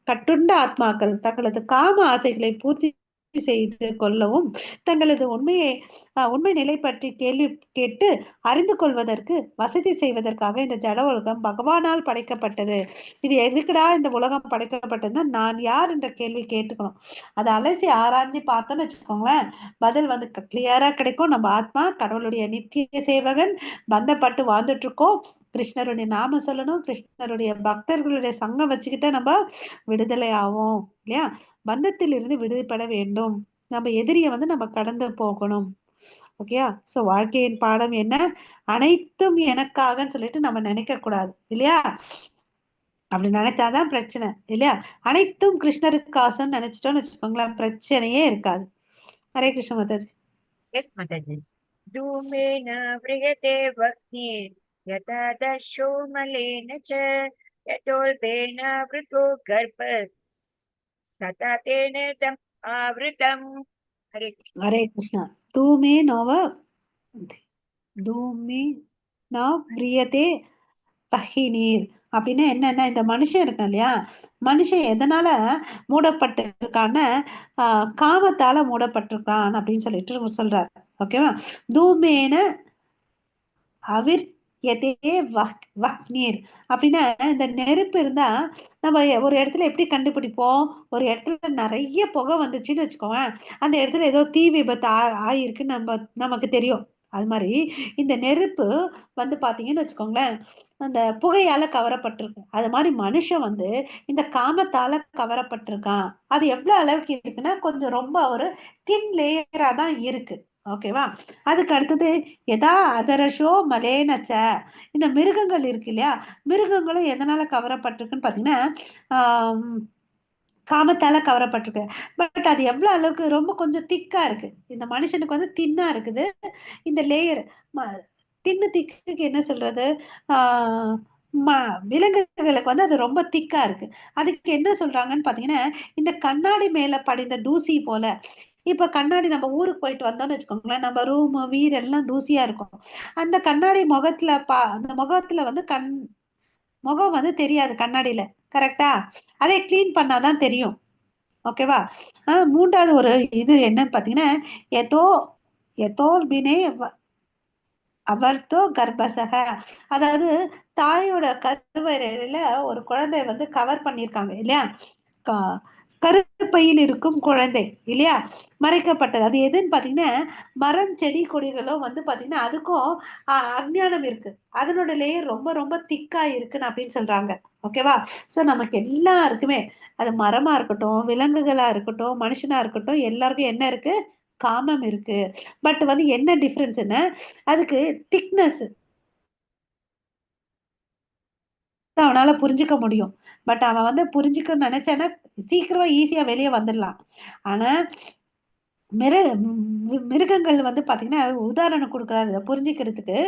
கட்டுண்ட ஆத்மாக்கள் தங்களது காம ஆசைகளை பூர்த்தி செய்து கொள்ளவும் தங்களது உண்மை நிலை பற்றி கேள்வி கேட்டு அறிந்து கொள்வதற்கு வசதி செய்வதற்காக இந்த ஜட உலகம் பகவானால் படைக்கப்பட்டது. இது எதுக்குடா இந்த உலகம் படைக்கப்பட்டதுன்னா நான் யார் என்ற கேள்வி கேட்டுக்கணும். அதை அலசி ஆராய்ச்சி பார்த்தோம்னு வச்சுக்கோங்களேன், பதில் வந்து கிளியரா கிடைக்கும். நம்ம ஆத்மா கடவுளுடைய நித்திய சேவகன், பந்தப்பட்டு வாழ்ந்துட்டு இருக்கோம். கிருஷ்ணருடைய நாம சொல்லணும், கிருஷ்ணருடைய பக்தர்களுடைய சங்கம் வச்சுக்கிட்ட நம்ம விடுதலை ஆகும் இல்லையா. பந்தத்தில் இருந்து விடுபட வேண்டும். நம்ம எதிரிய வந்து நம்ம கடந்து போகணும். ஓகேயா? சோ வாழ்க்கையின் பாடம் என்ன, அனைத்தும் எனக்காகன்னு சொல்லிட்டு நம்ம நினைக்க கூடாது இல்லையா. அப்படி நினைச்சாதான் பிரச்சனை இல்லையா. அனைத்தும் கிருஷ்ணருக்கு ஆசைன்னு நினைச்சிட்டோம்னு வச்சுக்கோங்களேன், பிரச்சனையே இருக்காது. ஹரே கிருஷ்ண மாதாஜி. எஸ் மாதாஜி. धूमेन व्रियते वह्निः यथा दशो मलेन च यतोल्बेन वृतो गर्भः तथा तेन तम् आवृतम्. हरे कृष्ण. ஹரே கிருஷ்ணா. தூமே பிரியதே பஹினீர் அப்படின்னா என்னன்னா, இந்த மனுஷன் இருக்கான் இல்லையா, மனுஷன் எதனால மூடப்பட்டிருக்கான்னு காமத்தால மூடப்பட்டிருக்கான் அப்படின்னு சொல்லிட்டு சொல்றாரு. ஓகேவா? தூமேன வக்னீர் அப்படின்னா இந்த நெருப்பு இருந்தா நம்ம ஒரு இடத்துல எப்படி கண்டுபிடிப்போம், ஒரு இடத்துல நிறைய புகை வந்துச்சுன்னு வச்சுக்கோங்க, அந்த இடத்துல ஏதோ தீ விபத்து ஆயிருக்கு நமக்கு தெரியும். அது மாதிரி இந்த நெருப்பு வந்து பாத்தீங்கன்னு வச்சுக்கோங்களேன், அந்த புகையால கவரப்பட்டிருக்கு. அது மாதிரி மனுஷன் வந்து இந்த காமத்தால கவரப்பட்டிருக்கான். அது எவ்வளவு அளவுக்கு இருக்குன்னா கொஞ்சம் ரொம்ப ஒரு தின் லேயரா தான் இருக்கு. ஓகேவா? அதுக்கு அடுத்தது எதா அதரஷோ மலேனச்ச, இந்த மிருகங்கள் இருக்கு இல்லையா, மிருகங்களும் எதனால கவரப்பட்டிருக்குன்னு பாத்தீங்கன்னா காமத்தால கவரப்பட்டிருக்கு. பட் அது எவ்வளவு அளவுக்கு ரொம்ப கொஞ்சம் திக்கா இருக்கு. இந்த மனுஷனுக்கு வந்து தின்னா இருக்குது இந்த லேயர். திக்குக்கு என்ன சொல்றது, விலங்குகளுக்கு வந்து அது ரொம்ப திக்கா இருக்கு. அதுக்கு என்ன சொல்றாங்கன்னு பாத்தீங்கன்னா, இந்த கண்ணாடி மேல படிந்த தூசி போல. இப்ப கண்ணாடி நம்ம ஊருக்கு போயிட்டு வந்தோம்னு வச்சுக்கோங்களேன், நம்ம ரூம் வீடு எல்லாம் தூசியா இருக்கும். அந்த கண்ணாடி அந்த முகத்துல வந்து முகம் வந்து தெரியாது கண்ணாடியில, கரெக்டா? அதை கிளீன் பண்ணாதான் தெரியும். ஓகேவா? மூன்றாவது ஒரு இது என்னன்னு பாத்தீங்கன்னா, அவர்தோ கர்ப்பசக, அதாவது தாயோட கருவறையில ஒரு குழந்தை வந்து கவர் பண்ணிருக்காங்க இல்லையா, கருப்பையில் இருக்கும் குழந்தை இல்லையா, மறைக்கப்பட்டது. அது எதுன்னு பாத்தீங்கன்னா மரம் செடி கொடிகளும் வந்து பாத்தீங்கன்னா அதுக்கும் அஞ்ஞானம் இருக்கு, அதனோட லேயர் ரொம்ப ரொம்ப திக்கா இருக்குன்னு அப்படின்னு சொல்றாங்க. ஓகேவா? சோ நமக்கு எல்லாருக்குமே, அது மரமா இருக்கட்டும், விலங்குகளா இருக்கட்டும், மனுஷனா இருக்கட்டும், எல்லாருக்கும் என்ன இருக்கு, காமம் இருக்கு. பட் வந்து என்ன டிஃபரன்ஸ்னா அதுக்கு திக்னஸ் அவனால புரிஞ்சுக்க முடியும். பட் அவன் வந்து புரிஞ்சுக்க நினைச்சானா சீக்கிரமா ஈஸியா வெளியே வந்துடலாம். ஆனா மிருகங்கள் வந்து பாத்தீங்கன்னா உதாரணம் கொடுக்குறாரு இதை புரிஞ்சுக்கிறதுக்கு.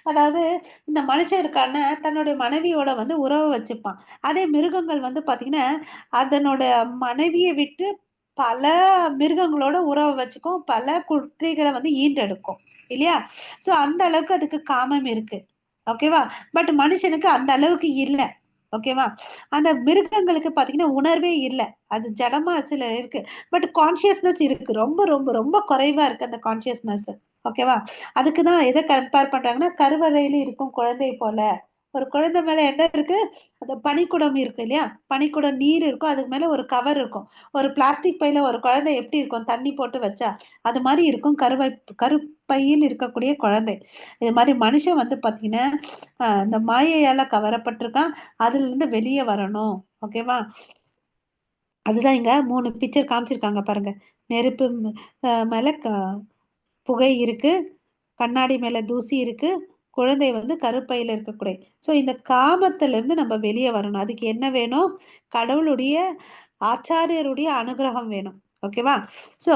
அதாவது இந்த மனுஷன் இருக்கான தன்னுடைய மனைவியோட வந்து உறவை வச்சுப்பான். அதே மிருகங்கள் வந்து பாத்தீங்கன்னா அதனோட மனைவியை விட்டு பல மிருகங்களோட உறவை வச்சுக்கும், பல குட்டிகளை வந்து ஈண்டெடுக்கும் இல்லையா? சோ அந்த அளவுக்கு அதுக்கு காமம் இருக்கு. ஓகேவா? பட் மனுஷனுக்கு அந்த அளவுக்கு இல்லை. ஓகேவா? அந்த மிருகங்களுக்கு பாத்தீங்கன்னா உணர்வே இல்லை, அது ஜடமா சில இருக்கு. பட் கான்சியஸ்னஸ் இருக்கு, ரொம்ப ரொம்ப ரொம்ப குறைவா இருக்கு அந்த கான்சியஸ்னஸ். ஓகேவா? அதுக்குதான் எதை கம்பேர் பண்றாங்கன்னா கருவறையில இருக்கும் குழந்தை போல. ஒரு குழந்தை மேல என்ன இருக்கு? அந்த பனிக்குடம் இருக்கு இல்லையா? பனிக்குடம் நீர் இருக்கும், அதுக்கு மேல ஒரு கவர் இருக்கும். ஒரு பிளாஸ்டிக் பையில ஒரு குழந்தை எப்படி இருக்கும் தண்ணி போட்டு வச்சா அது மாதிரி இருக்கும் கருப்பையில் இருக்கக்கூடிய குழந்தை. இது மாதிரி மனுஷன் வந்து பாத்தீங்கன்னா இந்த மாயையால கவரப்பட்டிருக்கான், அதுல இருந்து வெளியே வரணும். ஓகேவா? அதுதான் இங்க 3 பிக்சர் காமிச்சிருக்காங்க பாருங்க. நெருப்பு மேல புகை இருக்கு, கண்ணாடி மேல தூசி இருக்கு, குழந்தை வந்து கருப்பையில இருக்கக்கூடிய. சோ இந்த காமத்துல இருந்து நம்ம வெளியே வரணும். அதுக்கு என்ன வேணும்? கடவுளுடைய ஆச்சாரியருடைய அனுகிரகம் வேணும். ஓகேவா? சோ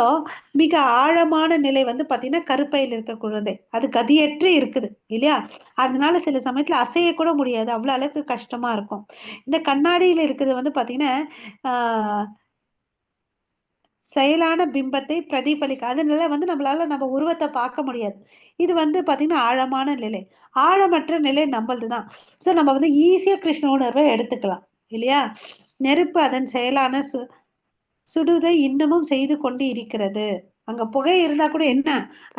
மிக ஆழமான நிலை வந்து பாத்தீங்கன்னா கருப்பையில் இருக்க குழந்தை அது கதியற்று இருக்குது இல்லையா? அதனால சில சமயத்துல அசைய கூட முடியாது, அவ்வளவு அளவுக்கு கஷ்டமா இருக்கும். இந்த கண்ணாடியில இருக்கிறது வந்து பாத்தீங்கன்னா ஆஹ் செயலான பிம்பத்தை பிரதிபலிக்க, அதனால வந்து நம்மளால நம்ம உருவத்தை பார்க்க முடியாது. இது வந்து பாத்தீங்கன்னா ஆழமான நிலை. ஆழமற்ற நிலை நம்மளதுதான். சோ நம்ம வந்து ஈஸியா கிருஷ்ண உணர்வை எடுத்துக்கலாம் இல்லையா? நெருப்பு அதன் செயலான சுடுதை இன்னமும் செய்து கொண்டு இருக்கிறது. அங்க புகை இருந்தா கூட என்ன,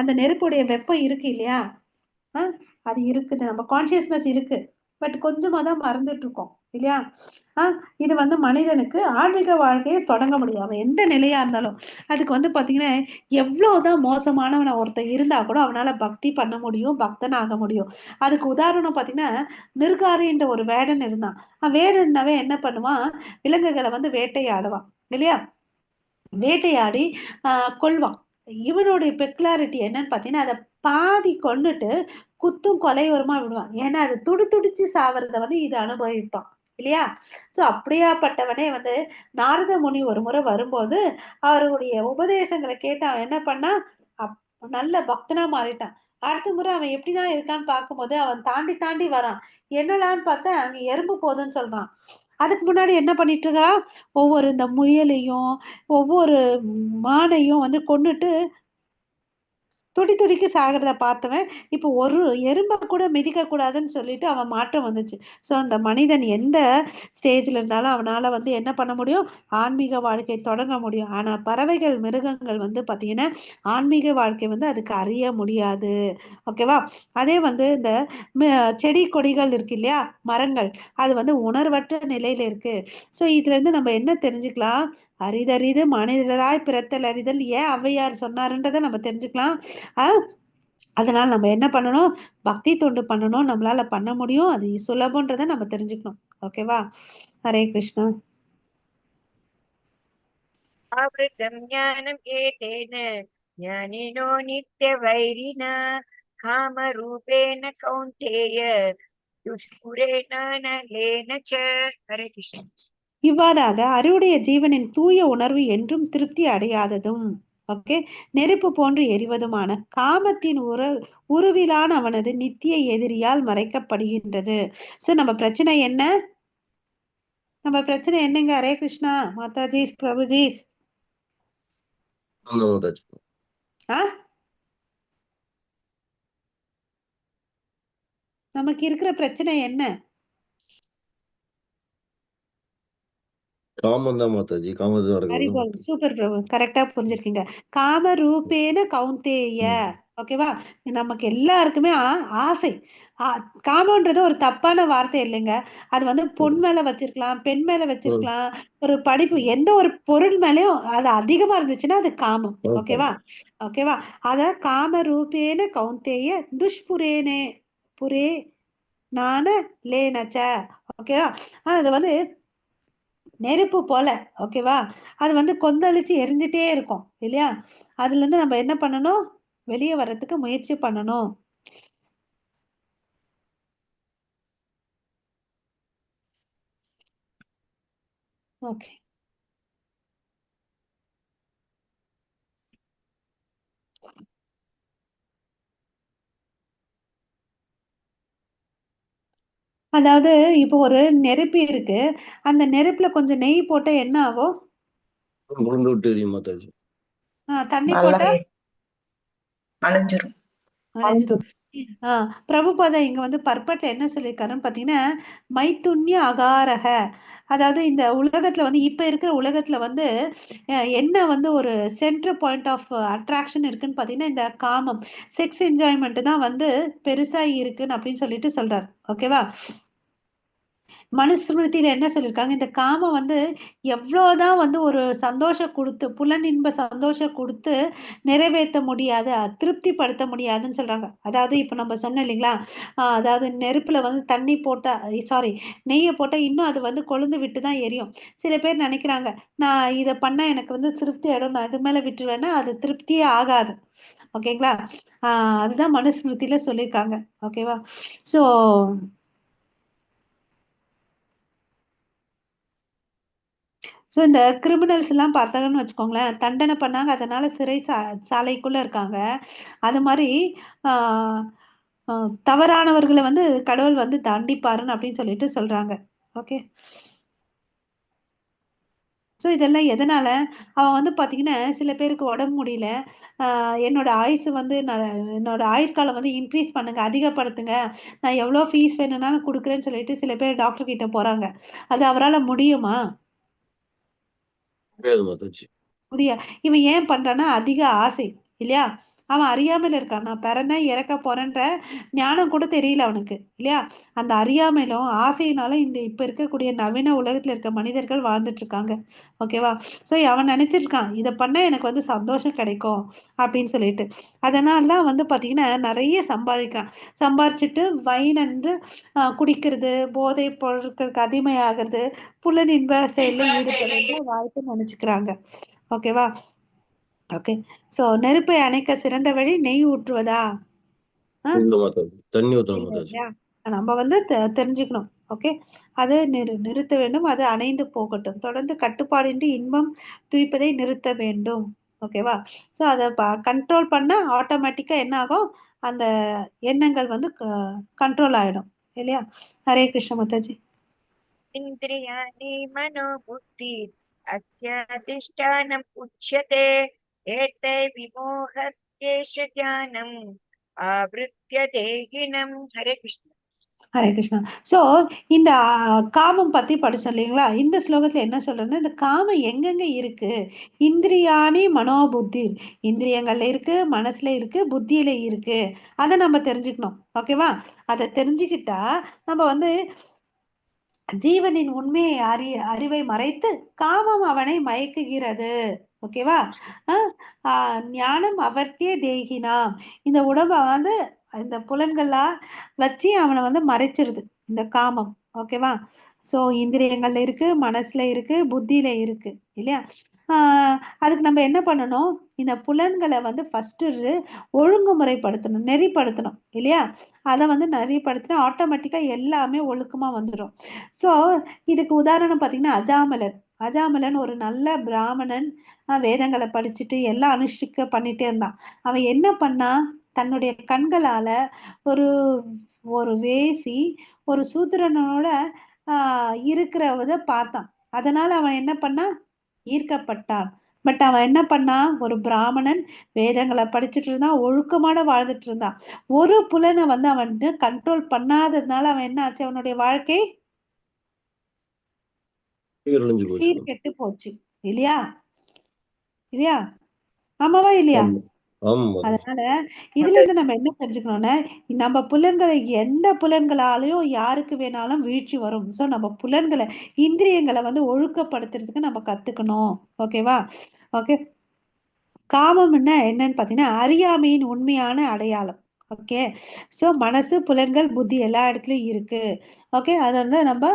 அந்த நெருப்புடைய வெப்பம் இருக்கு இல்லையா? அது இருக்குது, நம்ம கான்சியஸ்னஸ் இருக்கு. பட் கொஞ்சமா தான் மறந்துட்டு இருக்கோம் இல்லையா? இது வந்து மனிதனுக்கு ஆன்மீக வாழ்க்கையை தொடங்க முடியும், அவன் எந்த நிலையா இருந்தாலும். அதுக்கு வந்து பாத்தீங்கன்னா எவ்வளவுதான் மோசமானவன ஒருத்தன் இருந்தா கூட அவனால பக்தி பண்ண முடியும், பக்தன் ஆக முடியும். அதுக்கு உதாரணம் பாத்தீங்கன்னா நிர்காரின்ற ஒரு வேடன் இருந்தான். வேடன்னாவே என்ன பண்ணுவான்? விலங்குகளை வந்து வேட்டையாடுவான் இல்லையா? வேட்டையாடி கொல்வான். இவனுடைய பெக்குலாரிட்டி என்னன்னு பாத்தீங்கன்னா அதை பாதி கொன்னுட்டு குத்தும் கொலையுரமா விடுவான். ஏன்னா அது துடிச்சு சாவறத வந்து இது அனுபவிப்பான் இல்லையா? சோ அப்படியாப்பட்டவனே வந்து நாரத முனி ஒரு முறை வரும்போது அவருடைய உபதேசங்களை கேட்டு அவன் என்ன பண்ணா நல்ல பக்தனா மாறிட்டான். அடுத்த முறை அவன் எப்படிதான் இருக்கான்னு பார்க்கும்போது அவன் தாண்டி தாண்டி வரான். என்னடான்னு பார்த்தா அங்க எறும்பு போகுதுன்னு சொல்றான். அதுக்கு முன்னாடி என்ன பண்ணிட்டு இருக்கா? ஒவ்வொரு இந்த முயலையும் ஒவ்வொரு மானையும் வந்து கொன்னுட்டு துடிக்கு சாகிறத பார்த்தவன் இப்ப ஒரு எறும்ப கூட மிதிக்க கூடாதுன்னு சொல்லிட்டு அவன் மாற்றம் வந்துச்சு. சோ அந்த மனிதன் எந்த ஸ்டேஜ்ல இருந்தாலும் அவனால வந்து என்ன பண்ண முடியும்? ஆன்மீக வாழ்க்கை தொடங்க முடியும். ஆனா பறவைகள் மிருகங்கள் வந்து பாத்தீங்கன்னா ஆன்மீக வாழ்க்கை வந்து அதுக்கு அறிய முடியாது. ஓகேவா? அதே வந்து இந்த செடி கொடிகள் இருக்கு இல்லையா, மரங்கள், அது வந்து உணர்வற்ற நிலையில இருக்கு. சோ இதுல இருந்து நம்ம என்ன தெரிஞ்சுக்கலாம்? அரிதறிது மனிதராய் பிறத்தல் அறிதல் ஏன் ஔவையார் சொன்னாருன்றதை நம்ம தெரிஞ்சுக்கலாம். அதனால நம்ம என்ன பண்ணணும்? பக்தி தொண்டு பண்ணணும், நம்மளால பண்ண முடியும், அது சுலபன்றதை நம்ம தெரிஞ்சுக்கணும். ஓகேவா? ஹரே கிருஷ்ணா. आवृतं ज्ञानम् एतेन ज्ञानिनो नित्यवैरिणा कामरूपेण कौन्तेय दुष्पुरेण नलेन च. हरे कृष्ण. இவ்வாறாக அறிவுடைய ஜீவனின் தூய உணர்வு என்றும் திருப்தி அடையாததும் ஓகே நெருப்பு போன்று எரிவதுமான காமத்தின் உருவிலான அவனது நித்திய எதிரியால் மறைக்கப்படுகின்றது. சோ நம்ம பிரச்சனை என்ன? நம்ம பிரச்சனை என்னங்க? ஹரே கிருஷ்ணா மாதாஜி பிரபுஜி. நமக்கு இருக்கிற பிரச்சனை என்ன? காமம் தான் மாதாஜி, காமம். சூப்பர் பிரபு, கரெக்டா புரிஞ்சிருக்கீங்க. காம ரூபேன கௌந்தேய. ஓகேவா? நமக்கு எல்லாருக்குமே ஆசை. காமன்றது ஒரு தப்பான வார்த்தை இல்லைங்க. அது வந்து பொன் மேல வச்சிருக்கலாம், பெண் மேல வச்சிருக்கலாம், ஒரு படிப்பு, எந்த ஒரு பொருள் மேலயும் அது அதிகமா இருந்துச்சுன்னா அது காமம். ஓகேவா? ஓகேவா? அத காம ரூபேன கௌந்தேய துஷ்புரேனே புரே நான லேனச்ச. ஓகேவா? அது வந்து நெருப்பு போல. ஓகேவா? அது வந்து கொந்தளிச்சு எரிஞ்சிட்டே இருக்கும் இல்லையா? அதுல இருந்து நம்ம என்ன பண்ணணும், வெளியே வர்றதுக்கு முயற்சி பண்ணணும். ஓகே, அதாவது இப்போ ஒரு நெருப்பு இருக்கு, அந்த நெருப்புல கொஞ்சம் நெய் போட்டா என்ன ஆகும்? உளுந்து விட்டு எரியும் மாதாஜி. தண்ணி நல்லா போட்டா அழிஞ்சிரும். அணைஞ்சிடும். பிரபுபாதா இங்க வந்து பர்பட்ல என்ன சொல்லியிருக்காருன்னு பாத்தீங்கன்னா, மைத்துண்ய அகாரக, அதாவது இந்த உலகத்துல வந்து இப்ப இருக்கிற உலகத்துல வந்து என்ன வந்து ஒரு சென்டர் பாயிண்ட் ஆஃப் அட்ராக்ஷன் இருக்குன்னு பாத்தீங்கன்னா இந்த காமம், செக்ஸ் என்ஜாய்மெண்ட் தான் வந்து பெருசா இருக்குன்னு அப்படின்னு சொல்லிட்டு சொல்றாரு. ஓகேவா? மனுஸ்மிருதியில என்ன சொல்லியிருக்காங்க, இந்த காமம் வந்து எவ்வளவுதான் வந்து ஒரு சந்தோஷம் கொடுத்து புலனின்ப சந்தோஷம் கொடுத்து நிறைவேற்ற முடியாது, திருப்திப்படுத்த முடியாதுன்னு சொல்றாங்க. அதாவது இப்ப நம்ம சொன்னோம் இல்லைங்களா, அதாவது நெருப்புல வந்து தண்ணி போட்டா, சாரி, நெய்யை போட்டா இன்னும் அது வந்து கொழுந்து விட்டு தான் எரியும். சில பேர் நினைக்கிறாங்க, நான் இதை பண்ணா எனக்கு வந்து திருப்தி ஆயிடும், நான் இது மேல விட்டுருவேன்னா அது திருப்தியே ஆகாது. ஓகேங்களா? அதுதான் மனுஸ்மிருதியில சொல்லியிருக்காங்க. ஓகேவா? சோ இந்த கிரிமினல்ஸ் எல்லாம் பார்த்தாங்கன்னு வச்சுக்கோங்களேன், தண்டனை பண்ணாங்க, அதனால சிறை சாலைக்குள்ள இருக்காங்க. அது மாதிரி ஆஹ் தவறானவர்களை வந்து கடவுள் வந்து தண்டிப்பாருன்னு அப்படின்னு சொல்லிட்டு சொல்றாங்க. ஓகே, ஸோ இதெல்லாம் எதனால, அவன் வந்து பாத்தீங்கன்னா சில பேருக்கு உடம்பு முடியல, என்னோட ஆயுசு வந்து என்னோட ஆயுட்காலம் வந்து இன்க்ரீஸ் பண்ணுங்க, அதிகப்படுத்துங்க, நான் எவ்வளோ ஃபீஸ் வேணும்னாலும் கொடுக்குறேன்னு சொல்லிட்டு சில பேர் டாக்டர் கிட்ட போறாங்க. அது அவரால் முடியுமா? மாதாஜி. இவன் ஏன் பண்றான்னா அதிக ஆசை இல்லையா, அவன் அறியாமையில இருக்கான், நான் பிறந்தேன் இறக்க போறேன்ற ஞானம் கூட தெரியல அவனுக்கு இல்லையா. அந்த அறியாமையிலும் ஆசையினாலும் இந்த இப்ப இருக்கக்கூடிய நவீன உலகத்துல இருக்க மனிதர்கள் வாழ்ந்துட்டு இருக்காங்க. ஓகேவா? சோ அவன் நினைச்சிருக்கான் இதை பண்ணா எனக்கு வந்து சந்தோஷம் கிடைக்கும் அப்படின்னு சொல்லிட்டு, அதனாலதான் வந்து பாத்தீங்கன்னா நிறைய சம்பாதிக்கிறான். சம்பாதிச்சுட்டு வைனன்று குடிக்கிறது, போதை பொருட்களுக்கு அடிமையாகிறது, புலனின்ப செயலில் ஈடுபடுறது வாய்ப்பு நினைச்சுக்கிறாங்க. ஓகேவா? ஓகே, சோ நெருப்பை அணைக்க சிறந்த வழி நெய் ஊற்றுவதா? இல்ல மாதாஜி, தண்ணி ஊத்தணும் மாதாஜி. இல்லையா? நம்ம வந்து தெரிஞ்சுக்கணும். ஓகே, அது நிறுத்த வேண்டும், அது அணைந்து போகட்டும், தொடர்ந்து கட்டுப்பாடின்றி இன்பம் துய்ப்பதை நிறுத்த வேண்டும். ஓகேவா? சோ அதை கண்ட்ரோல் பண்ண ஆட்டோமேட்டிக்கா என்ன ஆகும், அந்த எண்ணங்கள் வந்து கண்ட்ரோல் ஆயிடும் இல்லையா. ஹரே கிருஷ்ண மாதாஜி. इन्द्रियाणि मनोबुद्धि अस्याधिष्ठानम् उच्यते एतै विमोहत्येष ज्ञानम् आवृत्य देहिनम्. हरे कृष्ण. ஹரே கிருஷ்ணா. சோ இந்த காமம் பத்தி படிச்சோம் இல்லைங்களா, இந்த ஸ்லோகத்துல என்ன சொல்றேன்னா, இந்த காமம் எங்கெங்க இருக்கு, இந்திரியாணி மனோபுத்தி, இந்திரியங்கள்ல இருக்கு, மனசுல இருக்கு, புத்தியில இருக்கு, அதை நம்ம தெரிஞ்சுக்கணும். ஓகேவா? அதை தெரிஞ்சுக்கிட்டா நம்ம வந்து ஜீவனின் உண்மையை அறிவை மறைத்து காமம் அவனை மயக்குகிறது. ஓகேவா? ஞானம் அவர்க்கே தேகினாம், இந்த உடம்ப வந்து இந்த புலன்களா வச்சு அவனை வந்து மறைச்சிருது இந்த காமம். ஓகேவா? சோ இந்திரியங்கள்ல இருக்கு, மனசுல இருக்கு, புத்தியில இருக்கு இல்லையா. அதுக்கு நம்ம என்ன பண்ணணும், இந்த புலன்களை வந்து ஃபர்ஸ்ட் ஒழுங்குமுறைப்படுத்தணும், நெறிப்படுத்தணும் இல்லையா. அதை வந்து நெறிப்படுத்தினா ஆட்டோமேட்டிக்கா எல்லாமே ஒழுக்கமா வந்துடும். சோ இதுக்கு உதாரணம் பாத்தீங்கன்னா அஜாமலன். அஜாமலன் ஒரு நல்ல பிராமணன், வேதங்களை படிச்சுட்டு எல்லாம் அனுஷ்டிக்க பண்ணிட்டே இருந்தான். அவன் என்ன பண்ணா, தன்னுடைய கண்களால ஒரு ஒரு வேசி ஒரு சூத்திரனோட இருக்கிறத பார்த்தான். அதனால அவன் என்ன பண்ணா, ஈர்க்கப்பட்டான். பட் அவன் என்ன பண்ணான், ஒரு பிராமணன் வேதங்களை படிச்சுட்டு இருந்தான், ஒழுக்கமான வாழ்ந்துட்டு இருந்தான். ஒரு புலனை வந்து அவன் கண்ட்ரோல் பண்ணாததுனால அவன் என்ன ஆச்சு, அவனுடைய வாழ்க்கை சீர்கெட்டு போச்சு இல்லையா. இல்லையா? ஆமாவா இல்லையா? அதனால இதுல இருந்து நம்ம என்ன தெரிஞ்சுக்கணும்னா, நம்ம புலன்களை எந்த புலன்களாலையும் யாருக்கு வேணாலும் வீழ்ச்சி வரும். சோ நம்ம புலன்களை இந்திரியங்களை வந்து ஒழுக்கப்படுத்துறதுக்கு நம்ம கத்துக்கணும். ஓகேவா? ஓகே, காமம் என்னன்னு பாத்தீங்கன்னா அறியாமையின் உண்மையான அடையாளம். ஓகே, சோ மனசு புலன்கள் புத்தி எல்லா இடத்துலயும் இருக்கு. ஓகே, அதை வந்து நம்ம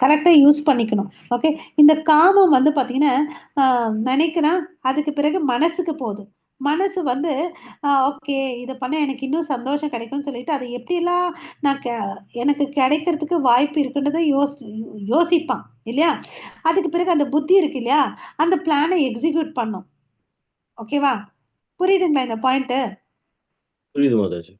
கரெக்டா யூஸ் பண்ணிக்கணும். ஓகே. இந்த காமம் வந்து பாத்தீங்கன்னா நினைக்கிறேன், அதுக்கு பிறகு மனசுக்கு போகுது. மனசு வந்து ஓகே இதை பண்ண எனக்கு இன்னும் சந்தோஷம் கிடைக்கும்னு சொல்லிட்டு அதை எப்படிலாம் நான் எனக்கு கிடைக்கிறதுக்கு வாய்ப்பு இருக்குன்றதை யோசிப்பான் இல்லையா. அதுக்கு பிறகு அந்த புத்தி இருக்கு இல்லையா, அந்த பிளானை எக்ஸிக்யூட் பண்ணும். ஓகேவா, புரியுதுங்களா இந்த பாயிண்ட்? புரியுது மாதாஜி.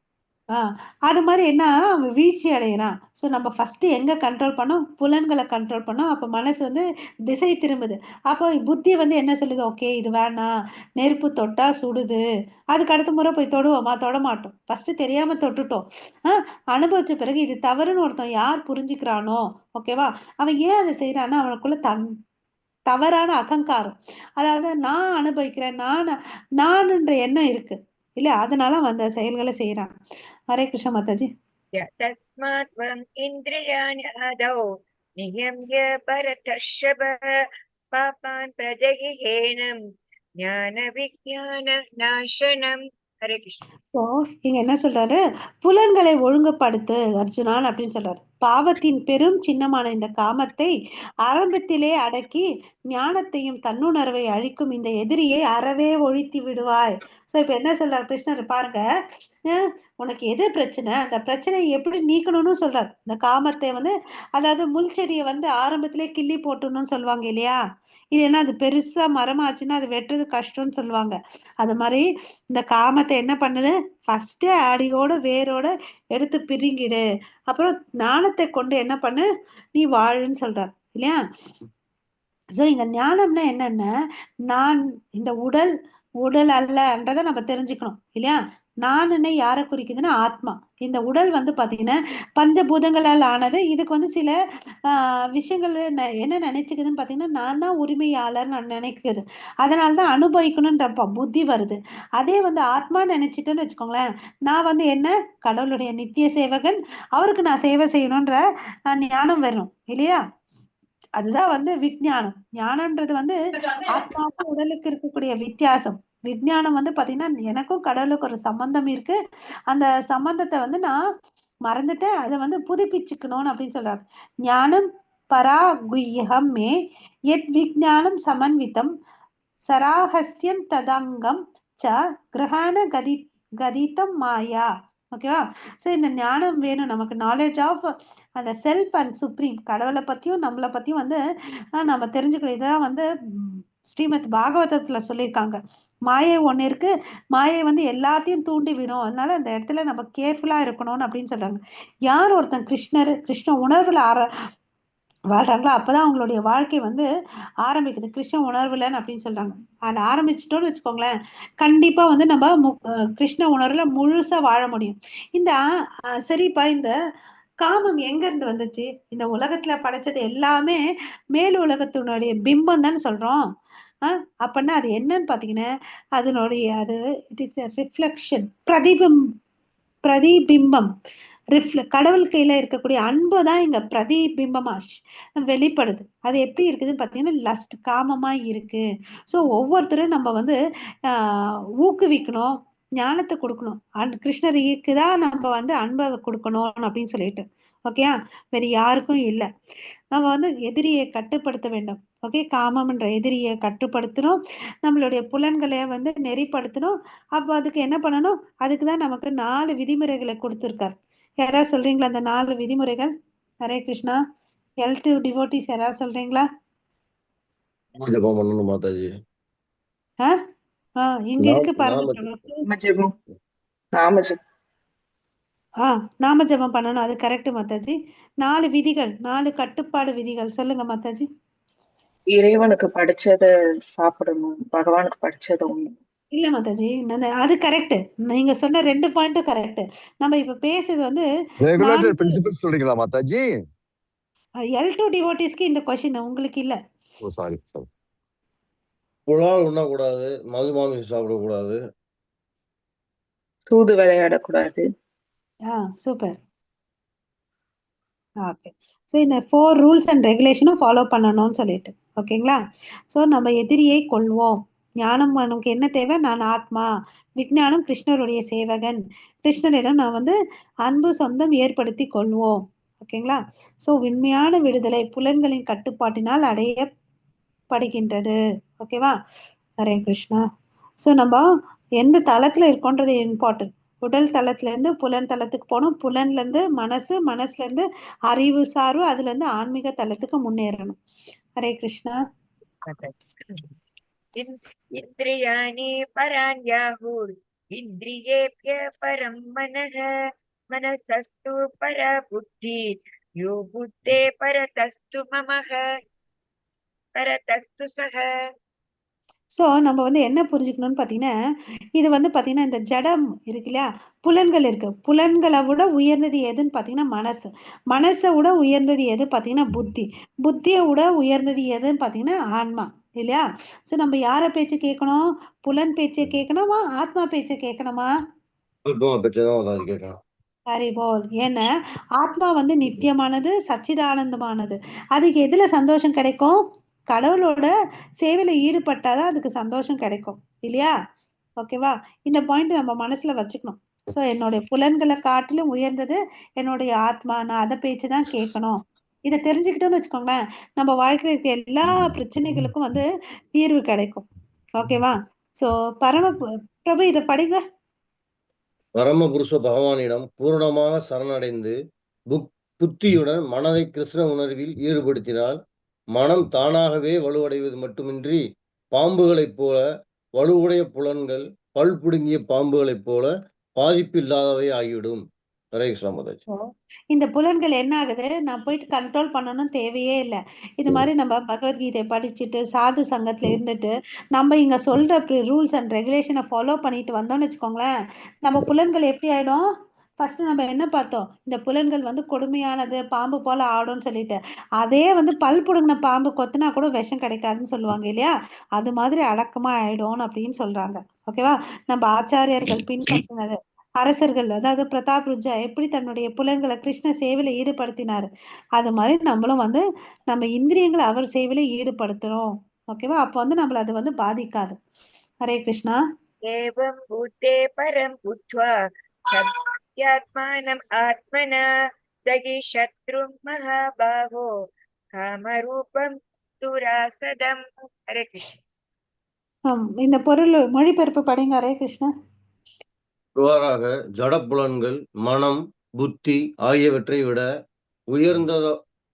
அது மாதிரி என்ன, அவன் வீழ்ச்சி அடைகிறான். ஸோ நம்ம ஃபர்ஸ்ட் எங்க கண்ட்ரோல் பண்ணோம், புலன்களை கண்ட்ரோல் பண்ணோம். அப்போ மனசு வந்து திசை திரும்புது. அப்போ புத்தி வந்து என்ன சொல்லுது, ஓகே இது வேணாம், நெருப்பு தொட்டா சுடுது, அதுக்கு அடுத்த முறை போய் தொடுவோமா, தொட மாட்டோம். ஃபர்ஸ்ட் தெரியாம தொட்டுட்டோம். அனுபவிச்ச பிறகு இது தவறுன்னு ஒருத்தன் யார் புரிஞ்சுக்கிறானோ, ஓகேவா, அவன் ஏன் அதை செய்யறான்னா அவனுக்குள்ள தவறான அகங்காரம், அதாவது நான் அனுபவிக்கிறேன், நான்ன்ற எண்ணம் இருக்கு இல்ல, அதனால அந்த செயல்களை செய்யறான். ஹரே கிருஷ்ண மாதாஜி. தஸ்மாத் வரம் இந்திரியாணி ஆதௌ நியம்ய பரதர்ஷப பாபான் பிரஜகிஹேனம் ஞான விஞ்ஞான நாசனம். ஹரே கிருஷ்ணா. ஸோ இங்க என்ன சொல்றாரு, புலன்களை ஒழுங்குபடுத்து அர்ஜுனான் அப்படின்னு சொல்றாரு. பாவத்தின் பெரும் சின்னமான இந்த காமத்தை ஆரம்பத்திலே அடக்கி ஞானத்தையும் தன்னுணர்வை அழிக்கும் இந்த எதிரியை அறவே ஒழித்து விடுவாய். ஸோ இப்ப என்ன சொல்றாரு கிருஷ்ணர் பாருங்க, உனக்கு எது பிரச்சனை, அந்த பிரச்சனையை எப்படி நீக்கணும்னு சொல்றாரு. இந்த காமத்தை வந்து, அதாவது முள் செடியை வந்து ஆரம்பத்திலே கிள்ளி போட்டணும்னு சொல்லுவாங்க இல்லையா, இது என்ன அது பெருசா மரமாச்சுன்னா அது வெட்டுறது கஷ்டம்னு சொல்லுவாங்க. அது மாதிரி இந்த காமத்தை என்ன பண்ணுது, ஃபர்ஸ்ட் அடியோட வேரோட எடுத்து பிரிங்கிடு, அப்புறம் ஞானத்தை கொண்டு என்ன பண்ணு, நீ வாழுன்னு சொல்றார் இல்லையா. சோ இங்க ஞானம்னா என்னன்னா, நான் இந்த உடல் அல்லன்றதை நம்ம தெரிஞ்சுக்கணும் இல்லையா. நானுன்னு யாரை குறிக்குதுன்னா ஆத்மா. இந்த உடல் வந்து பாத்தீங்கன்னா பஞ்சபூதங்களால் ஆனது. இதுக்கு வந்து சில விஷயங்கள் என்ன நினைச்சுக்குதுன்னு பாத்தீங்கன்னா, நான் தான் உரிமையாளர் நான் நினைக்குது. அதனாலதான் அனுபவிக்கணும்ன்ற புத்தி வருது. அதே வந்து ஆத்மா நினைச்சிட்டேன்னு வச்சுக்கோங்களேன், நான் வந்து என்ன கடவுளுடைய நித்திய சேவகன், அவருக்கு நான் சேவை செய்யணும்ன்ற ஞானம் வரும் இல்லையா. அதுதான் வந்து விஞ்ஞானம். ஞானம்ன்றது வந்து ஆத்மாவுக்கும் உடலுக்கு இருக்கக்கூடிய வித்தியாசம். விஞ்ஞானம் வந்து பாத்தீங்கன்னா எனக்கும் கடவுளுக்கு ஒரு சம்பந்தம் இருக்கு, அந்த சம்பந்தத்தை வந்து நான் மறந்துட்டேன், அதை வந்து புதுப்பிச்சுக்கணும்னு அப்படின்னு சொல்றாரு. ஞானம் பராகுஹ்யம் மே யத் விஞ்ஞானம் சமன்விதம் சராஹஸ்யம் ததங்கம் ச கிரஹண கதிதம் மாயா. ஓகேவா. ஸோ இந்த ஞானம் வேணும் நமக்கு, நாலேஜ் ஆஃப் அந்த செல்ஃப் அண்ட் சுப்ரீம், கடவுளை பத்தியும் நம்மளை பத்தியும் வந்து நம்ம தெரிஞ்சுக்கணும். இதான் வந்து ஸ்ரீமத் பாகவதத்துல சொல்லியிருக்காங்க. மாயை ஒண்ணு இருக்கு, மாயை வந்து எல்லாத்தையும் தூண்டி விடும், அதனால அந்த இடத்துல நம்ம கேர்ஃபுல்லா இருக்கணும்னு அப்படின்னு சொல்றாங்க. யார் ஒருத்தன் கிருஷ்ண உணர்வுல வாழ்றாங்களோ அப்பதான் அவங்களுடைய வாழ்க்கை வந்து ஆரம்பிக்குது கிருஷ்ண உணர்வுலன்னு அப்படின்னு சொல்றாங்க. அதை ஆரம்பிச்சிட்டோம்னு வச்சுக்கோங்களேன், கண்டிப்பா வந்து நம்ம கிருஷ்ண உணர்வுல முழுசா வாழ முடியும். இந்த சரிப்பா, இந்த காமம் எங்க இருந்து வந்துச்சு, இந்த உலகத்துல படைச்சது எல்லாமே மேல் உலகத்தினுடைய பிம்பம் தானே சொல்றோம். அப்படின்னா அது என்னன்னு பாத்தீங்கன்னா, அதனுடைய அது இட் இஸ் ரிஃப்ளெக்ஷன், பிரதிபிம்பம். கடவுள் கையில இருக்கக்கூடிய அன்பு தான் இங்க பிரதிபிம்பமா வெளிப்படுது. அது எப்படி இருக்குதுன்னு பாத்தீங்கன்னா லஸ்ட், காமமா இருக்கு. சோ ஒவ்வொருத்தரும் நம்ம வந்து ஊக்குவிக்கணும், ஞானத்தை கொடுக்கணும். கிருஷ்ணருக்கு தான் நம்ம வந்து அன்பை கொடுக்கணும் அப்படின்னு சொல்லிட்டு, ஓகேயா, வேற யாருக்கும் இல்லை. நம்ம வந்து எதிரியை கட்டுப்படுத்த வேண்டும். ஓகே, காமம்ன்ற எதிரியை கட்டுப்படுத்தணும், நம்மளுடைய புலன்களை வந்து நெறிப்படுத்தணும். அப்போ அதுக்கு என்ன பண்ணணும், அதுக்குதான் நமக்கு 4 விதிமுறைகளை கொடுத்துருக்காரு. யாராவது சொல்றீங்களா அந்த 4 விதிமுறைகள்? ஹரே கிருஷ்ணா. L2 டிவோட்டிஸ் யாராவது சொல்றீங்களா? ஜபம் பண்ணணும் மாதாஜி. இங்க இருக்கு பாருங்க, நாம ஜபம் பண்ணணும். அது கரெக்ட் மாதாஜி. 4 விதிகள், 4 கட்டுப்பாடு விதிகள் சொல்லுங்க மாதாஜி. இறைவனுக்கு படிச்சதை சாப்பிடணும், பகவானுக்கு படிச்சதை ஒண்ணு இல்ல மாதாஜி, அது கரெக்ட். நீங்க சொன்ன 2 பாயிண்ட்டும் கரெக்ட். நம்ம இப்ப பேசுறது வந்து ரெகுலேட்டர் பிரின்சிபல் சொல்றீங்களா மாதாஜி? L2 டிவோட்டிஸ்க்கு இந்த क्वेश्चन, உங்களுக்கு இல்ல. ஓ சாரி. புலால் உண்ணக்கூடாது, மது மாமிசம் சாப்பிடக்கூடாது, சூது விளையாடக்கூடாது. சூப்பர். ஓகே. ஸோ இந்த 4 ரூல்ஸ் அண்ட் ரெகுலேஷனும் ஃபாலோ பண்ணணும்னு சொல்லிட்டு, ஓகேங்களா. ஸோ நம்ம எதிரியை கொள்வோம். ஞானம் நமக்கு என்ன தேவை, நான் ஆத்மா, விஞ்ஞானம் கிருஷ்ணருடைய சேவகன், கிருஷ்ணரிடம் நான் வந்து அன்பு சொந்தம் ஏற்படுத்தி கொள்வோம். ஓகேங்களா? ஸோ உண்மையான விடுதலை புலன்களின் கட்டுப்பாட்டினால் அடையப்படுகின்றது. ஓகேவா? ஹரே கிருஷ்ணா. ஸோ நம்ம எந்த தளத்துல இருக்கோன்றது இம்பார்ட்டன்ட். உடல் தளத்துல இருந்து புலன் தளத்துக்கு போகணும், புலன்ல இருந்து மனசு, மனசுல இருந்து அறிவு சார்பு, அதுல இருந்து ஆன்மீக தளத்துக்கு முன்னேறணும். ஹரே கிருஷ்ணா. இந்திரியாணி பராண்யாஹுர் இந்திரியேப்ய பரம் மனஹ மனசஸ்து பர புத்தி யோ புத்தே பரதஸ்து மமஹ பரதஸ்து சஹ. ஸோ நம்ம வந்து என்ன புரிஞ்சுக்கணும்னு பார்த்தீங்கன்னா, இது வந்து பார்த்தீங்கன்னா, இந்த ஜடம் இருக்கு இல்லையா? புலன்கள் இருக்கு. புலன்களை விட உயர்ந்தது எதுன்னு பார்த்தீங்கன்னா மனசு. மனசை விட உயர்ந்தது எது பார்த்தீங்கன்னா புத்தி. புத்தியை விட உயர்ந்தது எதுன்னு பார்த்தீங்கன்னா ஆன்மா. இல்லையா? ஸோ நம்ம யார பேச்சு கேட்கணும்? புலன் பேச்சை கேட்கணுமா? ஆத்மா பேச்சை கேட்கணுமா? பெற்றதான் கேட்கணும். ஹரிபோல். ஏன்னா ஆத்மா வந்து நித்தியமானது, சச்சிதானந்தமானது. அதுக்கு எதுல சந்தோஷம் கிடைக்கும்? கடவுளோட சேவையில ஈடுபட்டாதான் அதுக்கு சந்தோஷம் கிடைக்கும். இல்லையா? ஓகேவா? இந்த பாயிண்ட் நம்ம மனசுல வச்சுக்கணும். ஸோ என்னுடைய புலன்களை காட்டிலும் உயர்ந்தது என்னுடைய ஆத்மா. நான் அதை பேச்சுதான் கேட்கணும். இதை தெரிஞ்சுக்கிட்டோம்னு வச்சுக்கோங்களேன், நம்ம வாழ்க்கையில இருக்க எல்லா பிரச்சனைகளுக்கும் வந்து தீர்வு கிடைக்கும். ஓகேவா? ஸோ பிரபு இதை படிங்க. பரமபுருஷ பகவானிடம் பூரணமாக சரணடைந்து புத்தியுடன் மனதை கிருஷ்ண உணர்வில் ஈடுபடுத்தினால் மனம் தானாகவே வலுவடைவது மட்டுமின்றி பாம்புகளைப் போல வலுவுடைய புலன்கள் பல் புடுங்கிய பாம்புகளைப் போல பாதிப்பு இல்லாதவை ஆகிவிடும். ஹரே கிருஷ்ணா மாதாஜி. இந்த புலன்கள் என்ன ஆகுது? நான் போயிட்டு கண்ட்ரோல் பண்ணணும் தேவையே இல்லை. இது மாதிரி நம்ம பகவத்கீதை படிச்சுட்டு சாது சங்கத்துல இருந்துட்டு நம்ம இங்க சொல்ற ரூல்ஸ் அண்ட் ரெகுலேஷனை ஃபாலோ பண்ணிட்டு வந்தோம்னு வச்சுக்கோங்களேன், நம்ம புலன்கள் எப்படி ஆயிடும்? ஃபர்ஸ்ட் நம்ம என்ன பார்த்தோம்? இந்த புலன்கள் வந்து கொடுமையானது, பாம்பு போல ஆடும்னு சொல்லிட்டு, அதே வந்து பல் புடுங்கின பாம்பு கொத்துனா கூட விஷம் கிடைக்காதுன்னு சொல்லுவாங்க இல்லையா? அது மாதிரி அடக்கமா ஆயிடும் அப்படின்னு சொல்றாங்க. ஓகேவா? நம்ம ஆச்சாரியர்கள் பின்பற்றினது, அரசர்கள் அதாவது பிரதாப் ருத்ரா எப்படி தன்னுடைய புலன்களை கிருஷ்ண சேவையில ஈடுபடுத்தினாரு, அது மாதிரி நம்மளும் வந்து நம்ம இந்திரியங்களை அவர் சேவையில ஈடுபடுத்துறோம். ஓகேவா? அப்போ வந்து நம்மள அது வந்து பாதிக்காது. ஹரே கிருஷ்ணா. ஏவம் பூத்தே பரம் புத்வா சத்யாத்மானம் ஆத்மனா தகி சத்ரும் மகாபாகோ காமரூபம் துராசதம். ஹரே கிருஷ்ணா. இந்த பொருள் மொழிபெயர்ப்பு படிங்க. ஹரே கிருஷ்ணா. இவ்வாறாக ஜடப்புலன்கள் மனம் புத்தி ஆகியவற்றை விட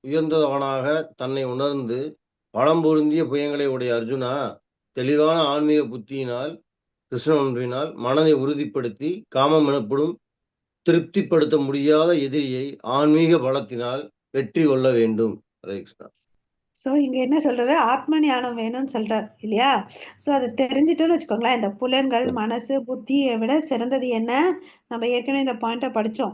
உயர்ந்தவனாக தன்னை உணர்ந்து பலம் பொருந்திய புயங்களை உடைய அர்ஜுனா, தெளிவான ஆன்மீக புத்தியினால் கிருஷ்ண ஒன்றினால் மனதை உறுதிப்படுத்தி காமம் எனப்படும் திருப்திப்படுத்த முடியாத எதிரியை ஆன்மீக பலத்தினால் வெற்றி கொள்ள வேண்டும். ஹரே கிருஷ்ணா. ஸோ இங்க என்ன சொல்றாரு? ஆத்ம ஞானம் வேணும்னு சொல்றாரு இல்லையா? ஸோ அதை தெரிஞ்சிட்டோம்னு வச்சுக்கோங்களேன், இந்த புலன்கள் மனசு புத்தியை விட சிறந்தது என்ன? நம்ம ஏற்கனவே இந்த பாயிண்ட்டை படிச்சோம்.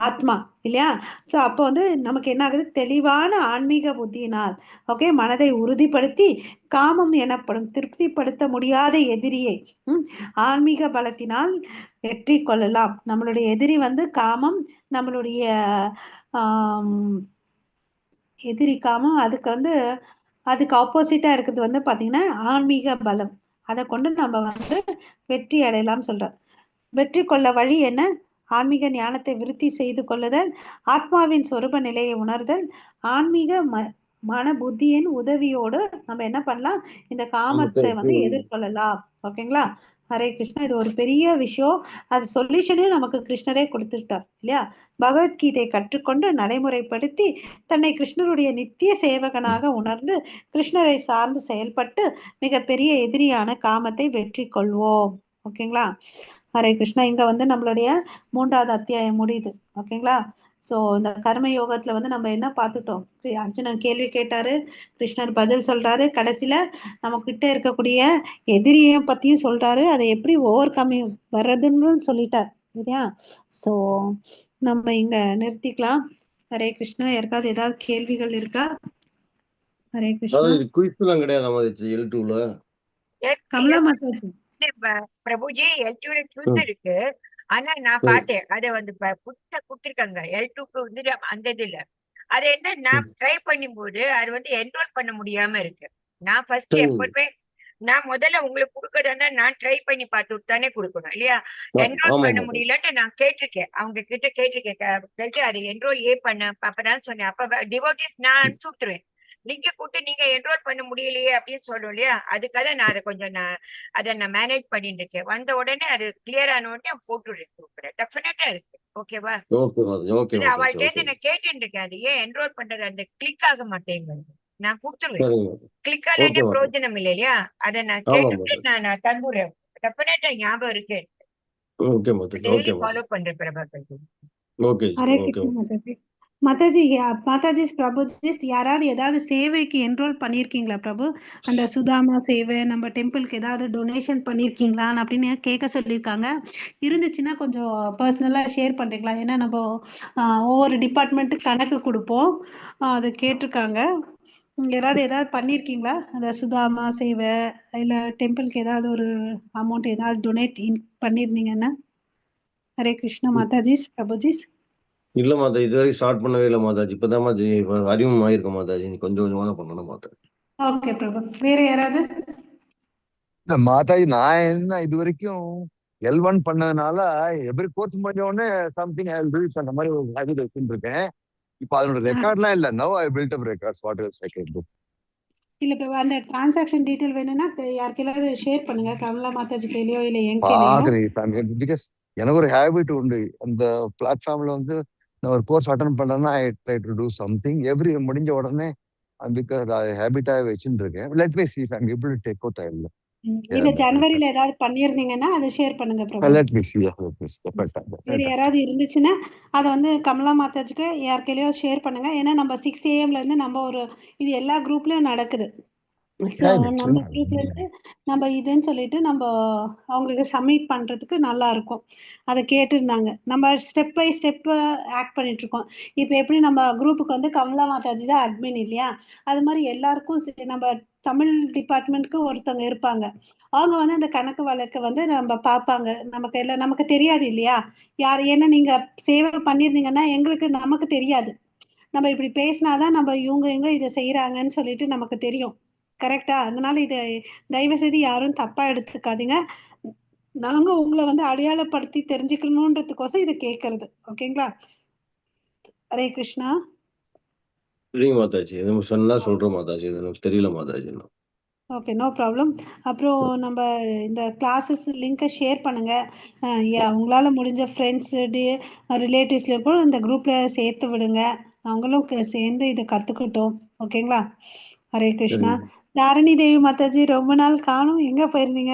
ஆத்மா இல்லையா? ஸோ அப்போ வந்து நமக்கு என்ன ஆகுது? தெளிவான ஆன்மீக புத்தியினால் ஓகே மனதை உறுதிப்படுத்தி காமம் எனப்படும் திருப்திப்படுத்த முடியாத எதிரியை ஆன்மீக பலத்தினால் வெற்றி கொள்ளலாம். நம்மளுடைய எதிரி வந்து காமம், நம்மளுடைய எதிரிக்காம அதுக்கு வந்து அதுக்கு ஆப்போசிட்டா இருக்கிறது வந்து பாத்தீங்கன்னா ஆன்மீக பலம். அதை கொண்டு நம்ம வந்து வெற்றி அடையலாம் சொல்றோம். வெற்றி கொள்ள வழி என்ன? ஆன்மீக ஞானத்தை விருத்தி செய்து கொள்ளுதல், ஆத்மாவின் சொரூப நிலையை உணர்தல், ஆன்மீக மன புத்தியின் உதவியோடு நம்ம என்ன பண்ணலாம்? இந்த காமத்தை வந்து எதிர்கொள்ளலாம். ஓகேங்களா? ஹரே கிருஷ்ணா. இது ஒரு பெரிய விஷயம். அது சொல்யூஷனே நமக்கு கிருஷ்ணரே கொடுத்துட்டார் இல்லையா? பகவத்கீதை கற்றுக்கொண்டு நடைமுறைப்படுத்தி தன்னை கிருஷ்ணருடைய நித்திய சேவகனாக உணர்ந்து கிருஷ்ணரை சார்ந்து செயல்பட்டு மிகப்பெரிய எதிரியான காமத்தை வெற்றி கொள்வோம். ஓகேங்களா? ஹரே கிருஷ்ணா. இங்க வந்து நம்மளுடைய 3வது அத்தியாயம் முடியுது. ஓகேங்களா? ஸோ இந்த கர்ம யோகத்துல வந்து நம்ம என்ன பார்த்துட்டோம்? அர்ஜுனன் கேள்வி கேட்டாரு, கிருஷ்ணர் பதில் சொல்றாரு, கடைசியில நம்ம கிட்ட இருக்கக்கூடிய எதிரியை பத்தியும் சொல்றாரு, அதை எப்படி ஓவர் கம் வர்றதுன்னு சொல்லிட்டார் இல்லையா? ஸோ நம்ம இங்க நிறுத்திக்கலாம். ஹரே கிருஷ்ணா. யாருக்காவது ஏதாவது கேள்விகள் இருக்கா? ஹரே கிருஷ்ணா. குயிஸ்லாம் கிடையாது L2ல. கமலா மாதாஜி. பிரபுஜி L2ல குவிஸ் இருக்கு. ஆனா நான் பார்த்தேன் அதை வந்து புதுசா கொடுத்துருக்காங்க L2க்கு வந்து அந்த இது இல்ல. அது என்ன நான் ட்ரை பண்ணும்போது அது வந்து என்ரோல் பண்ண முடியாம இருக்கு. நான் ஃபர்ஸ்ட் எப்பவுமே நான் முதல்ல உங்களுக்கு கொடுக்கறதா நான் ட்ரை பண்ணி பார்த்துட்டு தானே கொடுக்கணும் இல்லையா? என்ரோல் ஆமா பண்ண மாதாஜி. முடியலன்ட்டு நான் கேட்டிருக்கேன், அவங்க கிட்ட கேட்டு அதை என்ரோல் பண்ண அப்பதான் சொன்னேன். அப்ப டிவோட்டிஸ் நான் அனுப்பிச்சு விட்டுருவேன். லிங்க கூட்டு நீங்க என்ரோல் பண்ண முடியலையே அப்படின்னு சொல்லும் இல்லையா? அதுக்காக நான் அதை கொஞ்சம் அதை நான் மேனேஜ் பண்ணிட்டு இருக்கேன். வந்த உடனே அது கிளியர் ஆன உடனே போட்டுடுறேன். டெஃபினட்டா இருக்கு. ஓகேவா? ஓகே மாதாஜி. ஓகே இது மாதாஜி. அவள்கிட்ட ஓகே இருந்து நான் கேட்டுட்டு இருக்கேன். அது ஏன் என்ரோல் பண்றது அந்த கிளிக் ஆக மாட்டேங்குது. நான் கொடுத்துருவேன். சரிங்க மாதாஜி. கிளிக் ஓகே ஆனே மாதாஜி. பிரயோஜனம் இல்லை இல்லையா? அதை நான் ஆமா கேட்டுட்டு மாதாஜி. நான் தந்துடுறேன். டெஃபினட்டா ஞாபகம் இருக்கு. Okay Mataji. Daily okay follow Mataji. பண்றேன் பிரபாகர். ஓகே ஜி. ஹரே ஓகே கிருஷ்ணா மாதாஜி. மாதாஜி, மாதாஜி பிரபுஜி, யாராவது ஏதாவது சேவைக்கு என்ரோல் பண்ணியிருக்கீங்களா பிரபு? அந்த சுதாமா சேவை நம்ம டெம்பிளுக்கு ஏதாவது டொனேஷன் பண்ணியிருக்கீங்களா அப்படின்னு கேட்க சொல்லியிருக்காங்க. இருந்துச்சுன்னா கொஞ்சம் பர்சனலாக ஷேர் பண்ணுறீங்களா? ஏன்னா நம்ம ஒவ்வொரு டிபார்ட்மெண்ட்டுக்கு கணக்கு கொடுப்போம். அது கேட்டிருக்காங்க. யாராவது ஏதாவது பண்ணியிருக்கீங்களா? அந்த சுதாமா சேவை இல்லை டெம்பிளுக்கு ஏதாவது ஒரு அமௌண்ட் ஏதாவது டொனேட் பண்ணியிருந்தீங்கன்னா? ஹரே கிருஷ்ணா மாதாஜி பிரபுஜி. இல்ல மாதாஜி, இதுவரைக்கும் ஸ்டார்ட் பண்ணவே இல்லை மாதாஜி. இப்பதான் மாதாஜி அறிமுகம் ஆயிருக்க மாதாஜி. நீ கொஞ்சம் கொஞ்சமா தான் பண்ணணும் மாதாஜி. ஓகே பிரபு. வேற யாராவது? மாதாஜி, நான் என்ன இது வரைக்கும் L1 பண்ணதுனால எவ்ரி கோர்ஸ் முடிஞ்ச உடனே சம்திங் ஐ வில் அந்த மாதிரி ஒரு ஹேபிட் வச்சுட்டு இருக்கேன். இப்போ அதோட ரெக்கார்ட்லாம் இல்லை. Now I build up records what else I can do. இல்ல பிரபு, அந்த டிரான்சாக்ஷன் டீடைல் வேணும்னா யாருக்கெல்லாம் ஷேர் பண்ணுங்க. கமலா மாதாஜி கேலியோ இல்ல என் கேலியோ. பாக்குறேன் பிகாஸ் எனக்கு ஒரு ஹேபிட் உண்டு. அந்த பிளாட்ஃபார்ம்ல வந்து நான் ஒரு கோர்ஸ் அட்டன் பண்ணேன்னா I try to do something every முடிஞ்ச உடனே. பிகாஸ் ஹேபிட்டாக வச்சுட்டு இருக்கேன். Let me see if I am able to take out. I will. இல்ல ஜனவரியில ஏதாவது பண்ணியிருந்தீங்கன்னா அதை ஷேர் பண்ணுங்க பிரபு. லெட் மீ சீ. வேற யாராவது இருந்துச்சுன்னா அதை வந்து கமலா மாதாஜிக்கு யாருக்கையிலயோ ஷேர் பண்ணுங்க. ஏன்னா நம்ம 6 AM இருந்து நம்ம ஒரு இது எல்லா குரூப்லயும் நடக்குது. ஸோ நம்ம குரூப்ல இருந்து நம்ம இதுன்னு சொல்லிட்டு நம்ம அவங்களுக்கு சப்மிட் பண்றதுக்கு நல்லா இருக்கும். அதை கேட்டிருந்தாங்க. நம்ம ஸ்டெப் பை ஸ்டெப் ஆக்ட் பண்ணிட்டு இருக்கோம். இப்போ எப்படி நம்ம குரூப்புக்கு வந்து கமலா மாதாஜி தான் அட்மின் இல்லையா? அது மாதிரி எல்லாருக்கும் நம்ம தமிழ் டிபார்ட்மெண்ட்க்கு ஒருத்தவங்க இருப்பாங்க. அவங்க வந்து அந்த கணக்கு வழக்கு வந்து நம்ம பார்ப்பாங்க. நமக்கு எல்லாம் நமக்கு தெரியாது இல்லையா? யார் என்ன நீங்க சேவை பண்ணியிருந்தீங்கன்னா எங்களுக்கு நமக்கு தெரியாது. நம்ம இப்படி பேசினாதான் நம்ம இவங்க இதை செய்யறாங்கன்னு சொல்லிட்டு நமக்கு தெரியும். கரெக்டா? அதனால இதை தயவு செய்து யாரும் தப்பா எடுத்துக்காதீங்க. நாங்க உங்களை வந்து அடையாளப்படுத்தி தெரிஞ்சுக்கணுன்றதுக்கோசம் இதை கேட்கறது. ஓகேங்களா? ஹரே கிருஷ்ணா. சரிங்க மாதாஜி. எதுவும் சொன்னா சொல்றேன் மாதாஜி. இது எனக்கு தெரியல மாதாஜி. Okay, no problem. அப்புறம் நம்ம இந்த கிளாஸஸ் லிங்கை ஷேர் பண்ணுங்க. உங்களால முடிஞ்ச ஃப்ரெண்ட்ஸு ரிலேட்டிவ்ஸ்ல கூட இந்த குரூப்ல சேர்த்து விடுங்க. அவங்களும் சேர்ந்து இதை கத்துக்கிட்டோம். ஓகேங்களா? ஹரே கிருஷ்ணா. தாரணி தேவி மாதாஜி, ரொம்ப நாள் காணும், எங்க போயிருந்தீங்க?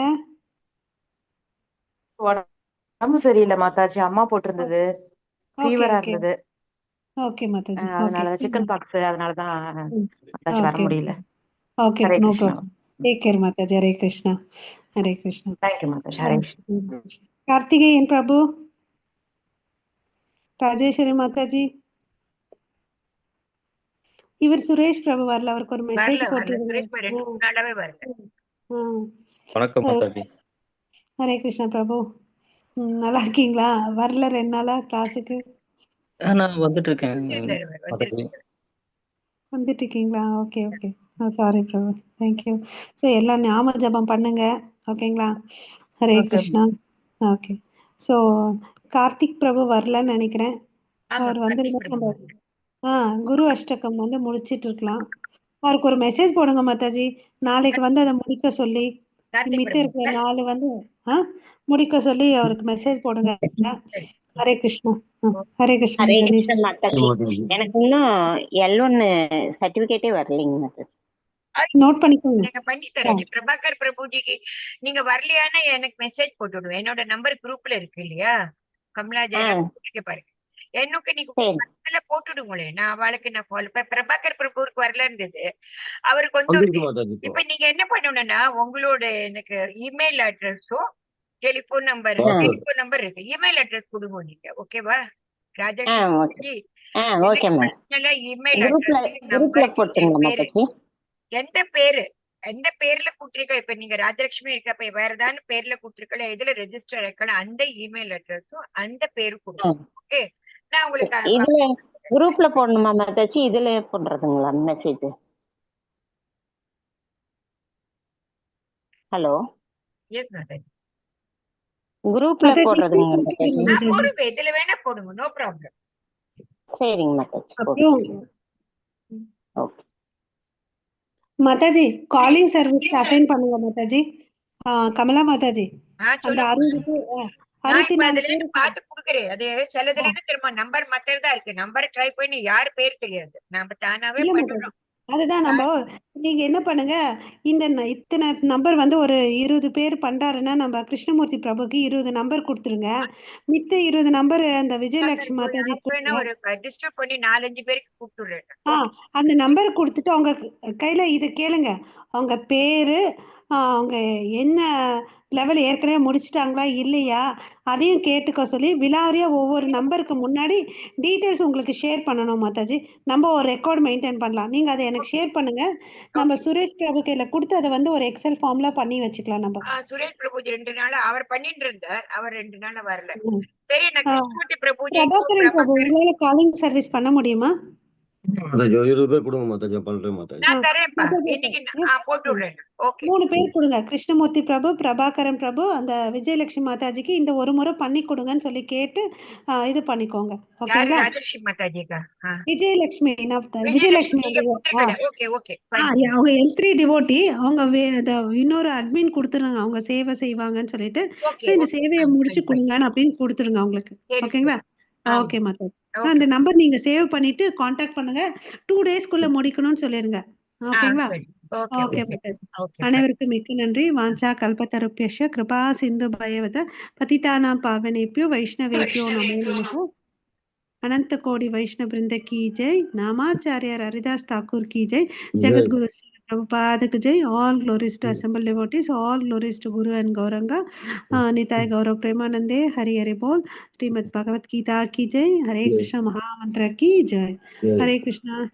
உடம்பு சரியில்லை மாதாஜி. அம்மா போட்டிருந்தது, ஓகே ஃபீவரா ஓகே இருந்தது. ஓகே மாதாஜி. ஓகே அதனால சிக்கன் பாக்ஸ், அதனாலதான் மாதாஜி வர ஓகே முடியல. Okay, Hare no Krishna. Problem. Take care Mataji. Hare Krishna. Hare Krishna. Thank you Mataji. Hare Krishna. Karthikeyan Prabhu, Rajeswari Mataji, இவர் சுரேஷ் பிரபு வரல. அவருக்கு ஒரு மெசேஜ் போட்டு. வணக்கம் மாதாஜி. ஹரே கிருஷ்ணா பிரபு. நல்லா இருக்கீங்களா? வரல 2 நாளா கிளாஸுக்கு. நான் வந்துட்டு இருக்கேன் மாதாஜி. வந்துட்டு இருக்கீங்களா? Okay okay. சாரி பிரபு. தேங்க்யூ. ஸோ எல்லாம் ஞாபக ஜபம் பண்ணுங்க. ஓகேங்களா? ஹரே கிருஷ்ணா. ஓகே. ஸோ கார்த்திக் பிரபு வரலன்னு நினைக்கிறேன். அவர் வந்து நம்ம குரு அஷ்டகம் வந்து முடிச்சிட்டு இருக்கலாம். அவருக்கு ஒரு மெசேஜ் போடுங்க மாதாஜி. நாளைக்கு வந்து அதை முடிக்க சொல்லி, மித்த இருக்கிற 4 வந்து முடிக்க சொல்லி அவருக்கு மெசேஜ் போடுங்க. ஹரே கிருஷ்ணா. ஹரே கிருஷ்ணா ஹரே மாதாஜி. கிருஷ்ண மாதாஜி. எனக்கு இன்னும் L1 சர்டிபிகேட்டே வரலைங்க மாதாஜி. நோட் பண்ணிக்கோங்க. நீங்க பண்ணி தரேன். பிரபாகர் பிரபுஜிக்கு நீங்க வரலையானா எனக்கு மெசேஜ் போட்டு விடுவேன். என்னோட நம்பர் குரூப்ல இருக்கு இல்லையா? கமலா ஜெயராம் பாருங்க. எனக்கு நீங்க போட்டுடுங்களேன். நான் அவளுக்கு நான் பிரபாகர் பிரபுக்கு வரல இருந்தது. அவருக்கு வந்து இப்ப நீங்க என்ன பண்ணணும்னா உங்களோட எனக்கு இமெயில் அட்ரஸும் டெலிபோன் நம்பர் இருக்கு. இமெயில் அட்ரஸ் கொடுங்க நீங்க. ஓகேவா? ராஜேஸ்வரி இமெயில் அட்ரஸ் எந்த பேர்ல கூட்டிருக்க. இப்ப நீங்க ராஜலட்சுமி இருக்கப்ப வேற ஏதாவது பேர்ல கூட்டிருக்கல, எதுல ரெஜிஸ்டர் இருக்கல, அந்த இமெயில் அட்ரஸும் அந்த பேரு கொடுங்க. ஓகே, நான் உங்களுக்கு இதுல குரூப்ல போடணுமா மாதாஜி? இதுல போடுறதுங்களா மெசேஜ்? Hello, yes Mataji. குரூப்ல மாதாஜி போடுறதுங்க கூப்பிடுங்க மாதாஜி. மாதாஜி. போடுங்க, எதுல வேணா போடுங்க, நோ ப்ராப்ளம். சரிங்க மாதாஜி. அப்புறம் ஓகே. மாதாஜி காலிங் சர்வீஸ்க்கு அசைன் பண்ணுங்க மாதாஜி. கமலா மாதாஜி அந்த சொல்லுங்க. 60 பேர் நான் இப்ப 64 அதுல இருந்து பேருக்கு பார்த்து குடுக்குறேன். அது சிலதுல இருந்து திரும்ப நம்பர் மத்ததான் இருக்கு. நம்பர் ட்ரை பண்ணி யார் பேர் தெரியாது. நம்ம தானாவே இல்ல மாதாஜி, பண்ணிடுறோம். அதுதான் நம்ம நீங்க என்ன பண்ணுங்க, இந்த இத்தனை நம்பர் வந்து ஒரு 20 பேர் பண்றாருன்னா நம்ம கிருஷ்ணமூர்த்தி பிரபுக்கு 20 நம்பர் கொடுத்துருங்க. மித்த 20 நம்பர் அந்த விஜயலட்சுமி மாதாஜி கொடுங்க. ஒரு ரெஜிஸ்டர் பண்ணி 4-5 பேருக்கு கூப்பிட்டுறேன். அந்த நம்பரை கொடுத்துட்டு அவங்க கையில இது கேளுங்க, அவங்க பேரு, அவங்க என்ன லெவல் ஏற்கனவே முடிச்சிட்டாங்களா இல்லையா அதையும் கேட்டுக்க சொல்லி விலாவரியா ஒவ்வொரு நம்பருக்கு முன்னாடி டீட்டெயில்ஸ் உங்களுக்கு ஷேர் பண்ணணும் மாதாஜி. நம்ம ஒரு ரெக்கார்ட் மெயின்டைன் பண்ணலாம். நீங்க அதை எனக்கு ஷேர் பண்ணுங்க. நம்ம சுரேஷ் பிரபு கையில கொடுத்து அதை வந்து ஒரு எக்ஸல் ஃபார்ம்ல பண்ணி வச்சுக்கலாம். நம்ம சுரேஷ் பிரபுஜி 2 நாள் அவர் பண்ணிட்டு இருந்தார். அவர் 2 நாள் வரல. சரி, நான் கிருஷ்ணமூர்த்தி பிரபுஜி பிரபாகரன் பிரபு உங்களால காலிங் சர்வீஸ் பண்ண முடியுமா? மாதாஜி 20 பேர் கொடுங்க மாதாஜி, பண்றேன் மாதாஜி. நான் தரேன்ப்பா. இன்னைக்கு போட்டு விடுறேன். ஓகே. 3 பேர் கொடுங்க. கிருஷ்ணமூர்த்தி பிரபு, பிரபாகரன் பிரபு, அந்த விஜயலட்சுமி மாதாஜிக்கு இந்த ஒரு முறை பண்ணி கொடுங்கன்னு சொல்லி கேட்டு இது பண்ணிக்கோங்க. ஓகேங்களா? ராஜஸ்ரீ மாதாஜிக்கா? Vijayalakshmi Vijayalakshmi okay okay. அவங்க L3 டிவோட்டி. அவங்க இன்னொரு அட்மின் கொடுத்துருங்க, அவங்க சேவை செய்வாங்கன்னு சொல்லிட்டு. சோ இந்த சேவையை முடிச்சு கொடுங்கன்னு அப்படின்னு கொடுத்துருங்க அவங்களுக்கு. ஓகேங்களா? ஓகே மாதாஜி. அந்த நம்பர் நீங்க சேவ் பண்ணிட்டு கான்டாக்ட் பண்ணுங்க. 2 டேஸ்க்குள்ள முடிக்கணும்னு சொல்லிருங்க. ஓகேங்களா? ஓகே மாதாஜி. அனைவருக்கும் மிக்க நன்றி. வாஞ்சா கல்பத்தருப்யஸ்ய கிருபா சிந்து பயவத பதிதானாம் பாவனேப்யோ வைஷ்ணவேப்யோ நமோ நமः. अनंत कोटि वैष्णव वृंद की जय. नामाचार्य हरिदास ठाकुर की जय. Jagat Guru Shri Prabhupada ki jai. All glories to assembled devotees. All glories to Guru and Gauranga. Nitai Gaurav Premanande. Hari Hari Bol. Srimad Bhagavad Gita ki jai. Hare Krishna Mahamantra ki jai. Hare Krishna.